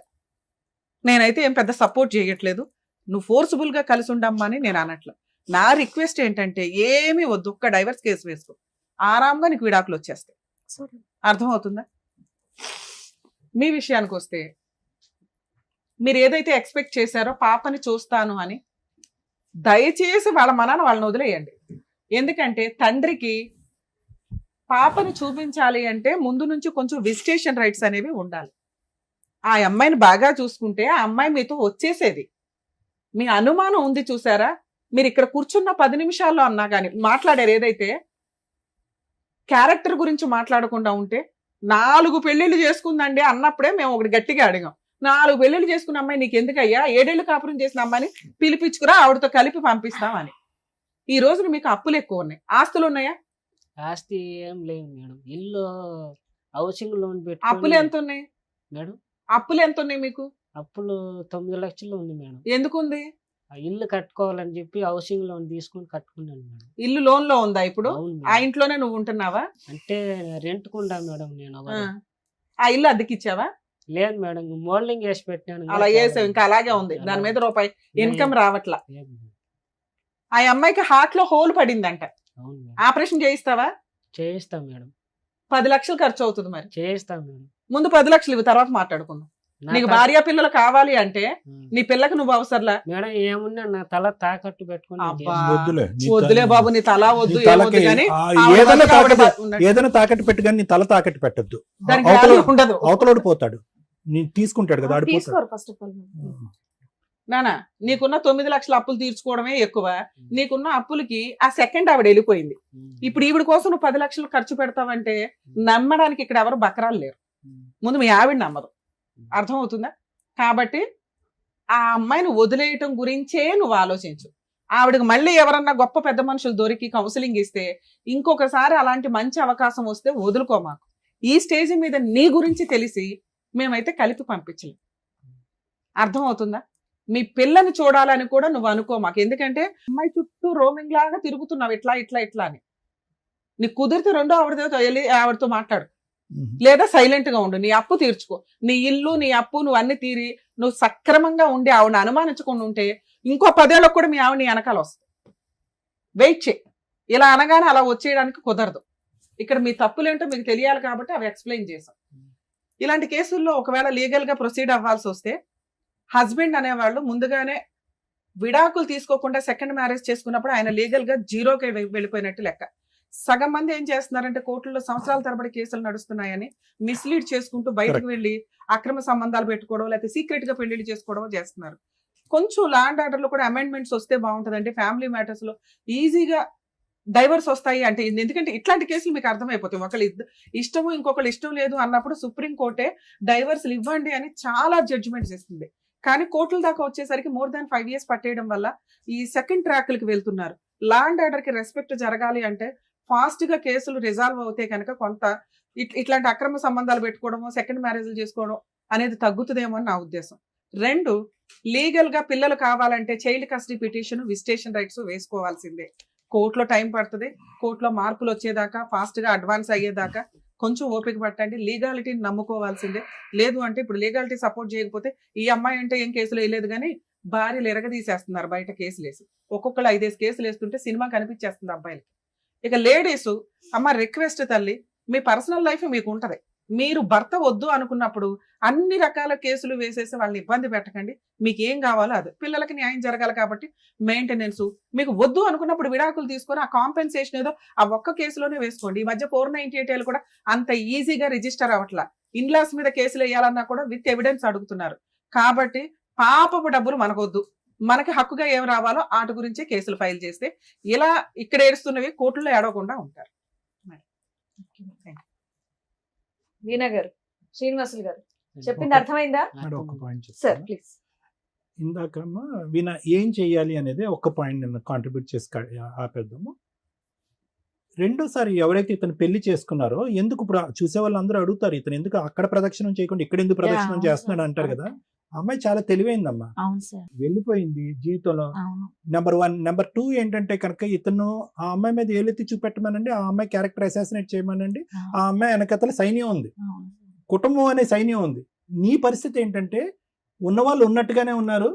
నేనైతే ఏం పెద్ద సపోర్ట్ చేయట్లేదు. నువ్వు ఫోర్స్ఫుల్ గా కలిసి ఉండమ్మా అని నేను అనట్ల. నా రిక్వెస్ట్ ఏంటంటే ఏమీ వద్దు, ఒక్క డైవర్స్ కేసు వేసుకో, ఆరాంగా నీకు విడాకులు వచ్చేస్తాయి. అర్థమవుతుందా? మీ విషయానికి వస్తే మీరు ఏదైతే ఎక్స్పెక్ట్ చేశారో పాపని చూస్తాను అని, దయచేసి వాళ్ళ మనాన్ని వాళ్ళని వదిలేయండి. ఎందుకంటే తండ్రికి పాపని చూపించాలి అంటే ముందు నుంచి కొంచెం విజిటేషన్ రైట్స్ అనేవి ఉండాలి. ఆ అమ్మాయిని బాగా చూసుకుంటే ఆ అమ్మాయి మీతో వచ్చేసేది. మీ అనుమానం ఉంది చూసారా, మీరు ఇక్కడ కూర్చున్న 10 నిమిషాల్లో అన్నా కానీ మాట్లాడారు ఏదైతే క్యారెక్టర్ గురించి మాట్లాడకుండా ఉంటే 4 పెళ్లిళ్ళు చేసుకుందండి అన్నప్పుడే మేము ఒకటి గట్టిగా అడిగాం. 4 పెళ్లిళ్ళు చేసుకున్న అమ్మాయి నీకు ఎందుకయ్యా, 7 ఏళ్ళు కాపురం చేసిన అమ్మాయిని పిలిపించుకురా ఆవిడతో కలిపి పంపిస్తామని. ఈ రోజున మీకు అప్పులు ఎక్కువ ఉన్నాయి, ఆస్తులు ఉన్నాయా? ఆస్తి ఏం లేదు మేడం, ఇల్లు హౌసింగ్ లోన్ పెట్టి. అప్పులు ఎంత ఉన్నాయి మేడం? అప్పులు ఎంత ఉన్నాయి మీకు? అప్పులు 9 లక్షలు ఉంది మేడం. ఎందుకు ఉంది? ఆ ఇల్లు కట్టుకోవాలని చెప్పి హౌసింగ్ లోన్ తీసుకుని కట్టుకున్నాను మేడం. ఇల్లు లోన్ లో ఉందా ఇప్పుడు? అవును ఆ మేడం. ఇంట్లోనే నువ్వు ఉంటున్నావా? అంటే రెంట్ కుండా మేడం నేను. ఆ ఇల్లు అద్దెకిచ్చావా? లేదు మేడం, మోల్డింగ్ వేసి పెట్టాను. అలా వేసావు, ఇంకా అలాగే ఉంది, దాని మీద రూపాయి ఇన్కమ్ రావట్లా. లేదు మేడం. ఆ అమ్మాయికి హార్ట్ లో హోల్ పడిందంట, అవును మేడం. ఆపరేషన్ చేయిస్తావా? చేయిస్తాం మేడం. 10 లక్షలు ఖర్చు అవుతుంది. మరి చేయిస్తాం మేడం. ముందు 10 లక్షలు ఇవి, తర్వాత మాట్లాడుకుందాం. నా నీకు త- భార్య పిల్లలు కావాలి అంటే ఉం. నీ పిల్లకి నువ్వు అవసరంలా. మేడం ఏమున్నా నా తల తాకట్టు పెట్టుకుని నేను అబ్బా. చేస్తాను. వద్దులే నీ వద్దులే తల- బాబు, నీ తల వద్దు, నీ తలకి ఏమొద్దు కానీ ఆ ఏదైనా తాకట్టు పెట్టు కానీ నీ తల తాకట్టు పెట్టద్దు. దానికి value ఉండదు. అవతలోడు పోతాడు, నీ తీసుకుంటాడు కదా, ఆడిపోతాడు. తీసుకోరు ఫస్ట్ ఆఫ్ ఆల్. నానా నీకున్న 9 లక్షల అప్పులు తీర్చుకోవడమే ఎక్కువ. నీకున్న అప్పులకి ఆ సెకండ్ ఆవిడ వెళ్ళిపోయింది. ఇప్పుడు ఈవిడ కోసం నువ్వు 10 లక్షలు ఖర్చు పెడతావంటే నమ్మడానికి ఇక్కడ ఎవరు బకరాలు లేరు. ముందు మీ ఆవిడ నమ్మదు. అర్థమవుతుందా? కాబట్టి ఆ అమ్మాయిని వదిలేయటం గురించే నువ్వు ఆలోచించు. ఆవిడకి మళ్ళీ ఎవరన్నా గొప్ప పెద్ద మనుషులు దొరికి కౌన్సిలింగ్ ఇస్తే ఇంకొకసారి అలాంటి మంచి అవకాశం వస్తే వదులుకో. మాకు ఈ స్టేజ్ మీద నీ గురించి తెలిసి మేమైతే కలిపి పంపించలేం. అర్థమవుతుందా? మీ పిల్లని చూడాలని కూడా నువ్వు అనుకో మాకు. ఎందుకంటే అమ్మాయి చుట్టూ రోమింగ్ లాగా తిరుగుతున్నావు ఇట్లా ఇట్లా ఇట్లా అని. నీకు కుదిరితే రెండో ఆవిడతో వెళ్ళి ఆవిడతో మాట్లాడు, లేదా సైలెంట్ గా ఉండు. నీ అప్పు తీర్చుకో, నీ ఇల్లు నీ అప్పు నువ్వు అన్ని తీరి నువ్వు సక్రమంగా ఉండి ఆవిడని అనుమానించకుండా ఉంటే ఇంకో 10 ఏళ్ళకు కూడా మీ ఆవిడ నీ వెనకాల వస్తుంది. వెయిట్ చేయి. ఇలా అనగానే అలా వచ్చేయడానికి కుదరదు. ఇక్కడ మీ తప్పులేంటో మీకు తెలియాలి కాబట్టి అవి ఎక్స్ప్లెయిన్ చేసాం. ఇలాంటి కేసుల్లో ఒకవేళ లీగల్ గా ప్రొసీడ్ అవ్వాల్సి వస్తే హస్బెండ్ అనేవాళ్ళు ముందుగానే విడాకులు తీసుకోకుండా సెకండ్ మ్యారేజ్ చేసుకున్నప్పుడు ఆయన లీగల్ గా జీరోకి వెళ్ళిపోయినట్టు లెక్క. సగం మంది ఏం చేస్తున్నారంటే కోర్టుల్లో సంవత్సరాల తరబడి కేసులు నడుస్తున్నాయని మిస్లీడ్ చేసుకుంటూ బయటకు వెళ్ళి అక్రమ సంబంధాలు పెట్టుకోవడం, లేకపోతే సీక్రెట్ గా పెళ్లిళ్ళు చేసుకోవడం చేస్తున్నారు. కొంచెం ల్యాండ్ ఆర్డర్ లో కూడా అమెండ్మెంట్స్ వస్తే బాగుంటుందండి. ఫ్యామిలీ మ్యాటర్స్ లో ఈజీగా డైవర్స్ వస్తాయి అంటే ఎందుకంటే ఇట్లాంటి కేసులు మీకు అర్థమైపోతాయి. ఒకళ్ళు ఇష్టము ఇంకొకళ్ళు ఇష్టం లేదు అన్నప్పుడు సుప్రీంకోర్టే డైవర్స్లు ఇవ్వండి అని చాలా జడ్జిమెంట్స్ ఇస్తుంది. కానీ కోర్టుల దాకా వచ్చేసరికి మోర్ దాన్ 5 years పట్టేయడం వల్ల ఈ సెకండ్ ట్రాక్లకి వెళ్తున్నారు. ల్యాండ్ ఆర్డర్ కి రెస్పెక్ట్ జరగాలి అంటే ఫాస్ట్ గా కేసులు రిజాల్వ్ అవుతే కనుక కొంత ఇట్లాంటి అక్రమ సంబంధాలు పెట్టుకోవడము, సెకండ్ మ్యారేజ్లు చేసుకోవడం అనేది తగ్గుతుందేమో అని నా ఉద్దేశం. 2, లీగల్ గా పిల్లలు కావాలంటే child custody petition, visitation rights వేసుకోవాల్సిందే. కోర్టులో టైం పడుతుంది. కోర్టులో మార్పులు వచ్చేదాకా ఫాస్ట్ గా అడ్వాన్స్ అయ్యేదాకా కొంచెం ఓపిక పట్టండి. లీగాలిటీని నమ్ముకోవాల్సిందే. లేదు అంటే ఇప్పుడు లీగాలిటీ సపోర్ట్ చేయకపోతే ఈ అమ్మాయి అంటే ఏం కేసులు వేయలేదు కానీ భార్యలు ఎరగదీసేస్తున్నారు బయట కేసులు వేసి. ఒక్కొక్కరు 5 కేసులు వేస్తుంటే సినిమా కనిపించేస్తుంది అబ్బాయిలకి. ఇక లేడీస్ అమ్మ రిక్వెస్ట్ తల్లి, మీ పర్సనల్ లైఫ్ మీకు ఉంటది. మీరు భర్త వద్దు అనుకున్నప్పుడు అన్ని రకాల కేసులు వేసేసి వాళ్ళని ఇబ్బంది పెట్టకండి. మీకు ఏం కావాలో అది. పిల్లలకి న్యాయం జరగాలి కాబట్టి మెయింటెనెన్స్. మీకు వద్దు అనుకున్నప్పుడు విడాకులు తీసుకొని ఆ కాంపెన్సేషన్ ఏదో ఆ ఒక్క కేసులోనే వేసుకోండి. ఈ మధ్య 498 కూడా అంత ఈజీగా రిజిస్టర్ అవ్వట్లా. ఇన్లాస్ మీద కేసులు వేయాలన్నా కూడా విత్ ఎవిడెన్స్ అడుగుతున్నారు. కాబట్టి పాపపు డబ్బులు మనకొద్దు. మనకి హక్కుగా ఏం రావాలో వాటి గురించే కేసులు ఫైల్ చేస్తే ఇలా ఇక్కడ ఏడుస్తున్నవి కోర్టులో ఏడవకుండా ఉంటారు. వీణా గారు, శ్రీనివాసులు గారు చెప్పింది అర్థమైందా? మేడం, ఒక పాయింట్ సార్ చెప్తాను. ప్లీజ్. ఇందాకమ్మా ఏం చెయ్యాలి అనేది ఒక పాయింట్ నేను కాంట్రిబ్యూట్ చేసి ఆపేద్దాము. రెండోసారి ఎవరైతే ఇతను పెళ్లి చేసుకున్నారో ఎందుకు ఇప్పుడు చూసే వాళ్ళందరూ అడుగుతారు, ఇతను ఎందుకు అక్కడ ప్రదక్షిణం చేయకుండా ఇక్కడ ఎందుకు ప్రదక్షిణం చేస్తున్నాడు అంటారు కదా. ఆ అమ్మాయి చాలా తెలివైందమ్మా, అవును సార్, వెళ్ళిపోయింది జీవితంలో. అవును. నెంబర్ 1. నెంబర్ 2 ఏంటంటే కనుక ఇతను ఆ అమ్మాయి మీద ఏలెత్తి చూపెట్టమనండి, ఆ అమ్మాయి క్యారెక్టర్ అసాసినేట్ చేయమనండి. ఆ అమ్మాయి వెనకతల సైన్యం ఉంది, అవును. కుటుంబం అనే సైన్యం ఉంది. నీ పరిస్థితి ఏంటంటే ఉన్నవాళ్ళు ఉన్నట్టుగానే ఉన్నారు,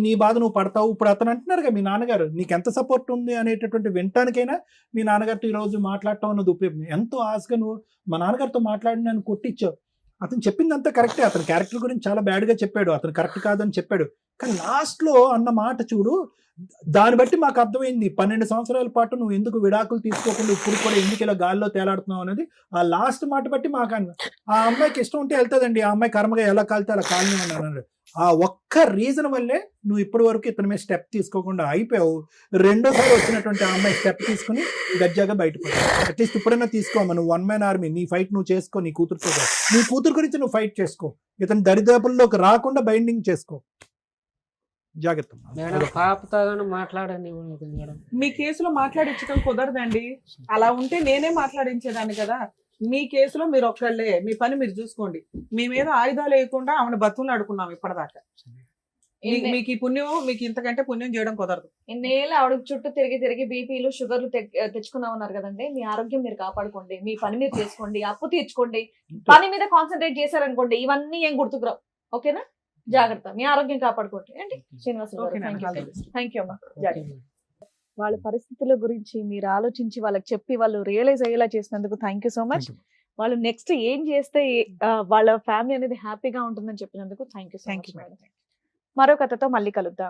నీ బాధ నువ్వు పడతావు. ఇప్పుడు అతను అంటున్నారు కదా మీ నాన్నగారు నీకు ఎంత సపోర్ట్ ఉంది అనేటటువంటి వినటానికైనా మీ నాన్నగారితో ఈరోజు మాట్లాడటం అన్నది ఉపయోగం. ఎంతో ఆశగా నువ్వు మా నాన్నగారితో మాట్లాడి నన్ను కొట్టించావు. అతను చెప్పిందంతా కరెక్టే, అతని క్యారెక్టర్ గురించి చాలా బ్యాడ్గా చెప్పాడు, అతను కరెక్ట్ కాదని చెప్పాడు. కానీ లాస్ట్లో అన్న మాట చూడు, దాన్ని బట్టి మాకు అర్థమైంది 12 సంవత్సరాల పాటు నువ్వు ఎందుకు విడాకులు తీసుకోకుండా ఇప్పుడు కూడా ఎందుకు ఇలా గాల్లో తేలాడుతున్నావు అనేది. ఆ లాస్ట్ మాట బట్టి మాకు ఆ అమ్మాయికి ఇష్టం ఉంటే వెళ్తుందండి, ఆ అమ్మాయి కర్మగా ఎలా కాలితే అలా కాలని అన్నాడు. ఆ ఒక్క రీజన్ వల్లే నువ్వు ఇప్పటి వరకు ఇతని మీద స్టెప్ తీసుకోకుండా అయిపోయావు. రెండోసారి వచ్చినటువంటి ఆ అమ్మాయి స్టెప్ తీసుకుని గజ్జాగా బయటపడావు. అట్లీస్ట్ ఇప్పుడైనా తీసుకోమా, నువ్వు 1 man army, నీ ఫైట్ నువ్వు చేసుకో, నీ కూతురుతో, నీ కూతురు గురించి నువ్వు ఫైట్ చేసుకో, ఇతని దరిదాపుల్లోకి రాకుండా బైండింగ్ చేసుకో. జాగ్రత్త మేడం, పాపతో కానీ మాట్లాడని మేడం. మీ కేసులో మాట్లాడించడం కుదరదండి. అలా ఉంటే నేనే మాట్లాడించేదాన్ని కదా. మీ కేసులో మీరు ఒక్కళ్ళే, మీ పని మీరు చూసుకోండి. మీ మీద ఆయుధాలు వేయకుండా ఆమెను బతులు ఆడుకున్నాం ఇప్పటిదాకా. మీకు ఈ పుణ్యం, మీకు ఇంతకంటే పుణ్యం చేయడం కుదరదు. ఇన్నేళ్ళు ఆవిడ చుట్టూ తిరిగి బీపీలు షుగర్లు తెచ్చుకున్నా ఉన్నారు కదండి. మీ ఆరోగ్యం మీరు కాపాడుకోండి, మీ పని మీరు చేసుకోండి, అప్పు తీర్చుకోండి, పని మీద కాన్సన్ట్రేట్ చేశారనుకోండి ఇవన్నీ ఏం గుర్తుకురావు. ఓకేనా? జాగ్రత్త, మీ ఆరోగ్యం కాపాడుకోండి. ఏంటి శ్రీనివాసరావు గారు, థ్యాంక్ యూ అమ్మా. జాగ్రత్త. వాళ్ళ పరిస్థితుల గురించి మీరు ఆలోచించి వాళ్ళకి చెప్పి వాళ్ళు రియలైజ్ అయ్యేలా చేసినందుకు థ్యాంక్ యూ సో మచ్. వాళ్ళు నెక్స్ట్ ఏం చేస్తే వాళ్ళ ఫ్యామిలీ అనేది హ్యాపీగా ఉంటుందని చెప్పినందుకు థ్యాంక్ యూ సో మచ్. మరో కథతో మళ్ళీ కలుద్దాం.